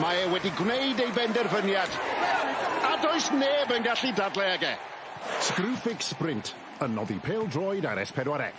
Mae wedi gwneud ei benderfyniad. A does neb yn gallu dadlau ag e. Screwfix Sprint yn noddi pêl-droed ar S4C.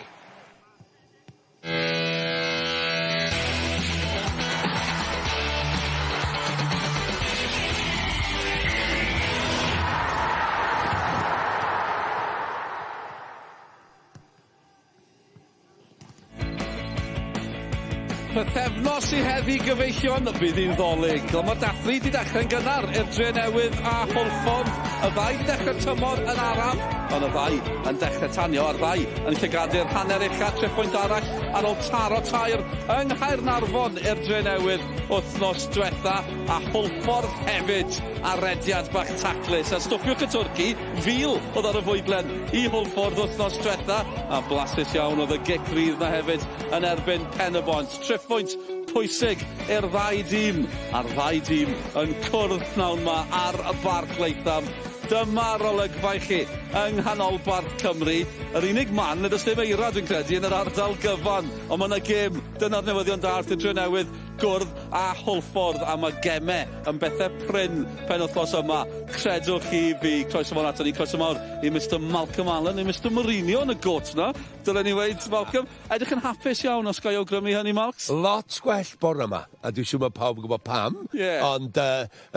Pythefnos i heddi gyfeillion bydd hi'n ddolig. Ond mae'r dathlu wedi dechrau'n gynnar i'r Drenewydd a Hwlffordd. Y ddau dechrau tymor yn araf, ond y ddau yn dechrau tanio ar ddau yn llygadu'r hanner ucha 3 pwynt arall ar ôl taro tair yng Gaernarfon i'r Drenewydd wythnos diwetha, a Hwlffordd hefyd arediad bach taclus. A stwffiwch y twrci, fil oedd ar y fwydlen i Hwlffordd wythnos diwetha, a blasus iawn oedd y gipio'r na hefyd yn erbyn pen y bont. Pwynt pwysig i'r ddau dîm, a'r ddau dîm yn cwrdd nawn ma ar y barc Leitham. Dyma'r olygfa i chi yng nghanolbarth Cymru. Yr unig man, nid oes dim eira dwi'n credu, yn yr ardal gyfan. Ond mae yna gêm, dyna'r newyddion da wrth y Drenewydd, gwrdd a Hwlffordd, a mae gemau yn bethau prin penwythnos yma. Credwch chi fi, croeso mawr ato ni, croeso mawr i Mr Malcolm Allen, i Mr Mourinho yn y got na. Dylen ni weid, Malcolm, edrych yn hapus iawn os gael awgrymu hynny, Malcs? Lot gwell bore yma, a dwi'n siŵr mae pawb yn gwybod pam, ond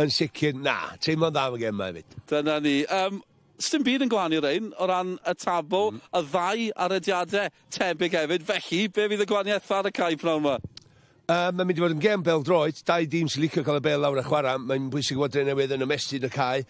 yn sicr, na, teimlo'n dda am y gem yma hefyd. Dyna ni. Sdim byd yn gwahanu rein o ran y tabl, y ddau arediadau tebyg hefyd. Felly, be fydd y gwahaniaeth ar y cae pnawn yma? Mae'n mynd i fod yn gem bêl-droed, dau dîm sy'n licio cael y bêl lawr a chwarae. Mae'n bwysig bod Drenewydd yn ymestyn y cae,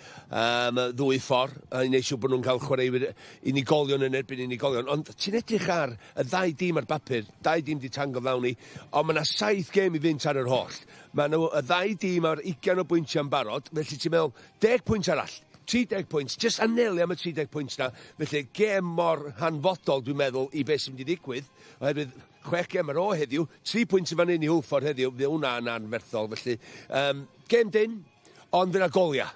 ddwy ffordd, a ni'n eisiau bod nhw'n cael chwaraewyr unigolion yn erbyn unigolion. Ond ti'n edrych ar y ddau dîm ar bapur, dau dîm di tango fewn ni, ond mae yna 7 gem i fynd ar yr holl. Mae yna y ddau dîm ar 20 o bwyntiau yn barod, felly ti'n meddwl 10 pwynt arall. 30 pwynt, jyst anelu am y 30 pwynt na. Felly, gem mor hanfodol, dwi'n meddwl, i beth sy'n mynd i ddigwydd. Oherwydd, 6 gem ar o heddiw, 3 pwynt i fan hyn i Hwlffordd heddiw, fe hwnna'n anferthol. Felly, gem dyn, ond fyna golia.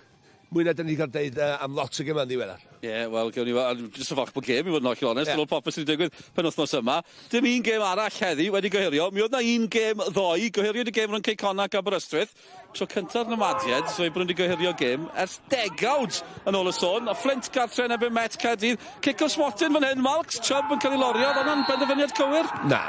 Mwy na dyn ni cael deud am lot o gema'n ddiweddar. Ie, wel, gewn ni weld, jyst y fach bod gem, i fod yn holl onest, ar ôl popeth sy'n digwydd penwythnos yma. Dim un gem arall heddi wedi gohirio. Mi oedd na un gem ddoe, gohirio di gem rhwng Ceiconac a Aberystwyth. Tro cyntaf nomadiad, so i bod wedi gohirio gem ers degawd yn ôl y sôn. A Flint gartre yn ebyn Met Caerdydd. Cico Swatyn fan hyn, Malcs, Chubb yn cael ei lorio, oedd hwnna'n benderfyniad cywir? Na,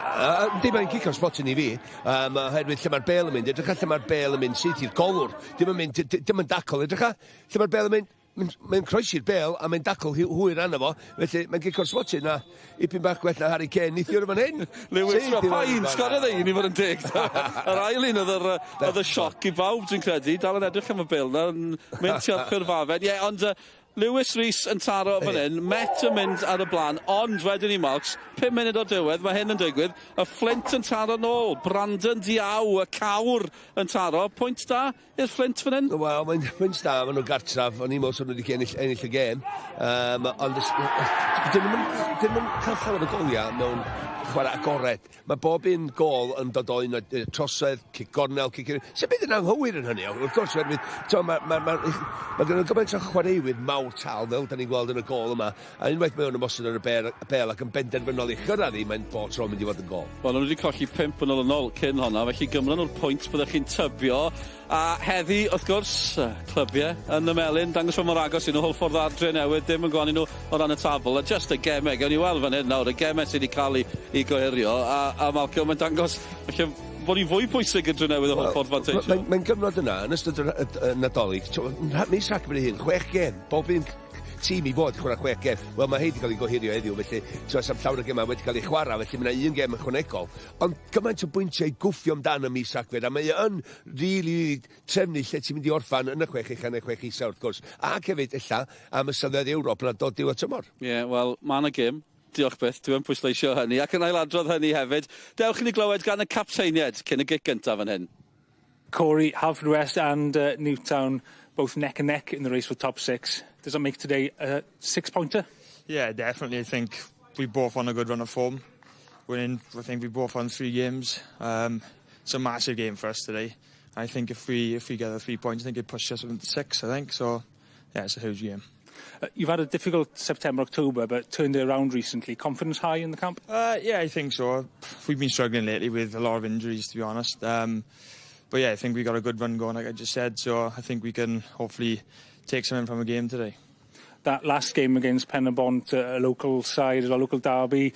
dim yn Cico Swatyn i fi. Oherwydd lle mae'r bêl yn mynd, edrych lle mae'r bêl yn mynd syth i'r golwr. Dim yn dacol, edrych lle mae'r bêl yn mynd. Mae'n croesi'r bêl a mae'n dacl hwyr anna fo, felly mae'n Cico Swatyn a ipyn bach gwell na Harry Kane neithiwr fan hyn. Lewis Rapain, sgorio ddeun i fod yn deg. Yr ail un oedd y sioc i bawb, dwi'n credu, dal yn edrych am y bêl na, mynd tua'r ffurfafed. Ie, ond Lewis Rees yn taro fan hyn, Met yn mynd ar y blaen, ond wedyn ni, Malcs, 5 munud o'r diwedd, mae hyn yn digwydd, y Flint yn taro nôl, Brandon Diaw, y cawr yn taro, pwynt da i'r Flint fan hyn? Wel, mae'n pwynt da, maen nhw'n gartraf, o'n i'n meddwl sôn nhw wedi ennill y gêm, ond dyn nhw'n cael llawer o goliau mewn chwarae agored. Mae bob un gol yn dod o un o trosedd, gornel, sy'n bydd yn anghywir yn hynny, wrth gwrs, mae gen nhw'n gymaint o chwaraewyr mawr tal, fel da ni'n gweld yn y gol yma, a unwaith mewn ymosod ar y bêl ac yn benderfynol i chyrraedd i, mae'n bod tro mynd i fod yn gol. Wel, nhw wedi colli 5 yn ôl yn ôl cyn honna, felly gymryd nhw'r pwynt byddwch chi'n tybio. A heddi, wrth gwrs, clybiau yn y melyn, dangos fo mor agos i nhw, Hwlffordd a Drenewydd, dim yn gwanu nhw o ran y tabl, a just y gemau, gawn ni weld fan hyn nawr, y gemau sydd wedi cael i gohirio, a Malcolm yn dangos, felly, bod ni'n fwy pwysig yn Drenewydd o Hwlffordd fan teisio. Mae'n gyfnod yna, yn ystod y Nadolig, mis Rhagfyr i hyn, 6 gem, bob un tîm i fod chwarae 6 gem. Wel, mae hei wedi cael ei gohirio heddiw, felly, am llawer o gemau wedi cael ei chwarae, felly mae yna un gem ychwanegol. Ond gymaint o bwyntiau i gwffio amdano mis Rhagfyr, a mae yn really trefnu lle ti'n mynd i orffan yn y 6 uchaf neu 6 isa, wrth gwrs. Ac hefyd, illa, am y sylwedd Ewrop yn dod diwedd tymor. Ie, wel, mae yna gem. Diolch byth, dwi'n pwysleisio hynny, ac yn ailadrodd hynny hefyd. Dewch i ni glywed gan y capteiniad cyn y gic gyntaf fan hyn. Corey, Haverford and Newtown both neck and neck in the race for top 6. Does that make today a 6-pointer? Yeah, definitely. I think we both on a good run of form. I think we both won 3 games. It's a massive game for us today. I think if we get the 3 points, I think it pushes us into 6, I think. So, yeah, it's a huge game. You've had a difficult September, October, but turned it around recently. Confidence high in the camp? Yeah, I think so. We've been struggling lately with a lot of injuries, to be honest. But yeah, I think we got a good run going, like I just said, so I think we can hopefully take something from a game today. That last game against Penybont, a local side, a local derby,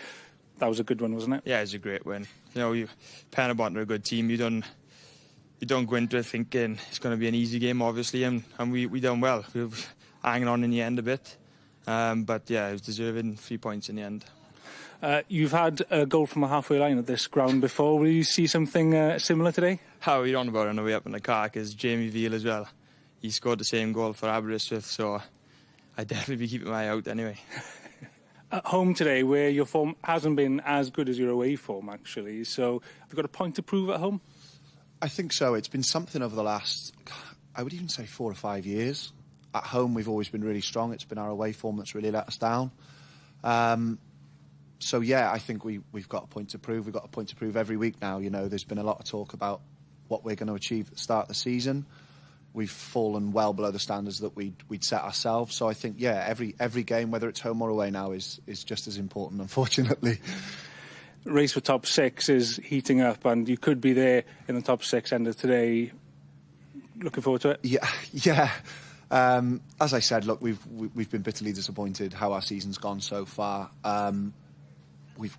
that was a good one, wasn't it? Yeah, it was a great win. You know, Penybont are a good team. You don't go into it thinking it's going to be an easy game, obviously, and we done well. We were hanging on in the end a bit, but yeah, it was deserving 3 points in the end. You've had a goal from a halfway line at this ground before. Will you see something similar today? How are you on about it on the way up in the car? Because Jamie Veal as well, he scored the same goal for Aberystwyth, so I'd definitely be keeping my eye out anyway. At home today, where your form hasn't been as good as your away form, actually, so have you got a point to prove at home? I think so. It's been something over the last, I would even say 4 or 5 years. At home, we've always been really strong. It's been our away form that's really let us down. So, yeah, I think we've got a point to prove. We've got a point to prove every week now. You know, there's been a lot of talk about what we're going to achieve at the start of the season. We've fallen well below the standards that we'd set ourselves. So I think, yeah, every game, whether it's home or away now, is just as important, unfortunately. Race for top 6 is heating up, and you could be there in the top 6 end of today. Looking forward to it? Yeah. As I said, look, we've been bitterly disappointed how our season's gone so far.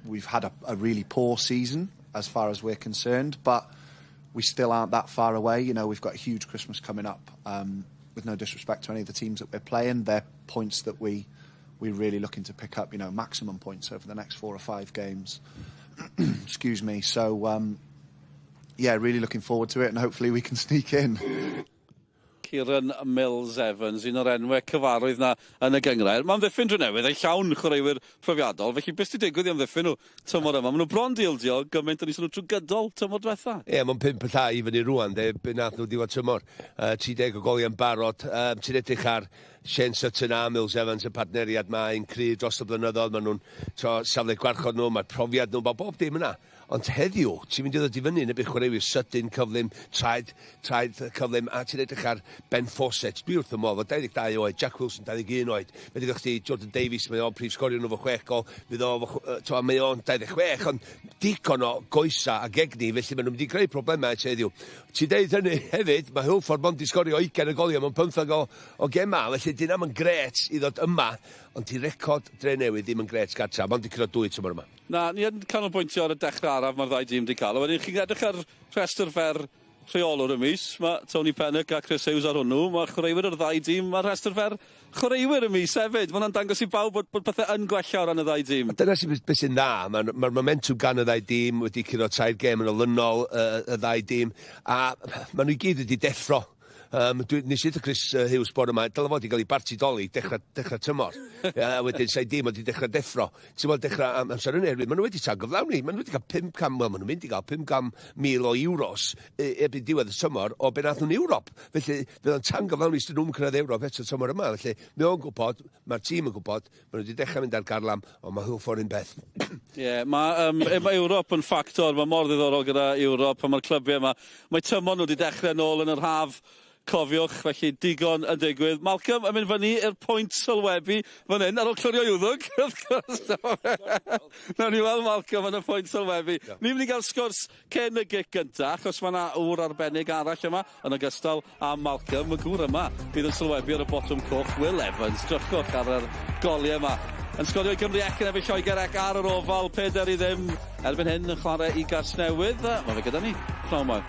We've had a really poor season as far as we're concerned, but we still aren't that far away. You know, we've got a huge Christmas coming up. With no disrespect to any of the teams that we're playing, they're points that we're really looking to pick up. You know, maximum points over the next 4 or 5 games. Excuse me. So, yeah, really looking forward to it, and hopefully we can sneak in. Kieran Mills Evans, un o'r enwau cyfarwydd na yn y gyngrair. Mae'n ddiffyn Drenewydd, ei llawn chwaraewyr profiadol, felly beth sy'n digwydd i am ddiffyn nhw tymor yma? Maen nhw bron dildio gymaint o'n i nhw trwy gydol tymor diwetha. Ie, mae'n 5 llai i fyny rwan, be nath nhw diwedd tymor. 30 o goliau yn barod. Ti'n edrych ar Shane Sutton a Mills Evans y partneriad ma yn cry dros y blynyddoedd. Maen nhw'n safle gwarchod nhw, mae'r profiad nhw, bob dim yna. Ond heddiw, ti'n mynd i ddod i fyny yn y bych chwaraewyr Sutton cyflym, traed cyflym, a ti'n edrych ar Ben Fawcett, dwi wrth y modd, o 22 oed, Jack Wilson 21 oed, fe ddech chi Jordan Davies, mae o'n prif sgorio nhw fo 6 gol, mae o'n 26, ond digon o goesa a gegni, felly maen nhw'n mynd i greu problemau eto heddiw. Ti'n deud hynny hefyd, mae Hwlffordd mond i sgorio 20 o goliau, mae'n 15 o gema, felly dyna mae'n gret i ddod yma, ond ti record Drenewydd ddim yn gret gartra, mond i cyrraedd 2 tymor yma. Na, ni yn canolbwyntio ar y dechrau araf mae'r ddau dîm wedi cael. A wedyn chi'n edrych ar rhestr fer rheolwr y mis. Mae Tony Pennock a Chris Hughes ar hwnnw. Mae chwaraewyr yr ddau dîm. Mae'r rhestr fer chwaraewyr y mis hefyd. Mae'n dangos i bawb bod pethau yn gwella o ran y ddau dîm. Dyna beth sy'n dda. Mae'r momentum gan y ddau dîm wedi curo 3 gêm yn olynol y ddau dîm. A maen nhw i gyd wedi deffro. Nes i ddweud Chris Hughes bod yma, dyle fod i gael ei bartidoli dechrau tymor. Wedyn, sa'i dim wedi dechrau deffro. Ti'n bod dechrau amser yn erbyn, maen nhw wedi ta'n gyflawni. Maen nhw wedi cael 500, wel, maen nhw'n mynd i gael 500,000 o euros erbyn diwedd y tymor o ben ath nhw'n Ewrop. Felly, fydd o'n tan gyflawni sydd nhw'n cyrraedd Ewrop eto tymor yma. Felly, mae o'n gwybod, mae'r tîm yn gwybod, maen nhw wedi dechrau mynd ar garlam, ond mae Hwlffordd yn beth. Ie, mae Ewrop yn ffactor, mae mor ddiddorol gyda Ewrop, a mae'r clybiau yma. Mae tymor nhw wedi dechrau nôl yn yr haf. Cofiwch, felly digon yn digwydd. Malcolm yn mynd fyny i'r pwynt sylwebu fan hyn ar ôl clyrio Iwddwg. Nawn ni weld Malcolm yn y pwynt sylwebu. Ni'n mynd i gael sgwrs cyn y gic gyntaf, achos mae yna wr arbennig arall yma, yn ogystal â Malcolm. Y gŵr yma bydd yn sylwebu ar y botwm coch, Will Evans. Drychwch ar yr goliau yma. Yn Sgorio i Gymru ac yn efo Lloegr ac ar yr ofal, 4-0. Erbyn hyn yn chwarae i Gaernarfon. Mae fe gyda ni. Pnawn mawr.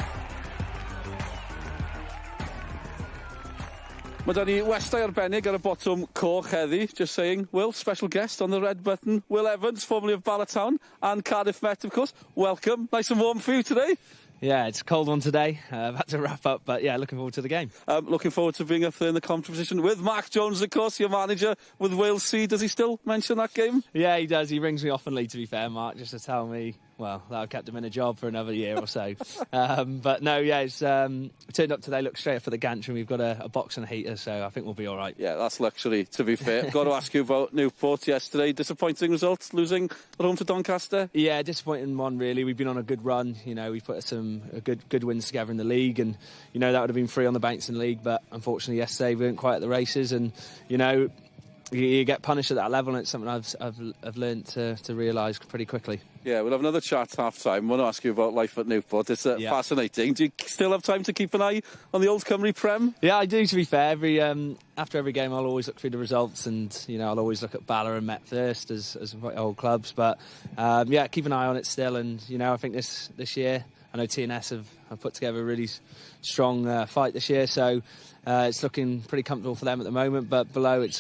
Mae da ni westau arbennig ar y botwm coch heddi, just saying. Will, special guest on the red button, Will Evans, formerly of Ballatown and Cardiff Met, of course. Welcome. Nice and warm for you today. Yeah, it's a cold one today. I've had to wrap up, but yeah, looking forward to the game. Looking forward to being up there in the competition with Mark Jones, of course, your manager with Wales C. Does he still mention that game? Yeah, he does. He rings me oftenly, to be fair, Mark, just to tell me, well, that I've kept him in a job for another year or so. But no, yeah, it's turned up today, looked straight up for the gantry. We've got a box and a heater, so I think we'll be all right. Yeah, that's luxury, to be fair. I've got to ask you about Newport yesterday. Disappointing results, losing at home to Doncaster? Yeah, disappointing one, really. We've been on a good run. You know, we put some good wins together in the league, and, you know, that would have been 3 on the banks in the league, but unfortunately yesterday we weren't quite at the races, and, you know, you get punished at that level, and it's something I've learned to realise pretty quickly. Yeah, we'll have another chat half-time. I want to ask you about life at Newport. It's fascinating. Do you still have time to keep an eye on the old Cymru Prem? Yeah, I do, to be fair. After every game, I'll always look through the results, and, I'll always look at Bala and Met first as old clubs. But, keep an eye on it still. And, I think this year, I know TNS have put together a really strong fight this year, so it's looking pretty comfortable for them at the moment. But below, it's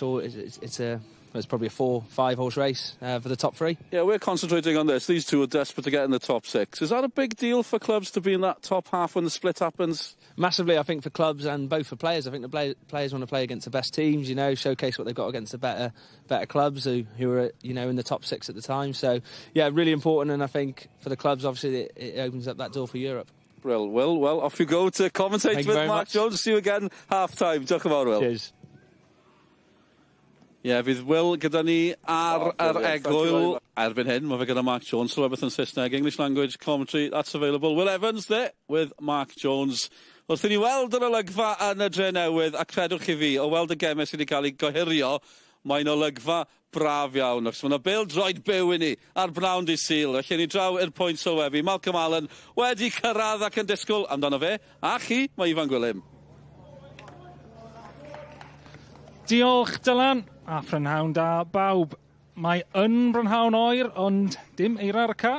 probably a 4-5 horse race for the top 3. Yeah, we're concentrating on this. These two are desperate to get in the top 6. Is that a big deal for clubs to be in that top half when the split happens? Massively, I think, for clubs and both for players. I think the players want to play against the best teams, showcase what they've got against the better clubs who are, in the top 6 at the time. So, yeah, really important. And I think for the clubs, obviously, it opens up that door for Europe. Well, off you go to commentate with Mark Jones. See you again half-time. Diolch yn fawr, Will. Cheers. Fydd Will gyda ni ar yr egwyl erbyn hyn. Mae fe gyda Mark Jones, so everything Saesneg, English language commentary, that's available. Will Evans there with Mark Jones. Wrth i ni weld yr olygfa yn y Drenewydd, a credwch i fi, o weld y gemau sydd wedi cael ei gohirio, mae'n olygfa braf iawn, achos mae yna bêl-droed byw i ni ar bnawn Dydd Sul. Felly ni draw i'r pwynt sylwebu. Malcolm Allen wedi cyrraedd ac yn disgwyl amdano fe, a chi, mae Ifan Gwilym. Diolch, Dylan. A prynhawn da bawb. Mae yn brynhawn oer, ond dim eira ar y ca.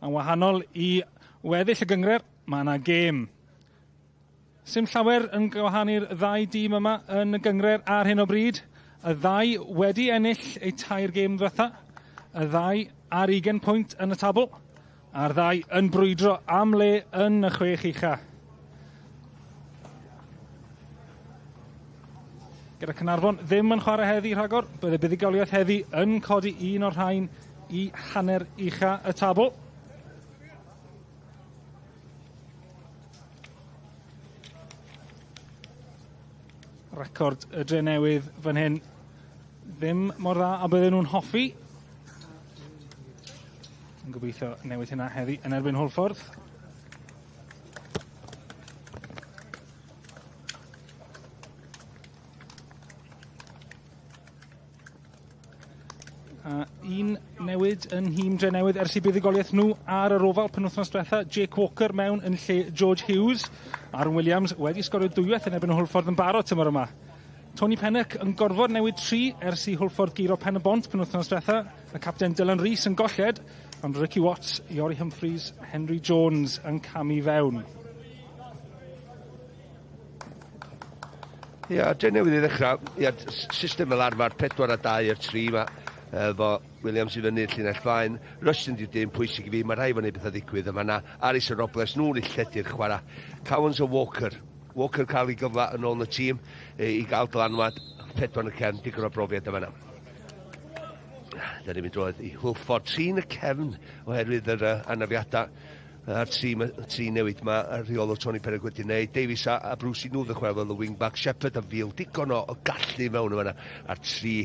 Yn wahanol i weddill y gyngred, mae yna gêm. Sim llawer yn gwahanu'r ddau dîm yma yn y gyngred ar hyn o bryd. Y ddau wedi ennill eu 2 gêm ddiwetha. Y ddau ar 20 pwynt yn y tabl. A'r ddau yn brwydro am le yn y Chwech Uchaf. Gyda Gaernarfon ddim yn chwarae heddi, rhagor. Bydde buddigoliaeth heddi yn codi un o'r rhain i hanner ucha y tabl. Record y Drenewydd fan hyn ddim mor dda a bydden nhw'n hoffi. Yn gobeithio newid hynna heddi yn erbyn Hwlffordd. Un newid yn hîm Drenewydd ers i buddigoliaeth nhw ar yr ofal penwythnos diwetha. Jake Walker mewn yn lle George Hughes. Aaron Williams wedi sgorio dwywaith yn erbyn Hwlffordd yn barod tymor yma. Tony Pennock yn gorfod newid 3 ers i Hwlffordd giro pen y bont penwythnos diwetha. Y capten Dylan Rees yn golled, ond Ricky Watts, Iori Humphreys, Henry Jones yn camu fewn. Drenewydd i ddechrau. System fel arfer 4-2 i'r 3 yma. Fo Williams i fyny'r llinell flaen. Rushton di'r dim pwysig i fi. Mae rhai fo'n ei bethau ddigwydd. Yma na Aris y Robles nhw'n illedi'r chwarae. Cowans o Walker. Walker cael ei gyfla yn ôl yn y tîm i gael dylanwad. 4 yn y cefn, digon o brofiad yma na. Dyna mi droed i Hwlffordd 3 yn y cefn oherwydd yr anafiadau. A'r 3 newid yma, y rheolwr Tony Pennock wedi wneud. Davies a Bruce i nhw ddechrau fel y wing-back. Shepherd a Fiel, digon o gallu mewn yma. A'r 3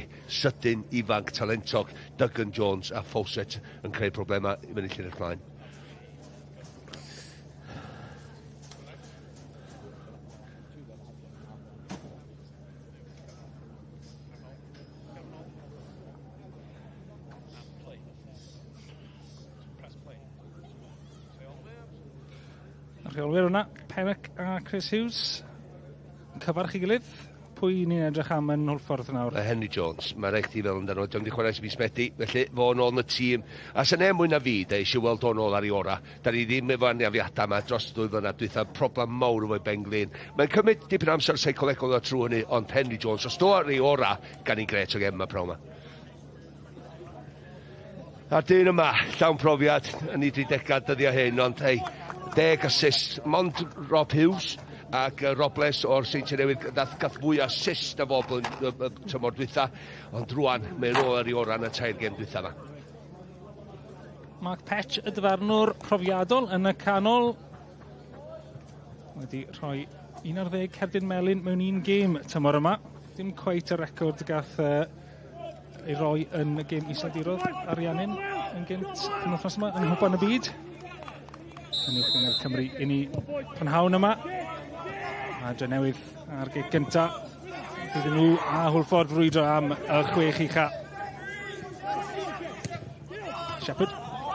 sydyn, ifanc, talentog, Duggan Jones a Fawcett yn creu problemau i fyny llun y fflaen. Rheolwyr hwnna, Pennock a Chris Hughes. Yn cyfarch i gilydd. Pwy ni'n edrych am yn Hwlffordd nawr? Henry Jones. Mae rhaid i fel amdano. Diolch wedi chwarae Mis Medi. Felly, fo nôl yn y tîm. A sy'n mwy na fi, eisiau weld o'n ôl ar ei ora. Da ni ddim efo anafiadau yma dros 2 flynedd. Dwytha problem mawr efo'i Benglin. Mae'n cymryd dipyn amser seicolegol o trwy hynny, ond Henry Jones, os do ar ei ora, gan i gret o gem yma praw yma. A'r dyn yma, llawn profiad, yn ei 30 dyddiau hyn, ond 10 assist, mond Rob Hughes ac Robles o'r Seintiau Newydd gath fwy assist na fobl tymor dwytha, ond rwan mae'n ôl ar ei ora yn y 2 gem dwytha yma. Mark Petch, y dyfarnwr profiadol yn y canol, wedi rhoi 11 cerdyn melyn mewn 1 gêm tymor yma. Dim cweit y record gath ei roi yn y gêm iseldirodd Ariannin yn gynt penwythnos yma yn Nghwpan y Byd. Yn uwch gyngor Cymru i ni prynhawn yma. A Drenewydd ar geit gynta. Iddyn nhw a Hwlffordd frwydro am y Chwech Uchaf. Shepherd,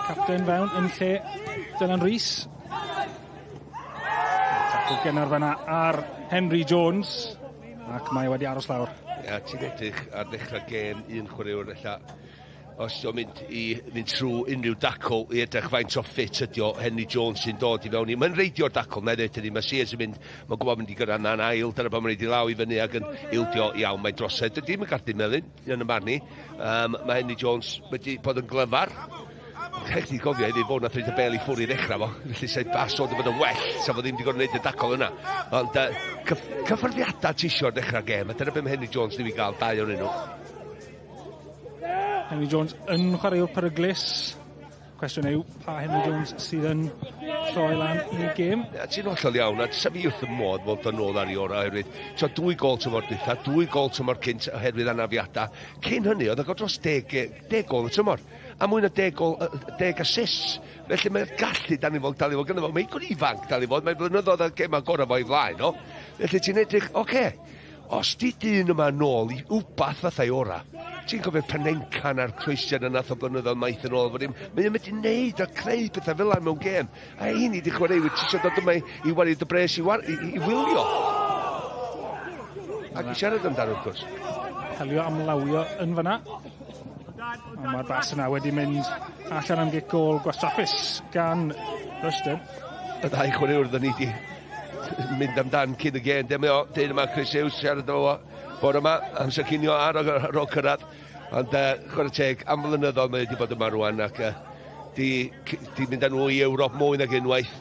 capten fewn yn lle Dylan Rhys. Tacl gynnar fyna ar Henry Jones. Ac mae wedi aros lawr. Ia, ti'n edrych ar ddechrau gêm un chwaraewr ella. Os ti'n mynd trwy unrhyw dacl i edrych faint o ffit ydi o Henry Jones sy'n dod i fewn i. Mae'n reidio'r dacl, na ddweud ydy. Mae Sears yn mynd, mae'n gwybod mynd i gyrraedd na'n ail, dyna bod mae'n reidi law i fyny ac yn ildio iawn. Mae drosed, ydy, mae'n gallu melyn, yn y marni. Mae Henry Jones wedi bod yn glyfar. Rhaid ti gofio iddi fod na thrid y bel i ffwrdd i ddechrau fo. Felly sa'i bas oedd yn bod yn well, sa fo ddim wedi gwneud y dacl yna. Ond cyfforddiadau tisio'r ddechrau gêm, a dyna beth mae Henry Jones ddim i gael, 2 o'n nhw. Henry Jones yn chwaraewr peryglus. Cwestiwn yw, pa Henry Jones sydd yn troi lan i'r gêm? Ti'n hollol iawn, a sa fi wrth y modd fod yn ôl ar i ora, oherwydd 2 gol tymor dwytha, 2 gol tymor cynt oherwydd anafiadau. Cyn hynny, oedd agor dros 10 gol y tymor, a mwy na 10 assist. Felly mae'n gallu dal i fod gynno fo. Mae'n gwrdd ifanc dal i fod, mae'n blynyddoedd y gêm agorau fo i flaen, no? Felly ti'n edrych, oce, os di dyn yma nôl i wbath fatha i ora, ti'n gofio Panencan a'r croesiad yna nath o blynyddoedd maith yn ôl, mae'n mynd i wneud a creu pethau fel mewn gêm. A hyn i di chwaraewyr, ti eisiau dod yma i wario dy bres i wylio. Ac i siarad amdano, wrth gwrs. Helio am lawio yn fyna. A mae'r bas yna wedi mynd allan am gic gol gwastraffus gan Rustin. Y 2 chwaraewr dda ni di mynd amdan cyn y gêm. Dyn yma Chris Hughes siarad o bore yma, amser cinio ar o cyrraedd. Ond chwarae teg, am flynyddoedd mae wedi bod yma rwan ac di mynd â nhw i Ewrop mwy nag unwaith.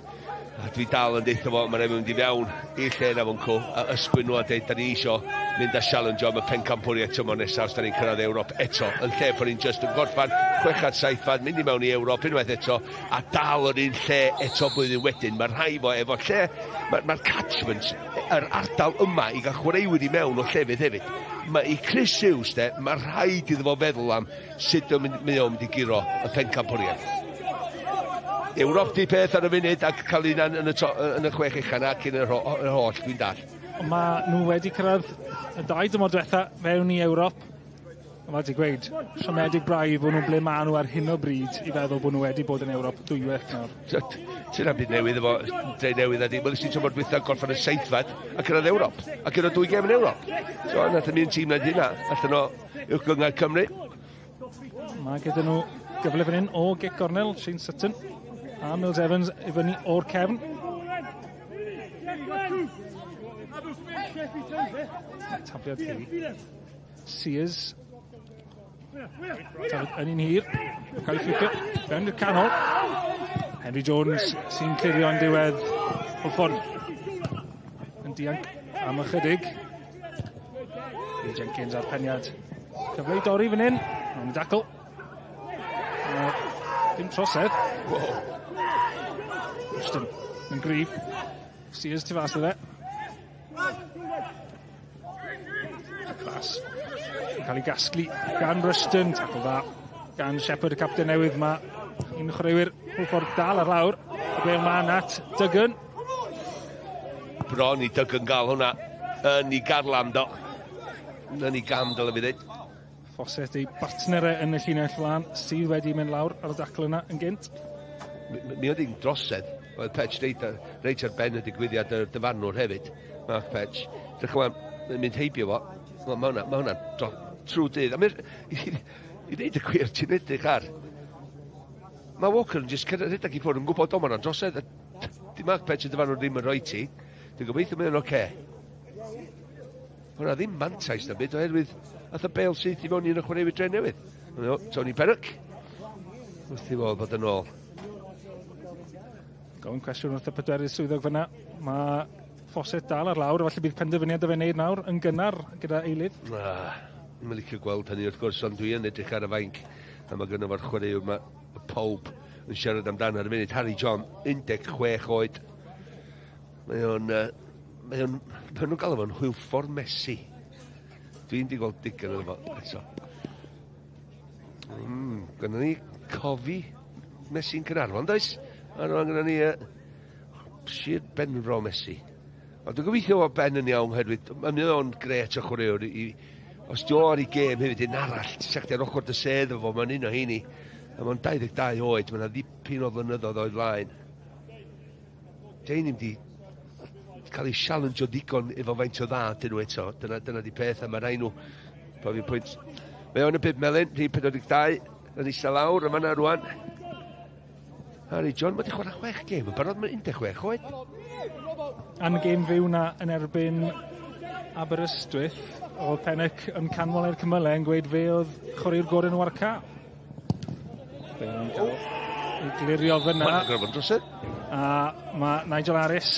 A dwi dal yn deitha fo, mae'n rhaid mynd i fewn i'r lle na fo'n cw, a ysgwyn nhw a deud, da ni isio mynd a challenge am y pencampwriaeth tymor nesaf os da ni'n cyrraedd Ewrop eto, yn lle bod ni'n just yn gorffan 6-7, mynd i mewn i Ewrop unwaith eto, a dal yr un lle eto blwyddyn wedyn. Mae'n rhai fo efo lle, mae'r catchment, yr ardal yma i gael chwaraewyr i mewn o llefydd hefyd. I Chris Hughes, mae'r rhaid iddo fo feddwl am sut o'n mynd i giro y pencampwriaeth. Ewrop di peth ar y funud ac cael un yn y Chwech Uchaf ac yn yr holl, dwi'n dall. Mae nhw wedi cyrraedd y 2 dymor diwetha fewn i Ewrop. Fel ti gweud, siomedig braidd bod nhw ble maen nhw ar hyn o bryd i feddwl bod nhw wedi bod yn Ewrop dwywaith nawr. Ti'n am byd newydd efo Drenewydd a di, wel ysdi tymor dwytha gorffan y 7 ac yn yr Ewrop, ac yn y 2 gêm yn Ewrop. So, nath yn un tîm na hynna, allan o uwch gyngor Cymru. Mae gyda nhw gyfle fan hyn o gic gornel, Shane Sutton. A Mills Evans i fyny o'r cefn. Tabliad hi. Sears. Yn un hir. Cael ei fflicio. Fewn i'r canol. Henry Jones sy'n clirio yn diwedd Hwlffordd. Yn dianc am ychydig. Jenkins ar peniad. Cyfle i dorri fan hyn. Yn y dacl. Dim trosedd. Rustin yn gryf. Sears tu fas o dde. Clas. Yn cael ei gasglu gan Rustin. Tacl dda gan Shepherd, y capten newydd. Mae un chwaraewyr Hwlffordd dal ar lawr. Gweil man at Duggan. Bron i Duggan gael hwnna yn ei garlam do. Yn ei gam dyle fi ddweud. Fawcett ei bartner yn y llinell flan sydd wedi mynd lawr ar y dacl yna yn gynt. Mi oedd hi'n drosedd. Oedd Petch reit ar ben y digwyddiad y dyfarnwr hefyd. Mark Petch. Dwi'n mynd heibio fo. Mae hwnna trwy dydd. I ddeud y gwir, ti'n edrych ar. Mae Walker yn jyst rhedeg i ffwrdd yn gwybod o mae'na drosedd. Di Mark Petch y dyfarnwr ddim yn rhoi ti. Dwi'n gobeithio mae'n oce. Hwna ddim mantais na byd oherwydd ath y bel sydd i mewn i'n y chwaraewyr Drenewydd. Tony Pennock. Wrth i fod bod yn ôl. Gofyn cwestiwn wrth y pedwerydd swyddog fyna. Mae Fawcett dal ar lawr, falle bydd penderfyniad o fe wneud nawr yn gynnar gyda eilydd. Dwi'n licio gweld hynny wrth gwrs, ond dwi yn edrych ar y fainc. A mae gynnu fo'r chwaraewr yma, y pob yn siarad amdano ar y funud. Harry John, 16 oed. Mae nhw'n galw fo'n Hwlffordd Messi. Dwi'n di gweld digon yn efo. Gynnu ni cofi Messi'n Gaernarfon, does? A rwan gynnu ni Sir Benfro Messi. Ond dwi'n gobeithio o Ben yn iawn, herwydd mae'n o'n gret o chwaraewr. Os di o ar ei gêm hefyd yn arall, ti'n sech ar ochr dy sedd efo, mae'n un o heini. A mae'n 22 oed, mae'n ddipyn o flynyddoedd o'i flaen. Dyn ni'n di cael ei challenge o digon efo faint o dda dyn nhw eto. Dyna di peth, a mae rhaid nhw profi pwynt. Mae o'n y 5 melyn, rhif 42, yn eista lawr, yma na rwan. Harry John, mae di chwarae 6 gêm, yn barod mae'n 16 oed. A'n gêm fyw na yn erbyn Aberystwyth, oedd Pennic yn canmol i'r cymylau yn gweud fe oedd chwaraewr gorau nhw ar y ca. Fe yn cael ei glirio fyna. Mae'n gryfod drosyd. A mae Nigel Harris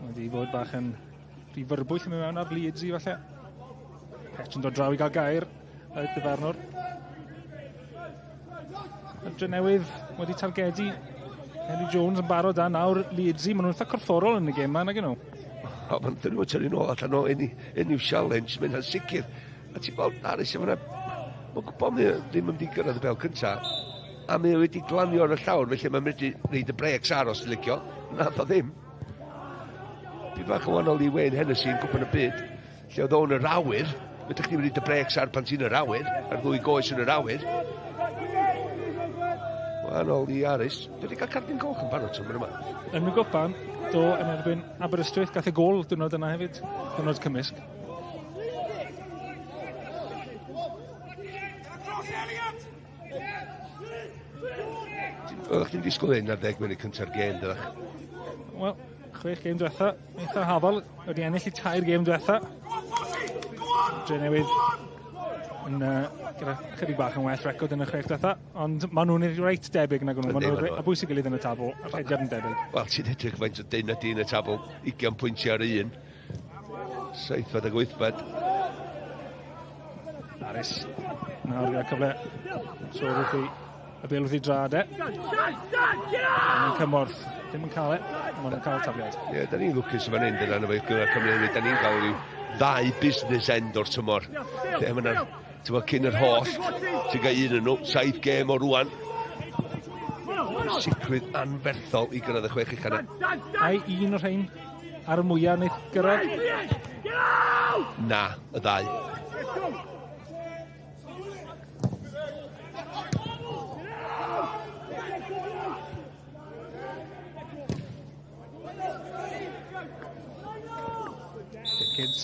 wedi bod bach yn rhy fyrbwyll yn mynd mewn ar Leeds i falle. Pet yn dod draw i gael gair y dyfarnwr. Y Drenewydd wedi targedu Henry Jones yn barod a nawr Leeds i. Maen nhw'n eitha corfforol yn y gêm yma, nag nhw? O, mae'n dyn nhw'n tynnu nôl allan o enw challenge, mae'n sicr. A ti'n gweld Harris yma na, mae'n gwybod mi ddim yn di gyrraedd y bel cynta. A mi wedi glanio ar y llawr, felly mae'n mynd i reid y breaks aros i licio. Nath o ddim. Fi bach o wahanol i Wayne Hennessy yn gwybod y byd. Lle oedd o'n yr awyr, ydych chi'n reid y breaks ar pan ti'n yr awyr, ar ddwy goes yn yr awyr. Wahanol i Harris. Dwi wedi cael cardyn goch yn barod tymor yma. Yn y gwpan, do yn erbyn Aberystwyth, gath y gol dwrnod yna hefyd, dwrnod cymysg. Oeddech chi'n disgwyl un ar 10 munud cynta'r gêm, dydych? Wel, 6 gêm diwetha. Eitha hafal wedi ennill i 2 gêm diwetha. Drenewydd yn gyda chydig bach yn well record yn y 6 diwetha, ond maen nhw'n reit debyg nag nhw. Maen nhw'n a bwysig gilydd yn y tabl, a rhediad yn debyg. Wel, ti'n edrych faint o dyn a dyn y tabl, 20 pwyntiau ar un. 7 ag 8. Harris. Nawr gyda cyfle. So wrth i y bil wrth i drad e. Yn cymorth. Ddim yn cael e, ond yn cael tabliad. Ie, da ni'n lwcus fan hyn, dyna fe gyda'r Cymru. Da ni'n cael rhyw 2 business end o'r tymor. Lle mae'n cyn yr holl, ti'n gael un yn nhw, 7 gêm o rwan. Sicrwydd anferthol i gyrraedd y 6 uchaf. Ai un o'r rhain ar y mwyaf wneud gyrraedd? Na, y 2. Kids.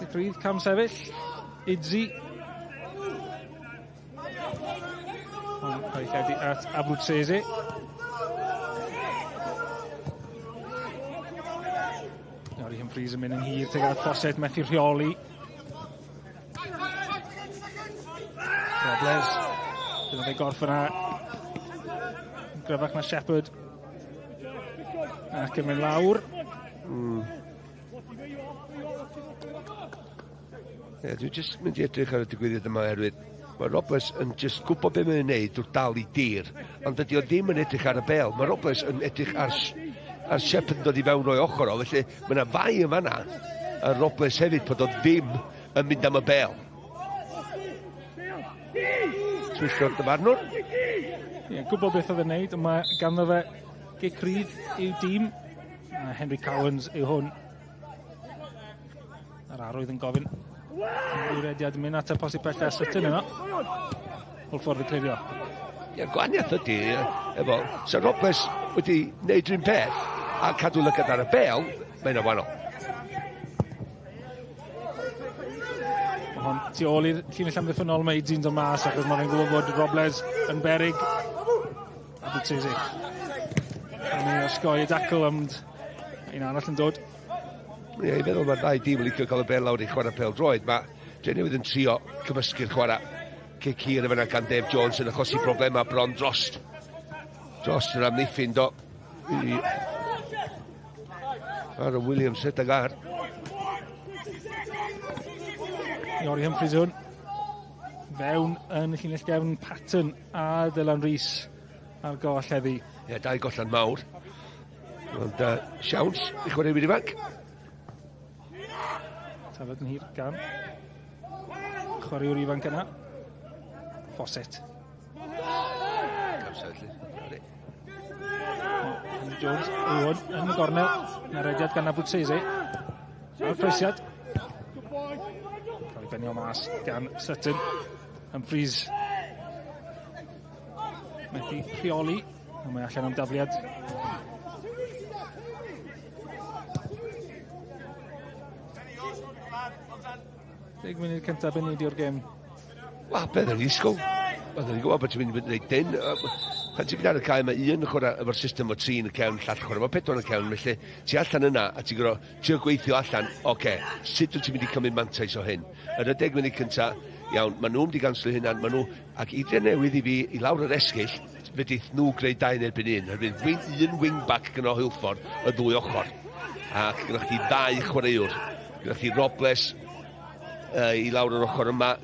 Cyfrydd, cam sefyll. Idzi. Ond cael ei lledu at Abruzzese. Nori Humphreys yn mynd yn hir teg at Fosset methu rheoli. Robles. Dyna fe gorff yna. Gryfach na Shepherd. Ac yn mynd lawr. Dwi'n just mynd i edrych ar y digwyddiad yma herwydd mae Robles yn just gwybod beth mae'n neud wrth dal i dir, ond dydy o ddim yn edrych ar y bel. Mae Robles yn edrych ar Shepherd yn dod i fewn o'i ochr o, felly mae yna fai yn fanna a Robles hefyd bod o ddim yn mynd am y bel. Swyllio'r dyfarnwr. Ie, gwybod beth oedd yn neud, ond mae ganddo fe gicrydd i'w dîm. Henry Cowens yw hwn. Yr arwydd yn gofyn. Rwy'n rediad yn mynd at y posib bellach Sutton yno. Hwlffordd y clirio. Ie, gwahaniaeth ydy, efo, so Robles wedi neud rhywun peth a cadw lygad ar y bel, mae'n wahanol. Hon, tu ôl i'r llinell amddiffynol mae Eidsyn dod mas, achos mae'n gwybod bod Robles yn berig. A bod Tese. A mi o Sgorio dacl am un arall yn dod. Ie, i feddwl mae'r 2 dîm yn licio cael y bel lawr i chwarae pêl droed. Mae Drenewydd yn trio cymysgu'r chwarae cic hir yma gan Dave Jones yn achosi problemau bron drost. Drost yr amddiffyn do. Ar y Williams rhedeg ar. Iori Humphreys hwn. Fewn yn y llinell gefn Patton a Dylan Rhys ar goll heddi. Ie, 2 gollan mawr. Ond siawns i chwaraewyr ifanc. Tafod yn hir gan chwaraewr ifanc yna. Fawcett. Jones. Jones, yn y gornel. Yn yr ediad gan Abwtsese. A'r presiad. Cael ei benio mas gan Sutton. Humphreys. Methu rheoli. Ond mae allan am dafliad. Deg munud cyntaf benid o'r gêm. Wel, beth yn ysgol. Beth yn gwybod bod ti'n mynd i wneud dyn. Pan ti'n mynd ar y cae, mae un yn chwarae efo'r system o 3 yn y cawn, llall chwarae. Mae 4 yn y cawn, felly ti allan yna a ti'n gwybod, ti'n gweithio allan, oce, sut wyt ti'n mynd i cymryd mantais o hyn? Yn y 10 munud cyntaf, iawn, maen nhw'n wedi ganslo hynna, maen nhw, ac i Drenewydd i fi, i lawr yr esgyll, fydith nhw greu 2 yn erbyn 1. Herwydd un wing-back gyda Hwlffordd, y 2 ochr. Ac gyda chi 2 chwaraewr. Gyda chi Robles i lawr yr ochr yma,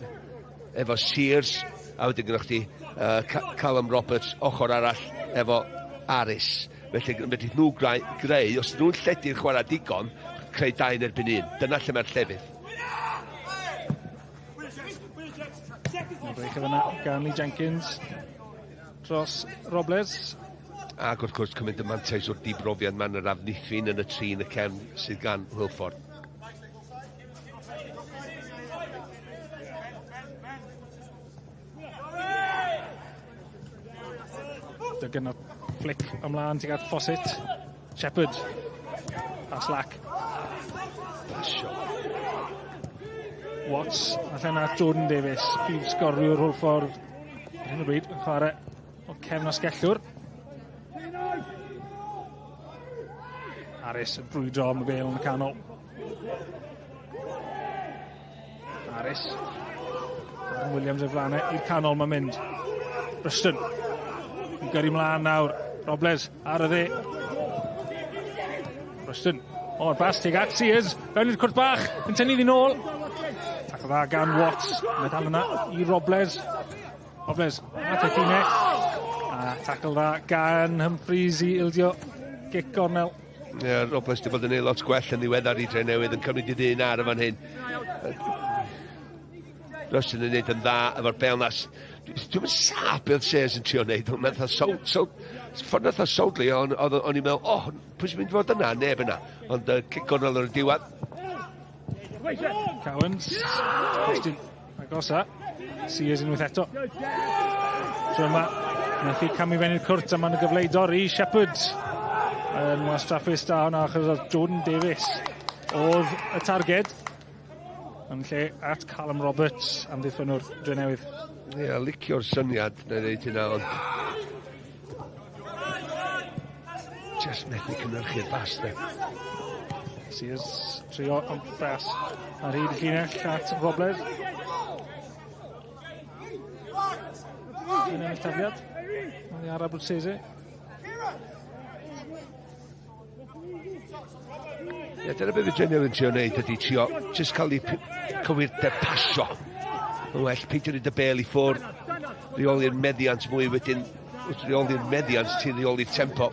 efo Sears, a wedyn gyda chi Callum Roberts, ochr arall, efo Aris. Felly, fydith nhw greu, os nhw'n lledu'r chwarae digon, creu 2 yn erbyn 1. Dyna lle mae'r llefydd. Brech yna gan Lee Jenkins dros Robles. Ac wrth gwrs cymryd y mantais o'r dibrofiad ma'n yr afnithin yn y 3 yn y cefn sydd gan Hwlffordd. Dygan o flic ymlaen tuag at Fawcett. Shepherd. A Slack. Basio. Watts. Allan at Jordan Davies. Prif sgoriwr Hwlffordd. Hyn o bryd yn chwarae o cefn o sgellwr. Aris yn brwydro am y bel yn y canol. Aris. Williams y flanau i'r canol mae'n mynd. Bryston. Yn gyrru mlaen nawr. Robles ar y dde. Bryston. O'r bas tuag at Sears. Fewn i'r cwrt bach. Yn tynnu ddi nôl. Tackle dda gan Watts. Mae dal yna i Robles. Robles. At y llunau. A tackle dda gan Humphreys i ildio gic gornel. Ie, Robles di bod yn ei lot gwell yn ddiweddar i Drenewydd yn cymryd i ddyn ar y fan hyn. Bryston yn neud yn dda efo'r belnas. Dwi'n mynd saff beth Sears yn trio wneud, ond ffordd nath o sowdlu, o'n i'n meddwl, pwy sy'n mynd i fod yna, neb yna. Ond cic gornel ar y diwedd. Cowens, Austin agosa, Sears unwaith eto. Tro yma, nath i camu fewn i'r cwrt a ma'n y gyfle i dorri Shepherd. Yn wastraffus da hwnna achos oedd Jordan Davies oedd y targed. Yn lle at Callum Roberts am ddiffynwr Drenewydd. Ie, licio'r syniad na ddeud hynna, ond just methu cynhyrchu'r bas, de. Sears trio am bas ar hyd y llinell at Robles. Yn ennill tafliad. Yn i Arab Wrtsese. Ie, dyna beth fi Drenewydd yn trio wneud ydy trio just cael ei cywirder pasio. Yn well, peidio rhaid y bel i ffwrdd, reoli'r meddiant mwy wedyn, reoli'r meddiant ti'n reoli'r tempo.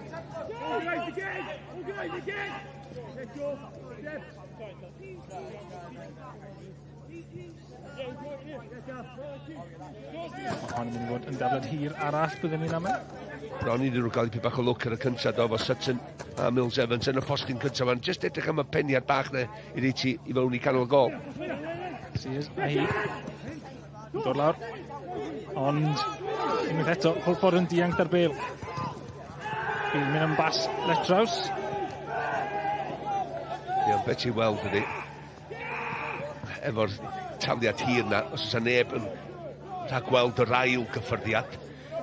Hon yn mynd i fod yn daflad hir arall byddwn ni'n aml. Bron i nhw gael i bach o lwc ar y cyntaf o Sutton a Mills Evans yn y postyn cyntaf fan. Just edrych am y peniad bach na i reid ti i fewn i canol gol. Sears a hi. Yn dod lawr. Ond unwaith eto, Hwlffordd yn dianc ar bel. Bel mynd yn bas letraws. Ie, beth ti'n weld ydy. Efo'r taliad hir na, os oes neb yn rhagweld yr ail gyffyrddiad.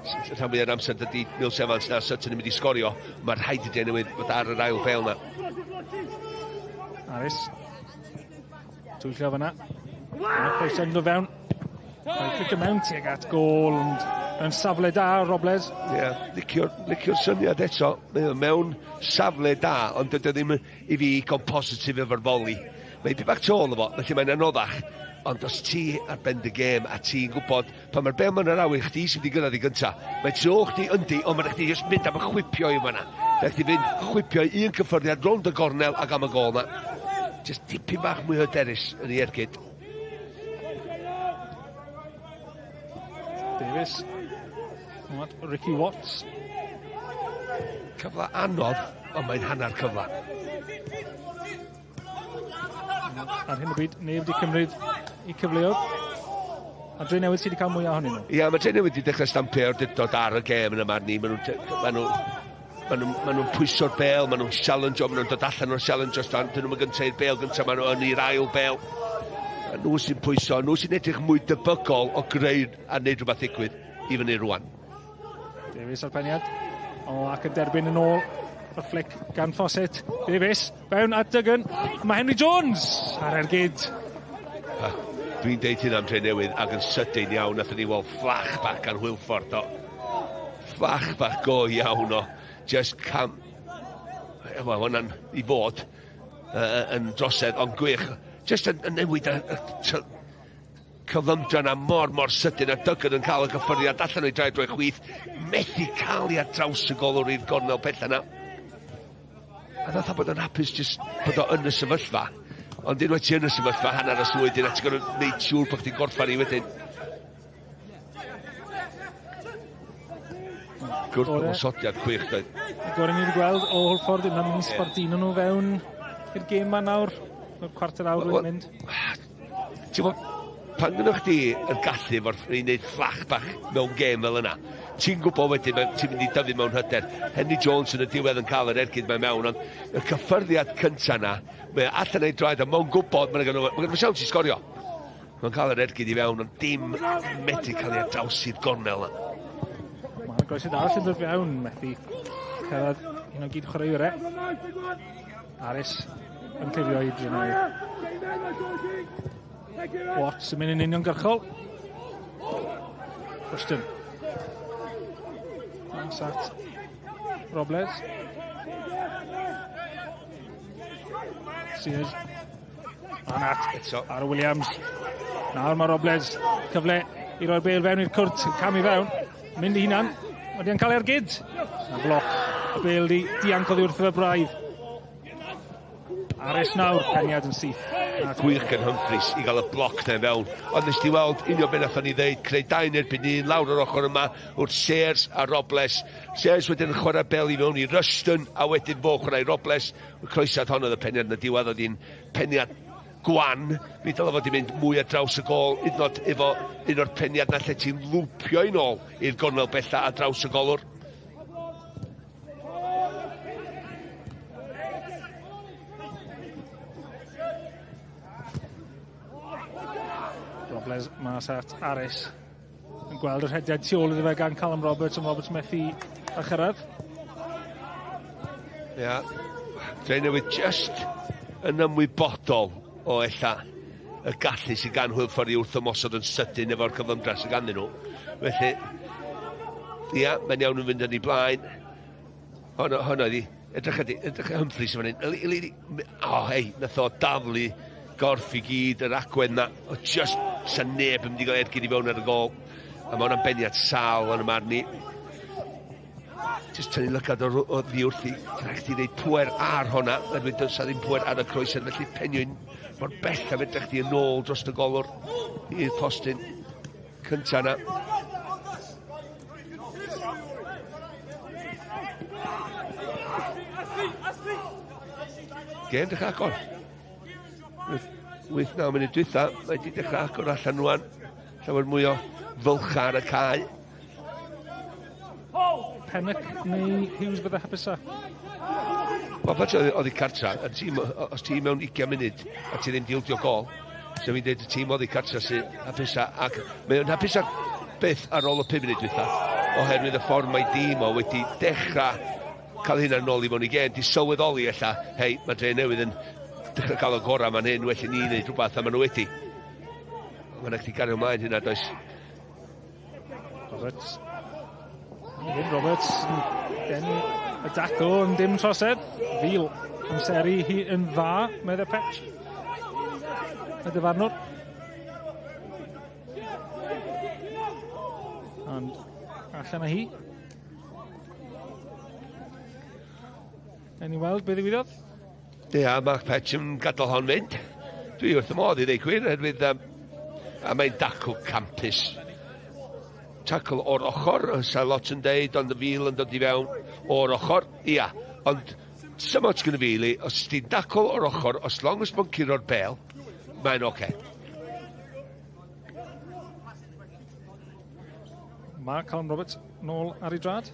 Rhan fwyaf amser dydy Mills Evans na Sutton yn mynd i sgorio, mae'r rhaid i Drenewydd fod ar yr ail bel na. Aris. Twyllio fyna. Yna croeso yn dod fewn. Mae'n fflicio mewn tuag at gol yn safle da Robles. Ie, licio'r syniad eto. Mae'n mewn safle da, ond dydy ddim i fi positif efo'r foli. Mae'n byd bach tôl efo, felly mae'n anoddach. Ond os ti ar ben dy gêm a ti'n gwybod pan mae'r bel ma'n yr awyr chdi sy'n wedi gyrraedd i gyntaf, mae tro chdi yndi, ond mae'n chdi just mynd am y chwipio i fanna. Felly chdi fynd chwipio i un cyffyrddiad rownd y gornel ac am y gol na. Just tipyn bach mwy hyderus yn ei ergyd. Davies. Ricky Watts. Cyfle anodd, ond mae'n hanner cyfle. Ar hyn o bryd, neb wedi cymryd I cyfleoedd. A Drenewydd sydd wedi cael mwy ohonyn nhw. Ia, mae Drenewydd wedi dechrau stampio'r dydod ar y gêm yn y marni. Maen nhw'n pwyso'r bel, maen nhw'n challenge, maen nhw'n dod allan o'r challenge os dan. Dyn nhw'n gyntaf i'r bel gyntaf, maen nhw'n i'r ail bel. Nhw sy'n pwyso, nhw sy'n edrych mwy debygol o greu a wneud rhywbeth ddigwydd I fyny rwan. Davies ar peniad. Ac yn derbyn yn ôl. Y flic gan Fawcett. Davies, fewn at Duggan. Mae Henry Jones ar ergyd. Dwi'n deud hyn am Drenewydd ac yn sydyn iawn. Nathon ni weld flashback ar Hwlffordd o. Flashback go iawn o. Just cam... Wel, hwnna'n I fod yn drosedd, ond gwych. Just yn newid cyflymdran a mor sydyn a Duggan yn cael y gyffyriad allan o'i draed drwy chwith. Methu cael I ar draws y golwr i'r gornel pell yna. A ddath bod yn hapus just bod o yn y sefyllfa. Ond unwaith ti yn y sefyllfa hanner y swyd yna, ti'n gorfod gwneud siŵr bod chdi'n gorffan I wedyn. Gwrth o sodiad gwych, dweud. Gorau ni wedi gweld o Hwlffordd yna mynd sbardino nhw fewn i'r gêm ma nawr. O'r cwarter awr wedi mynd. Ti'n bod, pan gynnwch chi yn gallu fod I wneud flashback mewn gêm fel yna, ti'n gwybod wedyn, ti'n mynd I dyfu mewn hyder. Henry Jones yn y diwedd yn cael yr ergyd mewn mewn, ond y cyffyrddiad cyntaf yna, mae allan ei draed, a mae'n gwybod, mae'n gwybod siawns I Sgorio. Mae'n cael yr ergyd I fewn, ond dim methu cael ei draws i'r gornel yna. Mae'r groesydd arall yn dod fewn, methu cyrraedd un o gyd chwaraewyr Aris yn clirio I Drenewydd. Watts yn mynd yn uniongyrchol. Rushton. Sat Robles. Sydd. Anat ar y Williams. Nawr mae Robles cyfle I roi'r bel fewn i'r cwrt. Cam I fewn. Mynd I hunan. Wedi yn cael ergyd. A bloc. Y bel di dianc oddi wrth y braidd. Aris nawr. Peniad yn syth. Gwych gan Humphreys I gael y bloc na fewn. Ond nes ti weld unio beth nathon ni ddeud, creu 2 erbyn 1 lawr o'r ochr yma wrth Sears a Robles. Sears wedyn yn chwarae bel I mewn I Rushton a wedyn fo chwarae Robles. Y croesiad hon oedd y peniad na diwedd oedd hi'n peniad gwan. Mi dylai fod I mynd mwy ar draws y gol, unod efo un o'r peniad na lle ti'n lwpio I nôl i'r gornel bella a draws y golwr. Robles mas at Aris. Yn gweld yr hediad tu ôl iddo fe gan Callum Roberts, ond Roberts methu a chyrraedd. Ia. Drenewydd just yn ymwybodol o ella y gallu sy'n gan Hwlffordd I wrth ymosod yn sydyn efo'r cyflymdra sy'n ganddyn nhw. Felly, ia, mae'n iawn yn fynd yn ei blaen. Hwna di, edrych Humphreys yn fan hyn. O, hei, nath o daflu gorff I gyd, yr agwen na, o just sa'n neb yn mynd I gael ergyd I fewn ar y gol. A mae hwnna'n beniad sal yn y marni. Just tynnu lygad o ddi wrthi. Rhaid chdi wneud pwer ar hwnna, wedyn dyna ddim pwer ar y croesau, felly penyw'n mor bell a fedrech chdi yn ôl dros y golwr i'r postyn cynta na. Gen dechrau agor. Wyth 9 munud dwytha, mae wedi dechrau agor allan rwan. Llawer mwy o fylcha ar y cae. Pennock neu Hughes bydde hapusa? Wel, fath oedd I cartra, os ti mewn 20 munud a ti ddim dildio gol, so fi'n dweud y tîm oedd I cartra sy'n hapusa, ac mae'n hapusa beth ar ôl y 5 munud dwytha, oherwydd y ffordd mae dîm o wedi dechrau cael hynna nôl I fewn I gen, di sylweddoli ella, hei, mae Drenewydd yn dechrau cael y gorau ma'n hyn, well I ni wneud rhywbeth a maen nhw wedi. Mae'n eich di gario ymlaen hynna, does? Roberts gen y daco yn dim trosedd. Fil yn seri hi yn dda, medde Petch. Y dyfarnwr. Ond allan â hi. Ni weld beth ddigwyddodd? Ia, mae Petch yn gadael hon mynd. Dwi wrth y modd I ddeu gwir, oherwydd a mae'n dacw campus. Tackle o'r ochr, sa lot yn deud, ond y fil yn dod i fewn o'r ochr. Ia, ond so much gyda fili, os ti'n tackle o'r ochr, os long as mae'n curo'r bel, mae'n oce. Mae Callum Roberts nôl ar ei drad.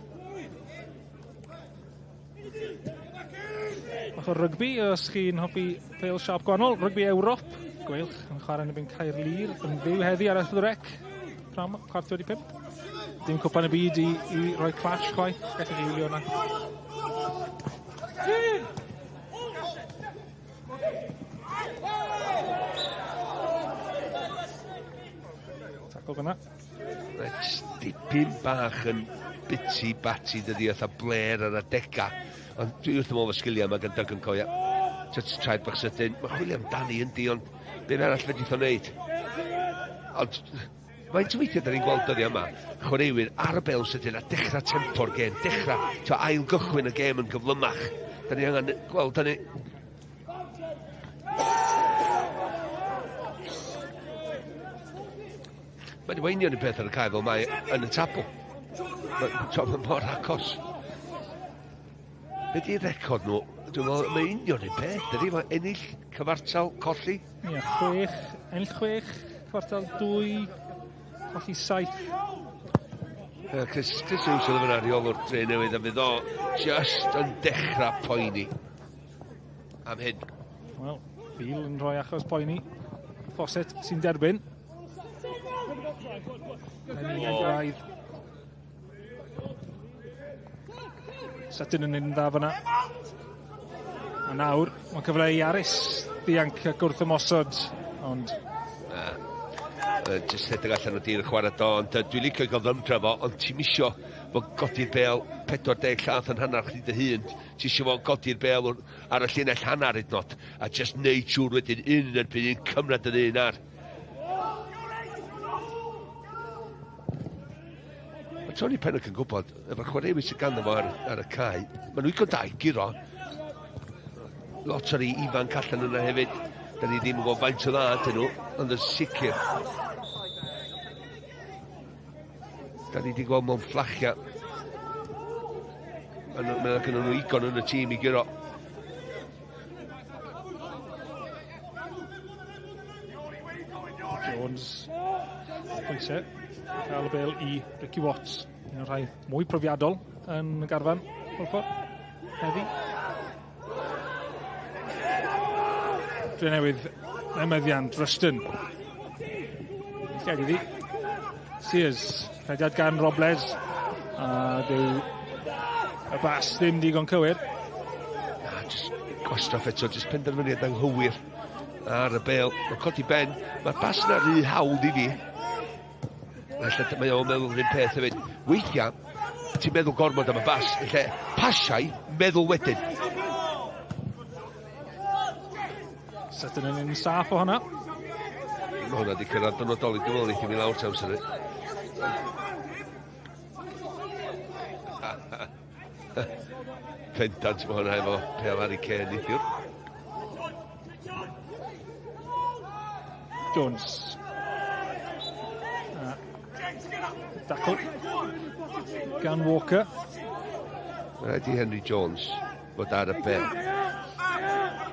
Ochr rygbi, os chi'n hoffi pêl siarp gwahanol, rygbi Ewrop. Gweilch yn chwarae yn y byn Caerlir, yn fyw heddi ar y rec. Pram, 4:25. Dim cwpan y byd i roi clash chwaith. Gallech chi wylio yna. Tackle fyna. Dipyn bach yn biti-bati dydi oedd a bler ar y deca. Ond dwi wrth ymwneud fy sgiliau yma gan Doug yn coia. Traed bach sydyn. Mae chwilio amdani yndi, ond be'n arall fe dith o wneud. Ond mae'n tyweithio da ni'n gweld dyddi yma. Chwaraewyr ar y bel sydyn a dechrau tempo'r gêm. Dechrau ail gychwyn y gêm yn gyflymach. Da ni angen gweld, da ni... Mae'n weinio ni peth ar y cae fel mae yn y tabl. Mae'n mor acos. Be di'r record nhw? Dwi'n meddwl, mae union un peth, dydi? Mae ennill, cyfartal, colli. Ie, 6, ennill 6, cyfartal 2, colli 7. Chris Hughes oedd yn ariolwr Drenewydd, a fydd o just yn dechrau poeni am hyn. Wel, Fil yn rhoi achos poeni. Fawcett sy'n derbyn. Gyrraedd. Sutton yn un dda fyna. A nawr, mae'n cyfle i Aris ddianc gwrth ymosod, ond... Just edrych allan o dir y chwarae do, ond dwi'n licio gael ddymdra fo, ond ti'n misio fod godi'r bel 40 llath yn hanner chdi dy hun. Ti isio fod godi'r bel ar y llinell hanner hydnod, a just neud siŵr wedyn un yn erbyn un cymryd yn un ar. Mae Tony Pennock yn gwybod, efo'r chwaraewyr sy'n ganddo fo ar y cae, maen nhw'n igon da i giro. Lot o'r ifanc allan yna hefyd. Da ni ddim yn gwybod faint o dda ydyn nhw, ond yn sicr. Da ni wedi gweld mewn fflachia. Mae gynnu nhw igon yn y tîm i giro. Jones, pwysau, cael y bel i Ricky Watts. Un o'r rhai mwy profiadol yn y garfan, Hwlffordd, heddi. Drenewydd, ymeddiant, Ruston. Geg iddi. Sears, rhediad gan Robles. A dyw y bas ddim digon cywir. Just gwastraff eto, just penderfyniad anghywir ar y bel. Mae'n codi ben, mae'r bas yna rhy hawdd i fi. Mae o'n meddwl yr un peth hefyd. Weithiau, ti'n meddwl gormod am y bas, lle pasiau, meddwl wedyn. Sutton yn un saff o hwnna. Mae hwnna wedi cyrraedd dynodoli, dwi'n meddwl eithaf mi lawr taws yna. Pendant mae hwnna efo pel ar ei cen neithiwr. Jones. Dacl. Gan Walker. Rhaid i Henry Jones fod ar y bel.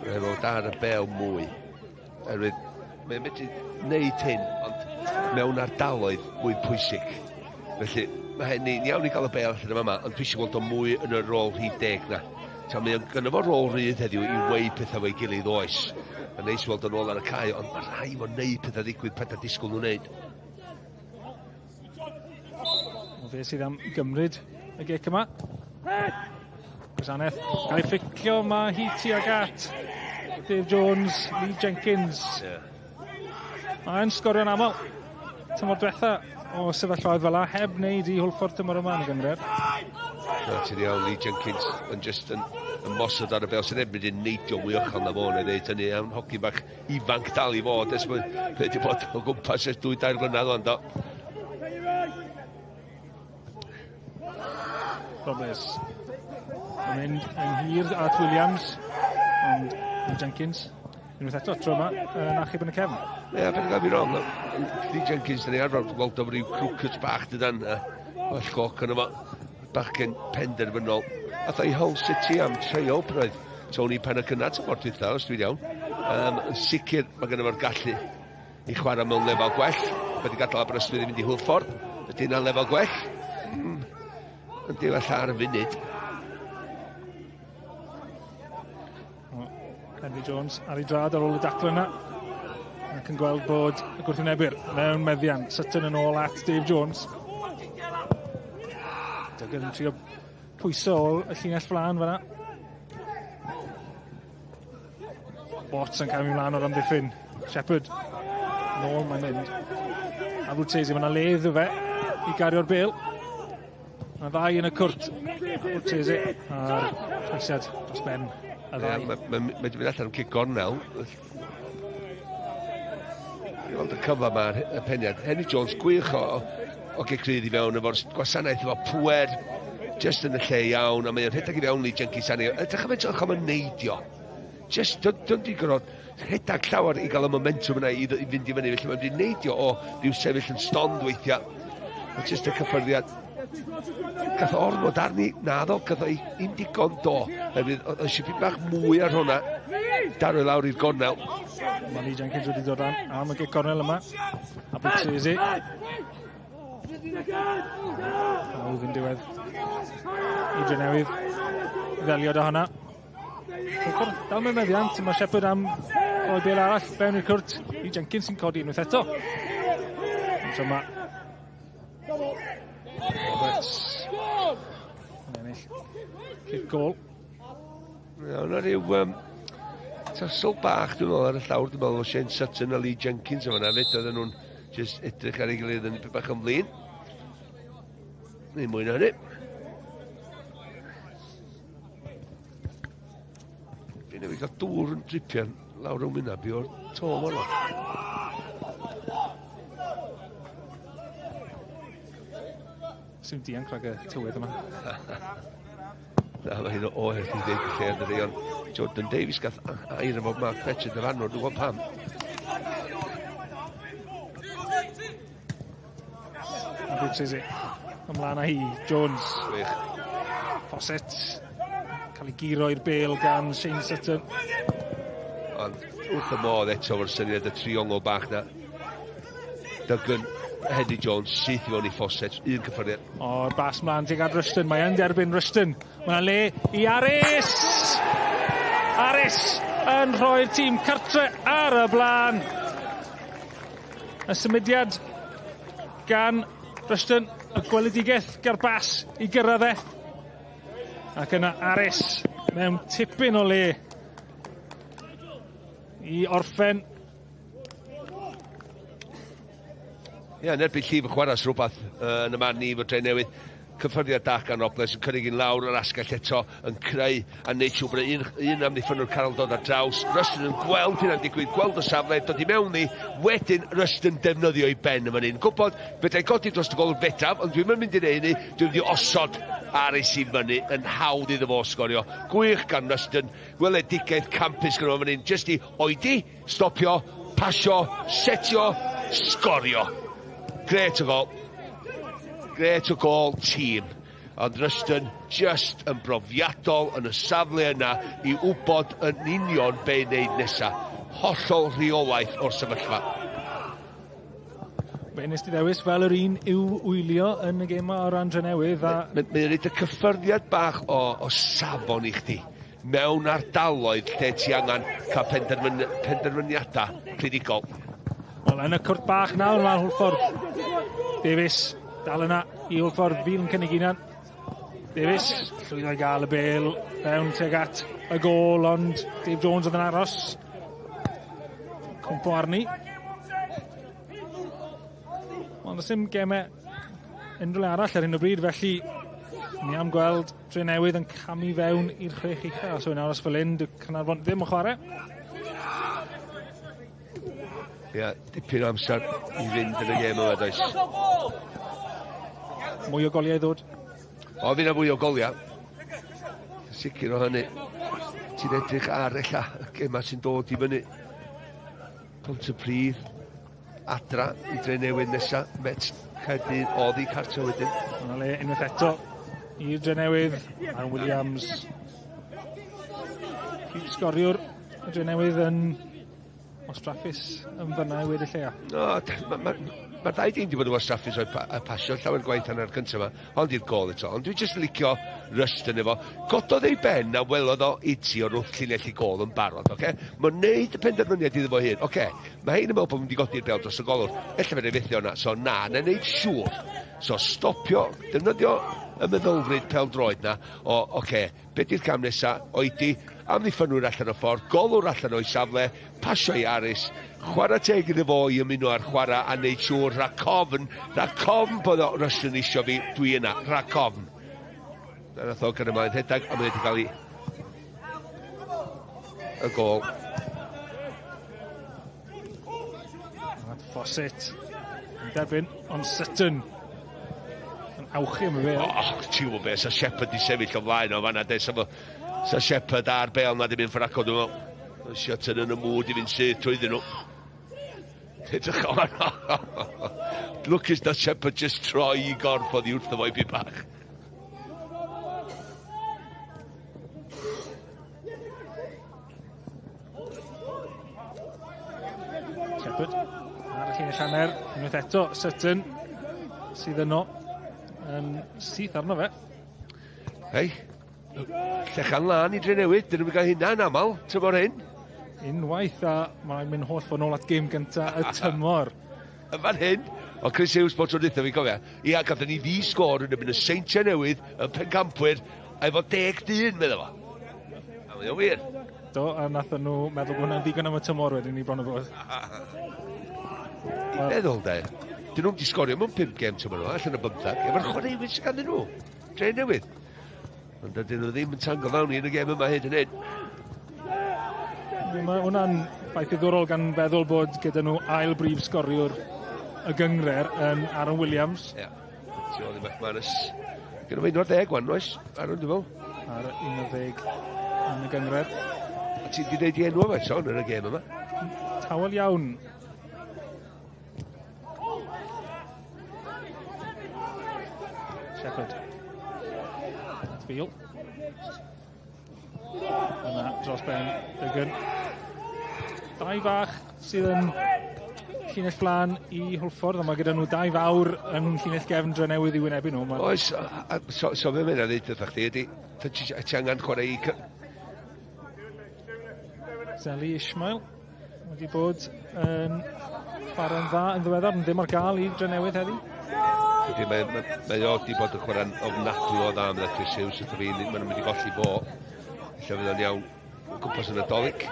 Fod ar y bel mwy. Mae'n medru wneud hyn, ond mewn ardaloedd mwy pwysig. Felly, mae hynny'n iawn i gael y bel allan yma, ond dwi eisiau gweld o mwy yn y rôl rhif 10 na. Mae'n gynnu fo rôl rydd heddiw i wei pethau fe'i gilydd oes. Mae'n neis weld yn ôl ar y cae, ond mae rhai fo'n neud pethau ddigwydd pethau disgwyl nhw'n neud. O fe sydd am gymryd y gec yma. Gwasanaeth, cael ei fficio yma hi tuag at Dave Jones, Lee Jenkins. Mae'n sgorio'n aml. Tymor diwetha o sefyllfaoedd fel la, heb wneud i Hwlffordd tymor yma yn y gyngref. Ti'n iawn, Lee Jenkins yn just yn mosod ar y bel, sy'n ebyd yn neidio mwy ochal na fo'n edrych hynny, am hoci bach ifanc dal i fod, es mae wedi bod o gwmpas ers 2-3 blynedd o'n do. Robles. Yn mynd yn hir at Williams, ond Jenkins Unwaith eto, tro yma, yn achub yn y cefn. Ie, beth gael fi rong. Lee Jenkins, da ni arfer weld o'r ryw crwcwt bach dydan. Well goc yn yma. Bachgen penderfynol. A ddau Hull City am treol braidd. Tony Penacynna, ti'n mor dwytha, os dwi'n iawn. Yn sicr, mae gen efo'r gallu i chwarae mewn lefel gwell. Wedi gadael Aberystwyth i fynd i Hwlffordd. Ydy yna'n lefel gwell. Yn diw alla ar y funud. Henry Jones ar ei drad ar ôl y dacl yna. Ac yn gweld bod y gwrthwynebyr mewn meddiant. Sutton yn ôl at Dave Jones. Duggan yn trio pwyso ôl y llinell flaen fyna. Watts yn cael ei mlaen o'r amddiffyn. Shepherd. Nôl mae'n mynd. A Rwtsesi, mae yna ledd o fe i gario'r bêl. Mae ddau yn y cwrt. Rwtsesi a'r chwesiad dros ben. Mae wedi mynd allan am cic gornel. I weld y cyfa yma'r peniad. Henry Jones gwych o gicrydd i fewn efo'r gwasanaeth efo pwer just yn y lle iawn a mae'n rhedeg i fewn i Jenkins Sanio. Ydych chi'n meddwl am y neidio. Just, dwi'n di gorfod rhedeg llawer i gael y momentum yna i fynd i fyny. Felly mae'n wedi neidio o ryw sefyll yn stond weithiau. Mae just y cyffyrddiad. Gath o ormod arni, naddo, gath o un digon do. Oedd eisiau byd bach mwy ar hwnna. Darwy lawr i'r gornel. Mae Lee Jenkins wedi dod am y gic gornel yma. A Bwytsesi. A wyf yn diwedd i Drenewydd. Ddelio da hwnna. Dal mewn meddiant, mae Shepherd am o'i bêl arall fewn i'r cwrt. Lee Jenkins sy'n codi unwaith eto. So mae Roberts yn ennill kick gol. Yna rhyw tasol bach dwi'n meddwl ar y llawr, dwi'n meddwl o Shane Sutton a Lee Jenkins yn fanna fyd, oedden nhw'n just edrych ar ei gilydd yn beth bach ymlaen. Neu mwy na hynny. Fi newid gael dŵr yn dripian lawr o'n mynnabu o'r tom o'n o. Sy'n dianc rhag y tywydd yma. Na, mae hyn o oher i ddeud y lle yn yr eon. Jordan Davies gath air efo Mark Fletcher dy fanwr, dwi'n gwybod pam. A Bwytsesi ymlaen â hi, Jones. Gwych. Fawcett. Cael ei giro i'r bêl gan Shane Sutton. Ond wrth y modd eto o'r syniad y triongl bach na. Duggan, Henry Jones, syth i fewn i Fawcett, un cyffyriad. O'r bas mlaen tuag at Ruston, mae yn derbyn Ruston. Mae'n le i Aris! Aris yn rhoi'r tîm cartre ar y blaen. Y symudiad gan Ruston, y gweledigaeth ger bas i gyrraedd e. Ac yna Aris mewn tipyn o le i orffen. Ie, yn erbyn llif y chwaras rhywbeth yn y man ni fod Drenewydd. Cyffyrddiad dach gan Robles yn cynnig yn lawr yr asgell eto yn creu a neud siw bod un amddiffynwr Carol dod ar draws. Ruston yn gweld hynna'n digwydd, gweld y safle, dod i mewn ni, wedyn Ruston defnyddio i ben yma ni'n. Gwybod, fydda'i godi dros y golwr betaf, ond dwi'n mynd i neud ni, dwi'n mynd i osod Aris i fyny yn hawdd iddo fo sgorio. Gwych gan Ruston, weledigaeth campus gan o'n ni'n, jyst i oedi, stopio, pasio, setio, sgorio. Gret o gol. Gret o gol tîm. Ond Ruston just yn brofiadol yn y safle yna i wybod yn union be wneud nesa. Hollol rheolaeth o'r sefyllfa. Be nes ti ddewis fel yr un i'w wylio yn y gema o ran Drenewydd. Mae'n rhaid y cyffyrddiad bach o safon i chdi mewn ardaloedd lle ti angen cael penderfyniadau clidigol. Wel, yn y cwrt bach nawr mae'n Hwlffordd. Davies, dal yna i Hwlffordd, fil yn cynnig unan. Davies, llwyddo i gael y bêl fewn tuag at y gol, ond Dave Jones oedd yn aros. Cwmpo arni. Ond ys dim gemau unrhyw le arall ar hyn o bryd, felly ni am gweld Drenewydd yn camu fewn i'r Chwech Uchaf. So yn aros fel hyn, dyw Gaernarfon ddim yn chwarae. Ie, dipyn o amser i fynd yn y gêm yma, does. Mwy o goliau i ddod. O, fydd na mwy o goliau. Sicr o hynny. Ti'n edrych ar ella y gemau sy'n dod i fyny. Pont y Pryd, Adra i Drenewydd nesa, Met Caerdydd, oddi cartre wedyn. Yna le unwaith eto i'r Drenewydd, Aaron Williams. Sgorio y Drenewydd yn wastraffus yn fyna i wedi lleia. No, Mae'r ddau dyn wedi bod yn wastraffus o'i pasio llawer gwaith hanner cyntaf yma, ond i'r gol eto. Ond dwi'n just licio rust yn efo. Gododd ei ben a welodd o iti o'r wrth llinell i gol yn barod, oce? Mae'n neud y penderfyniad iddo fo hyn. Oce, mae hein yn meddwl bod mynd i godi'r bel dros y golwr. Ella fe neu hwnna. So na, na'n neud siŵr. So stopio, defnyddio y meddylfryd pêl-droed na. Oce, be di'r cam nesa? Oedi, amddiffynwyr allan o ffordd, golwr allan o'i safle, pasio i Aris, chwarae teg iddo fo i ymuno ar chwarae a neud siŵr rhagofn bod o rust yn isio fi, dwi yna, rhagofn. Dyna nath o gan ymlaen hedag, a mae wedi cael y gol. Fawcett yn derbyn, ond Sutton yn awchu am y bel. Ti'n gwybod beth, sa Shepherd di sefyll o flaen o fanna, sa Shepherd a'r bel na di mynd ffracod nhw. Sutton yn y mwd i fynd sydd trwyddyn nhw. Lwcus na Shepherd just troi i gorff oddi wrth o fo i byd bach. Shepherd ar y llun y Llaner, unwaith eto Sutton sydd yno yn syth arno fe. Hei, llechan lan i Drenewydd, dyn nhw'n cael hynna yn aml, tymor hyn. Unwaith a mae'n mynd holl fod nôl at gêm gynta y tymor. Yn fan hyn, o Chris Hughes bod tro'n dweud fi'n cofio, ia, gathon ni ddi-sgôr yn ymwneud y Seintiau Newydd yn Pencampwyr efo 10 dyn, meddwl fo. A mae'n wir. Do, a nath nhw meddwl bod hwnna'n ddigon am y tymor wedyn ni bron o fod. I'n meddwl, de, dyn nhw'n di sgorio mewn 5 gêm tymor nhw, allan o 15, efo'r chwaraewyr sy'n ganddyn nhw, Drenewydd. Ond dydyn nhw ddim yn tango fewn i yn y gêm yma hyd yn hyn. Mae hwnna'n ffaith ddiddorol gan feddwl bod gyda nhw ail brif sgoriwr y gyngred yn Aaron Williams. Ia, ti oedd i McManus. Gyda fe 11 wan, oes? Aaron, dwi'n fel? Ar 11 yn y gyngred. A ti wedi gwneud i enw fe, son, yn y gêm yma? Tawel iawn. Shepherd. Fiel. Yna dros ben Dygyn. Dau fach sydd yn llinell flan i Hwlffordd, a mae gyda nhw dau fawr yn llinell gefn Drenewydd i wynebu nhw. Oes, so fe mynd a ddeud ydych chi, ydy, ti angen chwarae i... Zeli Ishmael wedi bod yn chwarae'n dda yn ddiweddar, yn ddim ar gael i Drenewydd heddi. Mae o wedi bod yn chwarae'n ofnadwy o dda am ddech Chris Hughes, maen nhw'n mynd i golli bo. Lle fydd o'n iawn o gwmpas yn Nadolig.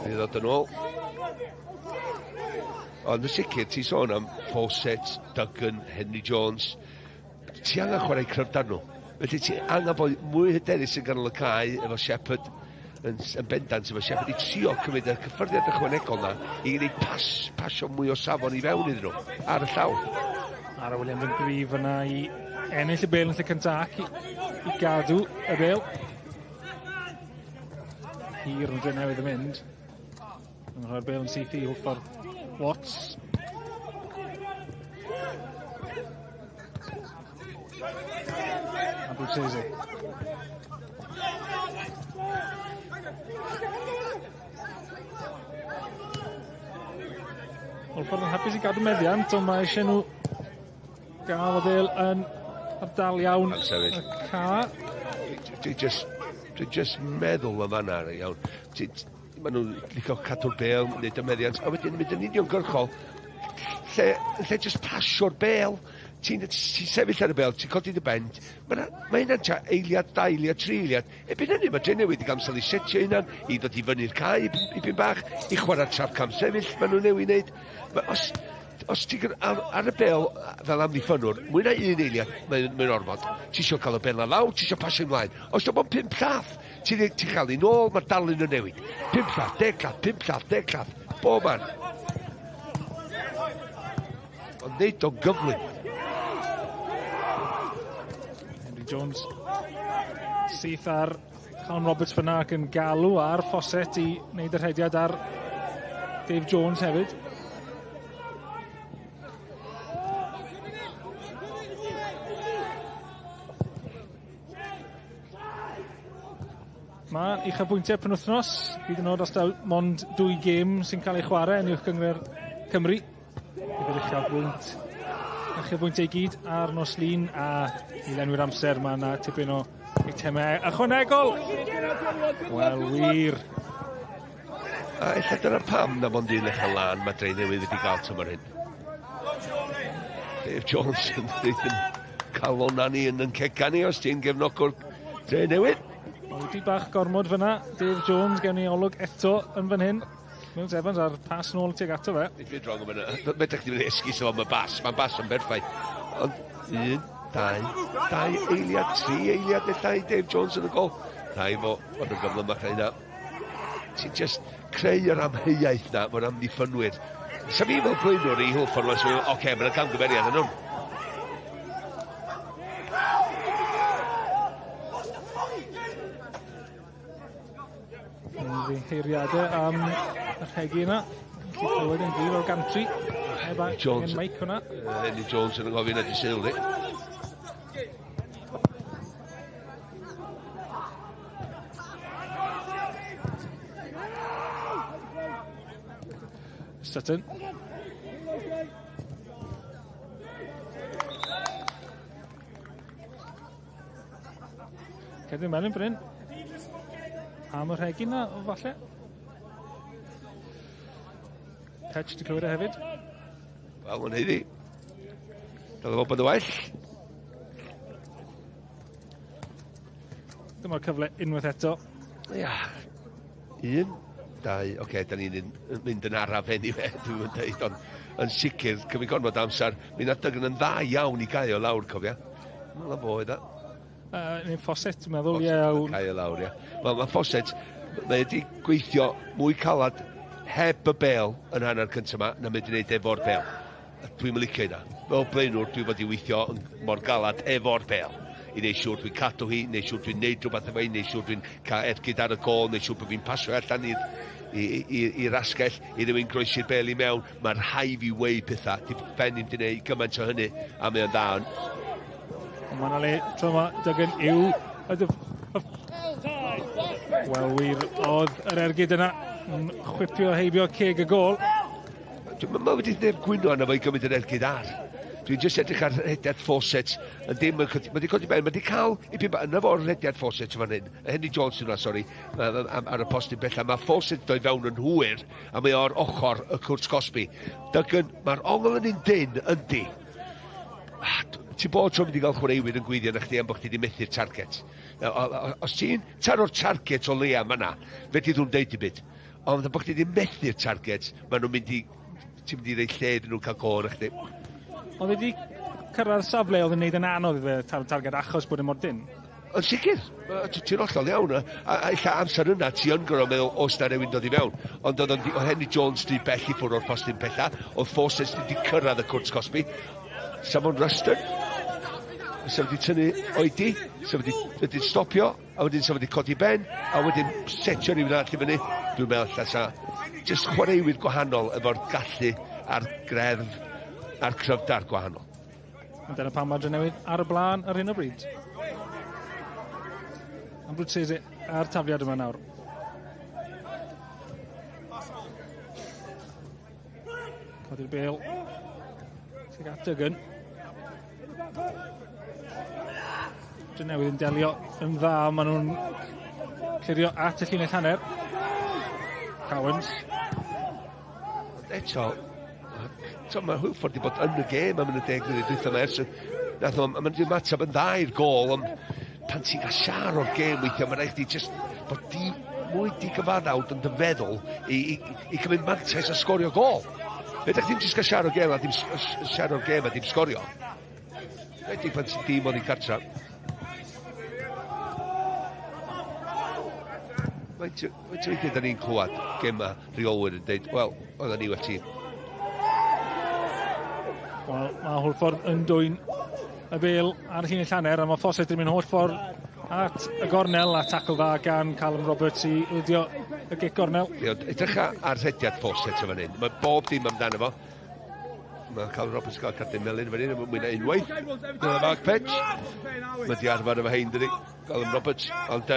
Fydd ddod yn ôl. Ond yn sicr, ti sôn am Fawcett, Duggan, Henry Jones. Ti angen chwarae cryfdar nhw. Felly ti angen bod mwy hyderus yn ganol y cae efo Shepherd yn bendant efo Shepherd i trio cymryd y cyffyrddiad ychwanegol na i gwneud pasio mwy o safon i fewn iddyn nhw ar y llaw. Ara Williams yn grif yna i ennill y bel yn lle cyntaf i gadw y bel. Hir yn Drenewydd yn mynd. Yn rhoi'r bel yn syth i Hwlffordd. Watts. A Bwtsesi. Hwlffordd yn hapus i gadw meddiant, ond mae eisiau nhw gael y bel yn ardal iawn y ca. Dwi just meddwl am fanna iawn. Maen nhw'n licio cadw'r bel, wneud y meddiant, a wedyn mynd yn uniongyrchol, lle just pasio'r bel. Ti'n sefyll ar y bel, ti'n codi dy bend, mae hynna'n eiliad, 2 eiliad, 3 eiliad. Ebyn hynny, mae Drenewydd i gamsel i setio hynna'n, i ddod i fyny'r cae i byn bach, i chwarae traf cam sefyll, maen nhw'n newid wneud. Os ti'n ar y bel fel amddiffynwr, mwy na 1 eiliad, mae'n ormod. Ti eisiau cael y bel na law, ti eisiau pasio ymlaen. Os dwi'n bod 5 llath, ti'n cael ei nôl, mae'r dalun yn newid. 5 llath, 10 llath, 5 llath, 10 llath, bob man. Ond neud o'n gyflym. Henry Jones syth ar Cawn Roberts fyna ac yn galw ar Fawcett i wneud yr hediad ar Dave Jones hefyd. Mae uchafbwyntiau penwythnos, hyd yn oed os daw mond 2 gêm sy'n cael ei chwarae yn uwch gyngor Cymru. Bydd uchafbwyntiau i gyd ar nos lun a i lenwi'r amser mae yna tipyn o eitemau ychwanegol. Wel, wir. A illa dyna pam na mond un eich lan mae Drenewydd wedi gael tymor hyn. Dave Jones yn cael o'na ni yn cegan ni os ti'n gefnogwr Drenewydd. Wedi bach gormod fyna. Dave Jones gen i olwg eto yn fan hyn. Mills Evans ar pas nôl tuag ato fe. Dwi'n drong am yna. Medrych chi'n esgus o am y bas. Mae'n bas yn berffaith. Ond 1, 2 eiliad, 3 eiliad neu Dave Jones yn y gol. 2 fo, ond yn gyflym ac yna. Ti'n just creu yr amheuaeth na, mae'n amddiffynwyr. Sa fi fel blynwr i Hwlffordd, mae'n sôn, oce, mae'n camgymeriad yn nhw. Heiriadau am y rhegi yna. Clywed yn glir o'r gantri. Jones. Mike hwnna. Enni Jones yn gofyn a Dydd Sul, di. Sutton. Cedwyn Melyn fan hyn. Am y rhegi yna, falle. Hedge di clywed e hefyd. Wel, mae'n heiddi. Dyle fo bod y well. Dyma'r cyfle unwaith eto. Ia. 1, 2, oce, da ni'n mynd yn araf anyway, dwi'n dweud, ond yn sicr, cymryd gormod amser, mi'n adygan yn dda iawn i gael o lawr, cofia. Mae'n fo, edda. Neu Fawcett, dwi'n meddwl, ie. Cael o lawr, ia. Wel, mae Fawcett, mae wedi gweithio mwy calad heb y bel yn hanner cyntaf yma, na mynd i wneud efo'r bel. Dwi'n licio yna. Fel blaenwr, dwi'n wedi weithio mor galad efo'r bel. I wneud siŵr dwi'n cadw hi, neu siŵr dwi'n neud rhywbeth efo hi, neu siŵr dwi'n cael ergyd ar y gol, neu siŵr bod fi'n pasio allan i'r asgell, i rywun groesi'r bel i mewn. Mae'n rhai fi wei pethau. Di Ben i'n di wneud gymaint o hynny, a mae o'n dda. Mae yna le, tro yma, Dygan yw. Wel, wir, oedd yr ergyd yna yn chwipio heibio ceg y gol. Mae wedi neb gwyno yna fo'i gymryd yr ergyd ar. Dwi'n just edrych ar rhediad Fawcett yn dim yn mae wedi codi ben, mae wedi cael i byd yna fo'r rhediad Fawcett fan hyn. Henry Jones yna, sori, ar y postyn bella. Mae Fawcett doi fewn yn hwyr a mae o'r ochr y cwrs Cosby. Dygan, mae'r ongl yn un dyn yndi. Ti'n bod tro mynd i gael chwaraewyr yn gweithio na chdi am bod chdi wedi methu'r target. Os ti'n taro'r target o leia yma, fe ti ddwn deud i byd. Ond bod chdi wedi methu'r target, maen nhw'n mynd i... Ti'n mynd i rei lle iddyn nhw'n cael gol na chdi. Oedd wedi cyrraedd safle oedd yn neud yn anodd i fe taro'r target achos bod yn mor dyn? Yn sicr, ti'n ollol iawn. A illa amser yna ti yn gorau meddwl os na rewyn dod i mewn. Ond oedd Henry Jones di bell i ffwrdd o'r postyn bella. Oedd Fawcett wedi cyrraedd y cwrs Cosby. Samon Ruston. Sa wedi tynnu oedi, sa wedi stopio, a wedyn sa wedi codi ben, a wedyn setio rhywun all i fyny. Dwi'n meddwl lla sa just chwaraewyr gwahanol efo'r gallu a'r greddf a'r cryfdar gwahanol. Dyna pam mae Drenewydd ar y blaen ar hyn o bryd. Ambrwyd Sese ar tafliad yma nawr. Codi'r bel. Teg at Dygan. Drenewydd yn delio yn dda, maen nhw'n clirio at y llinell hanner. Cowens. Eto, mae Hwlffordd wedi bod yn y gêm am yn y 10 mlynedd dwytha yma. Mae'n wedi matab yn dda i'r gol, ond pan ti'n cael siar o'r gêm weithio, mae'n rhaid i just bod mwy di-gyfaddawd yn dy feddwl i cymryd mantais a sgorio gol. Fedrach chdi'n just cael siar o'r gêm a dim sgorio. Rhaid i pan ti'n dim ond i gartra. Faint wedi da ni'n clywed gema reolwyr yn dweud, wel, oedd ni wedi tîm. Wel, mae Hwlffordd yn dwy'n y bel ar hyn y llanner, a mae Fawcett yn mynd holl ffordd at y gornel a tacl dda gan Callum Roberts i wydio y gic gornel. Edrych ar rhediad Fawcett o fan hyn. Mae bob dim amdano fo. Mae Callum Roberts cael cadw melyn fan hyn, mwy na unwaith. Dyna fag pitch. Mae di arfer efo hein, dydi, Callum Roberts. Ond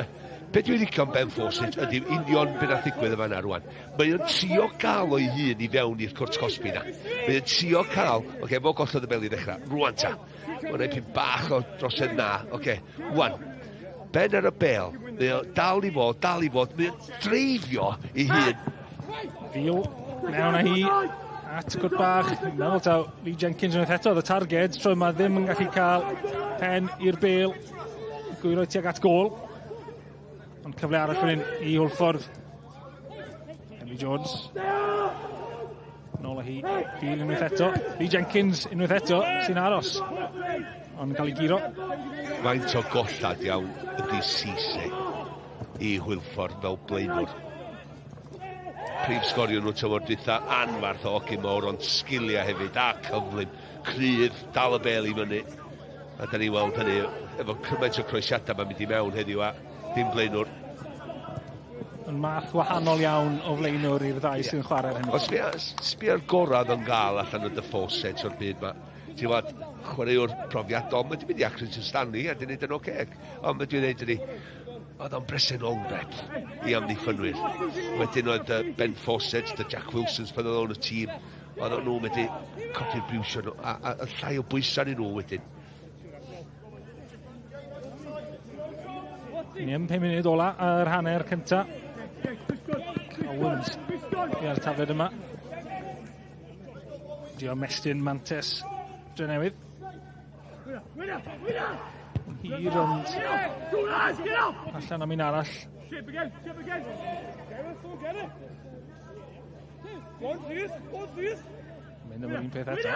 beth dwi'n licio am Ben Fawcett ydy union beth a ddigwydd efo yna rwan. Mae o'n trio gael o'i hun i fewn i'r cwrt cosbi na. Mae o'n trio cael, fo gollodd y bel i ddechrau, rwan ta. Mae'n ei pyn bach o drosedd na. Wan, Ben ar y bel. Mae o dal i fod. Mae o'n dreifio i hun. Fil, mewn â hi, at gwrt bach. Meddwl taw, Lee Jenkins unwaith eto, the target. Tro yma ddim yn gallu cael pen i'r bel. Gwyroi tuag at gôl. Ond cyfle arall fan hyn i Hwlffordd. Henry Jones. Nôl â hi, Fil unwaith eto. Lee Jenkins unwaith eto, sy'n aros. Ond cael ei giro. Faint o gollad iawn ydy Cisse i Hwlffordd fel blaenwr. Prif sgorio nhw tymor dwytha, anfarth o ogyn mawr, ond sgilia hefyd, a cyflym, cryf, dal y bel i fyny. A da ni weld hynny, efo cymaint o croesiadau mae'n mynd i mewn heddiw a dim blaenwr. Yn math wahanol iawn o flaenwr i'r ddau sy'n chwarae'r hynny. Sbia'r gorau yn gael allan o dy Fawcett o'r byd ma. Ti'n fawr, chwaraewr profiadol, mae di mynd i Accrington Stanley a di wneud yn oceg. Ond mae di wneud ydi, oedd o'n bresenoldeb i amddiffynwyr. Wedyn oedd Ben Fawcett, dy Jack Wilsons pan oedd o'n y tîm, oedd o'n nhw wedi contribution a llai o bwysan i nhw wedyn. Ni am 5 munud ola yr hanner cynta. Owens i'r tafled yma. Dio Mestyn Mantes Drenewydd. Hir ond allan am un arall. Mynd am yr un peth eto.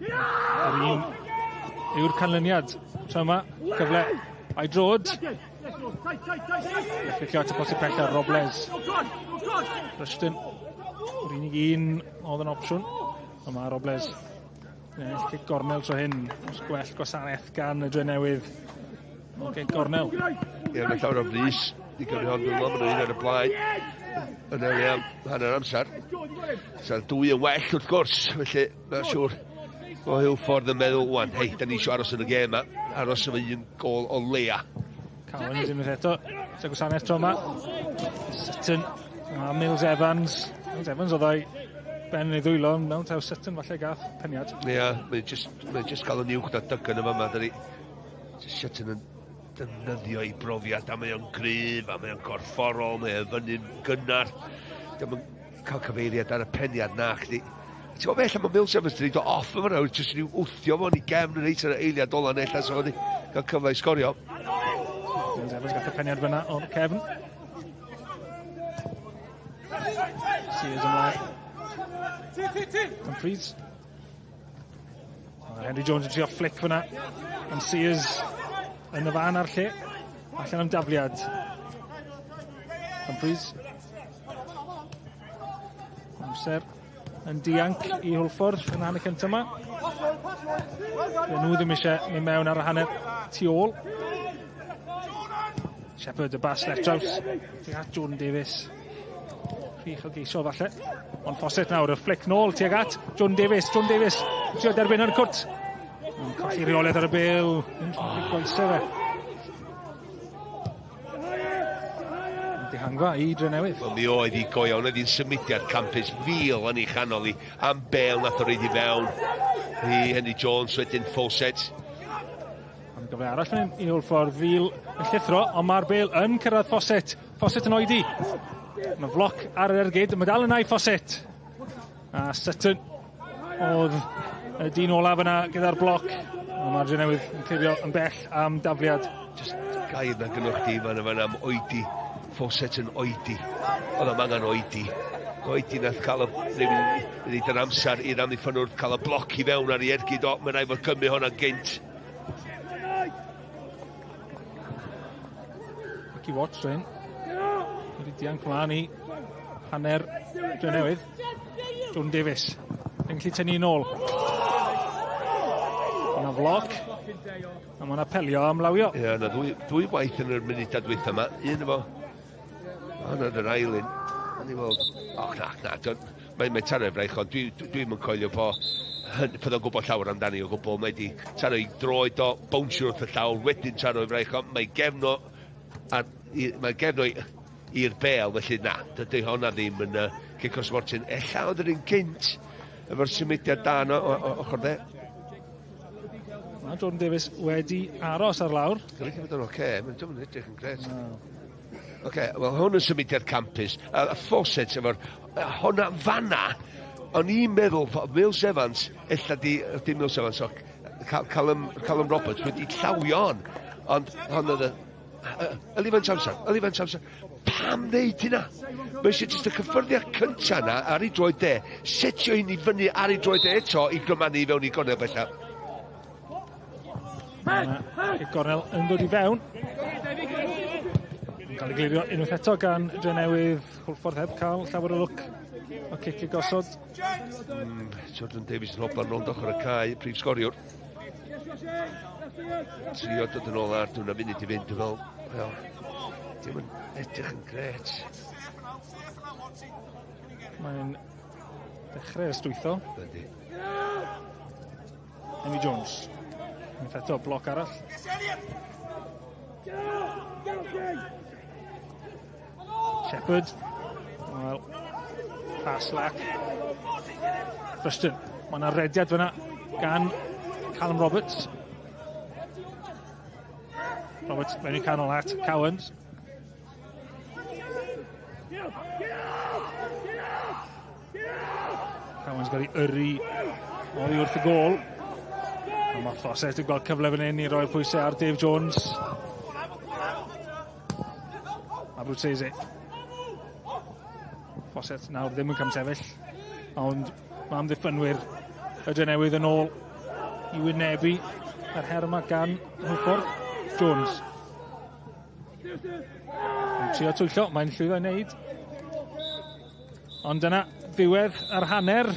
Yr un yw'r canlyniad. Tro yma, cyfle a'i drod. Ffeithio at y posib pellter Robles. Rushton. Yr unig un oedd yn opsiwn. Yma Robles. Cic gornel tro hyn. Os gwell gwasanaeth gan y Drenewydd. Cic gornel. Ie, mae llawer o frys. Di gyfri hon dwi'n lofn o'n un ar y blaen. Yna ni am hanner amser. Sa'r dwy yn well wrth gwrs. Felly, mae'n siŵr o Hwlffordd yn meddwl, wan, hei, da ni eisiau aros yn y gêm yma. Aros efo un gol o leia. Cowens unwaith eto. Sa gwasanaeth tro yma. Sutton. A Mills Evans. Mills Evans oedd o'i ben ei ddwylo. Mewn taw Sutton falle gath peniad. Ie, mae'n just cael y niwch da dygan yma. Mae Sutton yn defnyddio ei brofiad. A mae o'n gryf, a mae o'n gorfforol, mae o'n fyny'n gynnar. Mae'n cael cyfeiriad ar y peniad na, chdi. Ti'n gwybod beth, mae Mills Evans wedi dod off yma nawr, jyst yn i'w wthio fo i gefn yn eitha eiliad ola nella, so wedi cael cyfle i sgorio. Mills Evans gath y peniad fyna o'r cefn. Sears ymlaen. Humphreys. Henry Jones yn trio flic fyna. Ond Sears yn y fan ar lle. Allan am dafliad. Humphreys. Amser yn dianc i Hwlffordd yn hanner cyntaf yma. Nhw ddim eisiau mynd mewn ar y hanner tu ôl. Shepherd y bas left draws. Tuag at Jordan Davies. Rhych o geisio falle. Ond Fawcett nawr, y flic nôl tuag at Jordan Davies. Jordan Davies trio derbyn yn y cwrt. Colli reolaeth ar y bel. Gwaeso fe. Dihangfa i Drenewydd. Mi oedd i go iawn, oedd hi'n symudiad campus fil yn ei chanol i am bel nath o reid i fewn i Henry Jones wedyn Fawcett. Am gyfle arall fan hyn i Hwlffordd fil yn llithro, ond mae'r bel yn cyrraedd Fawcett. Fawcett yn oedi. Mae floc ar yr ergyd, mae dal yn ei Fawcett. A Sutton oedd y dyn olaf yna gyda'r bloc. Mae'r Drenewydd yn clirio yn bell am dafliad. Just gair na gynnwch di fan yma am oedi. Fawcett yn oedi. Oedd am angen oedi. Oedi nath cael y yn amser i'r amddiffynwr cael y bloc i fewn ar ei ergyd. O, mae'n rhaid fod Cymru hwnna gynt. Ac i watch rhain. Wedi dianc mlaen i hanner Drenewydd. Jordan Davies. Yn gallu tynnu nôl. Yna floc. A mae'n apelio am lawio. Ie, yna dwy waith yn yr munudau dwytha yma. Un efo. Hwna yr ailyn. Yn i weld. Na. Mae'n taro efraich, ond dwi'n mynd coelio po. Fydd o'n gwybod llawer amdani o gwbl. Mae di taro i droed o, bownsio wrth y llawr, wedyn taro efraich, ond mae gefno i'r bel, felly na, dydy honna ddim yn cic o sbortyn. Ella oedd yr un cynt efo'r symudiad dan o ochr dde. Mae Jordan Davies wedi aros ar lawr. Dwi'n rhaid bod yn oce, mae'n edrych yn gret. Oce, wel hwn yn symudiad campus. A Fawcett efo'r honna fanna, o'n i'n meddwl, Mills Evans, ella di Mills Evans, o Callum Roberts wedi llawio on. Ond honna Elifant amser. Pam ddeud hynna? Mae eisiau jyst y cyffyrddiad cynta na ar ei droed de, setio hyn i fyny ar ei droed de eto i grymannu i fewn i gornel bella. Gornel yn dod i fewn. Yn cael ei glirio unwaith eto gan Drenewydd. Hwlffordd heb cael llawer o lwc o cic i gosod. Jordan Davies yn hoplan rownd ochr y cae, prif sgoriwr. Trio dod yn ôl ar dwi'n munud i fynd, dwi'n fel, dim yn edrych yn gret. Mae'n dechrau ystwytho. Ydy. Emi Jones. Unwaith eto, bloc arall. Shepherd. Wel, pass lack. Rushton. Mae yna rediad fyna gan Callum Roberts. Roberts mewn i canol at Cowens. Cowens gael ei yrru oddi wrth y gol. A mae Fawcett yn gweld cyfle fan hyn i roi'r pwysau ar Dave Jones. A Brwtsese. Fawcett nawr ddim yn camsefyll. Ond mae amddiffynwyr y Drenewydd yn ôl i wynebu yr her yma gan Hwlffordd. Jones. Yn trio twyllo, mae'n llwyddo i wneud. Ond dyna ddiwedd yr hanner.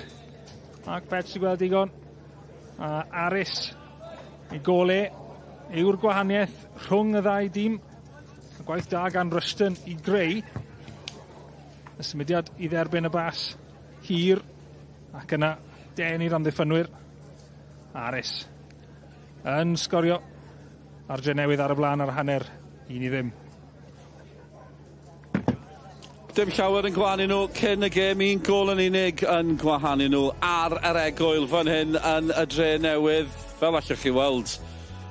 Ac Betts i gweld digon. A Aris i gole yw'r gwahaniaeth rhwng y ddau dîm. Y gwaith da gan Rushton i greu. Y symudiad i dderbyn y bas hir. Ac yna den i'r amddiffynwyr. Aris yn sgorio. Ar Drenewydd ar y blaen ar hanner, 1-0. Dim llawer yn gwahanu nhw cyn y gêm, un gol yn unig yn gwahanu nhw ar yr egwyl fan hyn yn y Drenewydd. Fel allwch chi weld,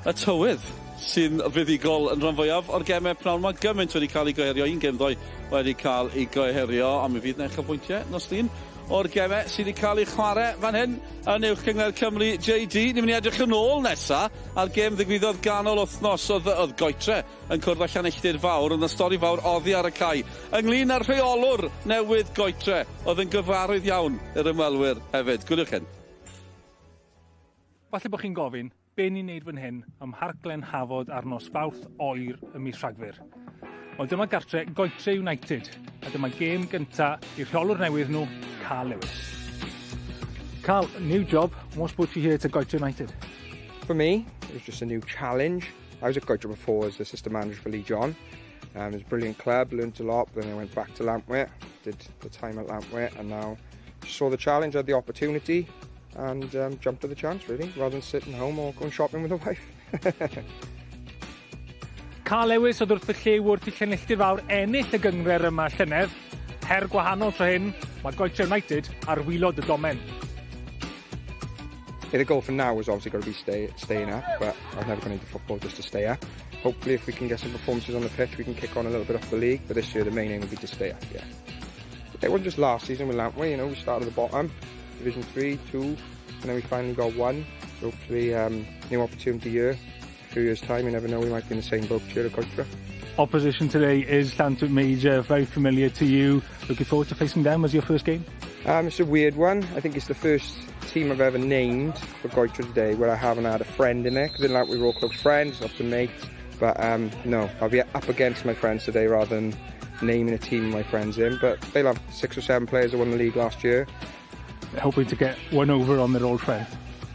y tywydd sy'n fuddigol yn rhan fwyaf o'r gemau pnawn. Mae gymaint wedi cael ei goherio, un gêm ddoe wedi cael ei goherio, ond mi fydd na uchelbwyntiau nos llun o'r gemau sydd wedi cael ei chwarae fan hyn yn uwch cyngor Cymru JD. Ni'n mynd i edrych yn ôl nesaf ar gêm ddigwyddodd ganol wythnos oedd Goetre yn cwrdd â Llanelldir fawr, ond y stori fawr oddi ar y cae. Ynglŷn â'r rheolwr newydd Goetre, oedd yn gyfarwydd iawn i'r ymwelwyr hefyd. Gwylwch hyn. Falle bod chi'n gofyn, be ni'n neud fan hyn ym Mharc Glen Hafod ar nos Fawrth oer y mis Rhagfyr. Wel, dyma gartre Goetre United, a dyma gêm gynta i'r rheolwr newydd nhw, Carl Lewis. Carl, new job. What's brought you here to Goetre United? For me, it was just a new challenge. I was at Goetre before as assistant manager for Lee John. It was a brilliant club, learnt a lot, then I went back to Llantwit, did the time at Llantwit, and now just saw the challenge, had the opportunity, and jumped at the chance, really, rather than sitting home or going shopping with the wife. Carl Lewis oedd wrth y lle wrth i Llanelldir fawr ennill y gyngred yma llynedd. Her gwahanol tro hyn, mae Goetre United ar wylod y domen. The goal for now is obviously got to be staying up, but I've never gone into football just to stay up. Hopefully if we can get some performances on the pitch, we can kick on a little bit off the league, but this year the main aim will be to stay up, yeah. It wasn't just last season with Llantwit, you know, we started at the bottom, Division 3, 2, and then we finally got 1. So hopefully new opportunity here. A few years' time, you never know, we might be in the same boat here at Goetre. Opposition today is Llantwit Major, very familiar to you. Looking forward to facing them as your first game? It's a weird one. I think it's the first team I've ever named for Goetre today where I haven't had a friend in it, because in Llantwit we're all close friends, lots of mates. But no, I'll be up against my friends today rather than naming a team of my friends in. But they'll have 6 or 7 players that won the league last year. Hoping to get one over on their old friend.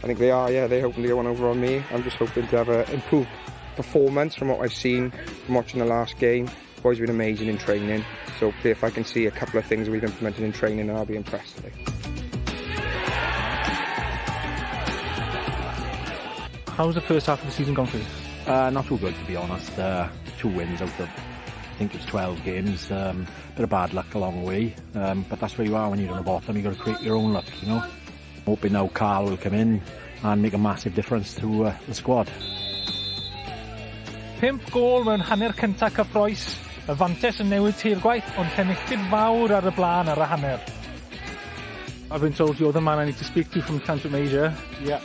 I think they are, yeah. They're hoping to get one over on me. I'm just hoping to have an improved performance from what I've seen from watching the last game. Boys have been amazing in training, so if I can see a couple of things we've implemented in training, I'll be impressed today. How's the first half of the season gone for you? Not too good, to be honest. 2 wins out of, I think it's 12 games. Bit of bad luck along the way, but that's where you are when you're on the bottom. You've got to create your own luck, you know. Hoping now Carl will come in and make a massive difference to the squad. 5 gôl mewn hanner cynta cyffroes. Y fantes yn newid tirgwaith, ond cynnychyd fawr ar y blaen ar y hanner. I've been told you're the man I need to speak to from Transformasia. Yeah,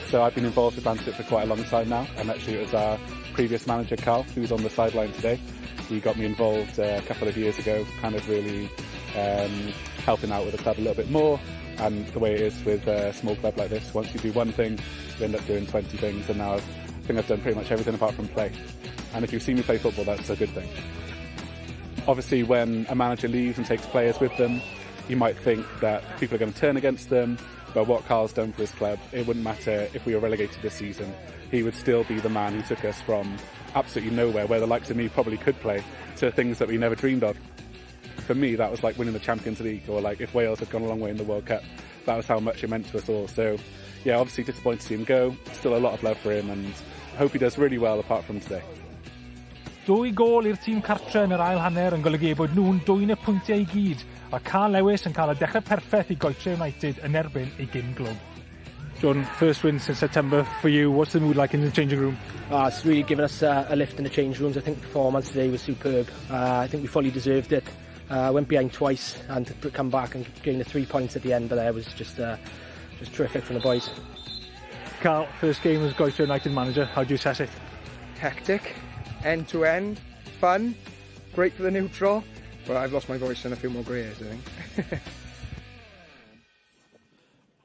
so I've been involved with Bandit for quite a long time now, and actually it was our previous manager, Carl, who was on the sideline today. He got me involved a couple of years ago, kind of really helping out with the club a little bit more. And the way it is with a small club like this, once you do one thing, you end up doing 20 things, and now I think I've done pretty much everything apart from play. And if you've seen me play football, that's a good thing. Obviously, when a manager leaves and takes players with them, you might think that people are going to turn against them, but what Carl's done for his club, it wouldn't matter if we were relegated this season. He would still be the man who took us from absolutely nowhere, where the likes of me probably could play, to things that we never dreamed of. For me, that was like winning the Champions League, or like if Wales had gone a long way in the World Cup. That was how much it meant to us all. So, yeah, obviously disappointed to see him go. Still a lot of love for him, and I hope he does really well apart from today. 2 gôl i'r tîm cartre yn yr ail hanner yn golygu bod nhw'n 2 pwyntiau I gyd, a Carl Lewis yn cael y dechrau perffaith I Goethe United yn erbyn ei gyn glwb. John, first win since September for you. What's the mood like in the changing room? It's really given us a lift in the change rooms. I think the performance today was superb. I think we fully deserved it. Went behind twice, and to come back and gain the 3 points at the end there was just terrific from the boys. Carl, first game as Goethe United manager. How do you assess it? Hectic, end-to-end, fun, great for the neutral, but I've lost my voice and a few more grey hairs, I think.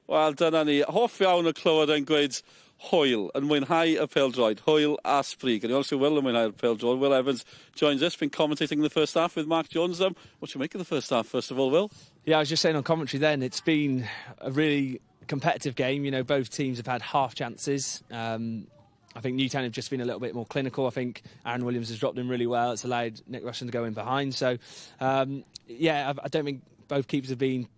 Wel, dyna ni. Hoff iawn y clywed yn gweud hwyl, yn mwynhau y pêl-droed. Hwyl a sbrig. And you also will yn mwynhau y pêl-droed. Will Evans joins us, been commentating the first half with Mark Jones. What do you make of the first half, first of all, Will? Yeah, I was just saying on commentary then, it's been a really competitive game. You know, both teams have had half chances. I think Newtown have just been a little bit more clinical. I think Aaron Williams has dropped in really well. It's allowed Nick Rushton to go in behind. So, yeah, I don't think both keepers have been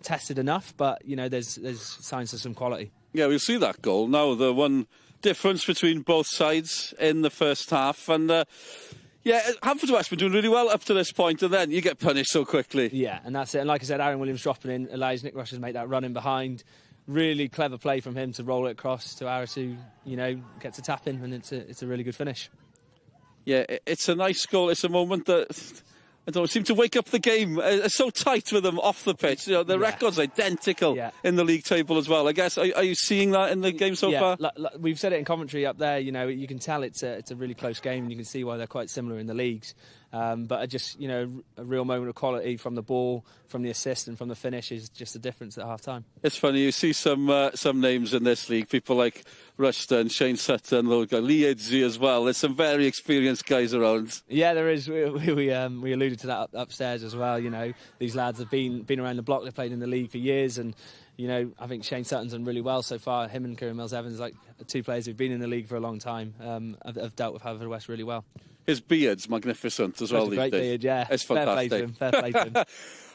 tested enough, but, you know, there's signs of some quality. Yeah, we'll see that goal. Now, the one difference between both sides in the first half. And, yeah, Haverfordwest been doing really well up to this point, and then you get punished so quickly. Yeah, and that's it. And like I said, Aaron Williams dropping in allows Nick Rushton to make that run in behind. Really clever play from him to roll it across to Aris, who, you know, gets a tap in, and it's a really good finish. Yeah, it's a nice goal. It's a moment that, I don't know, seemed to wake up the game. It's so tight with them off the pitch. You know, the record's identical in the league table as well. I guess, are you seeing that in the game so far? We've said it in commentary up there. You know, you can tell it's a really close game, and you can see why they're quite similar in the leagues. But just, you know, a real moment of quality from the ball, from the assist, and from the finish is just the difference at half time. It's funny, you see some names in this league, people like Rushton, Shane Sutton, Lee Idzi as well. There's some very experienced guys around. Yeah, there is. We alluded to that upstairs as well. You know, these lads have been around the block. They've played in the league for years, and, you know, I think Shane Sutton's done really well so far. Him and Kieran Mills-Evans, like 2 players who've been in the league for a long time, have dealt with Haverfordwest really well. His beard's magnificent as well. That's a great beard, yeah. It's fantastic. Fair play to him.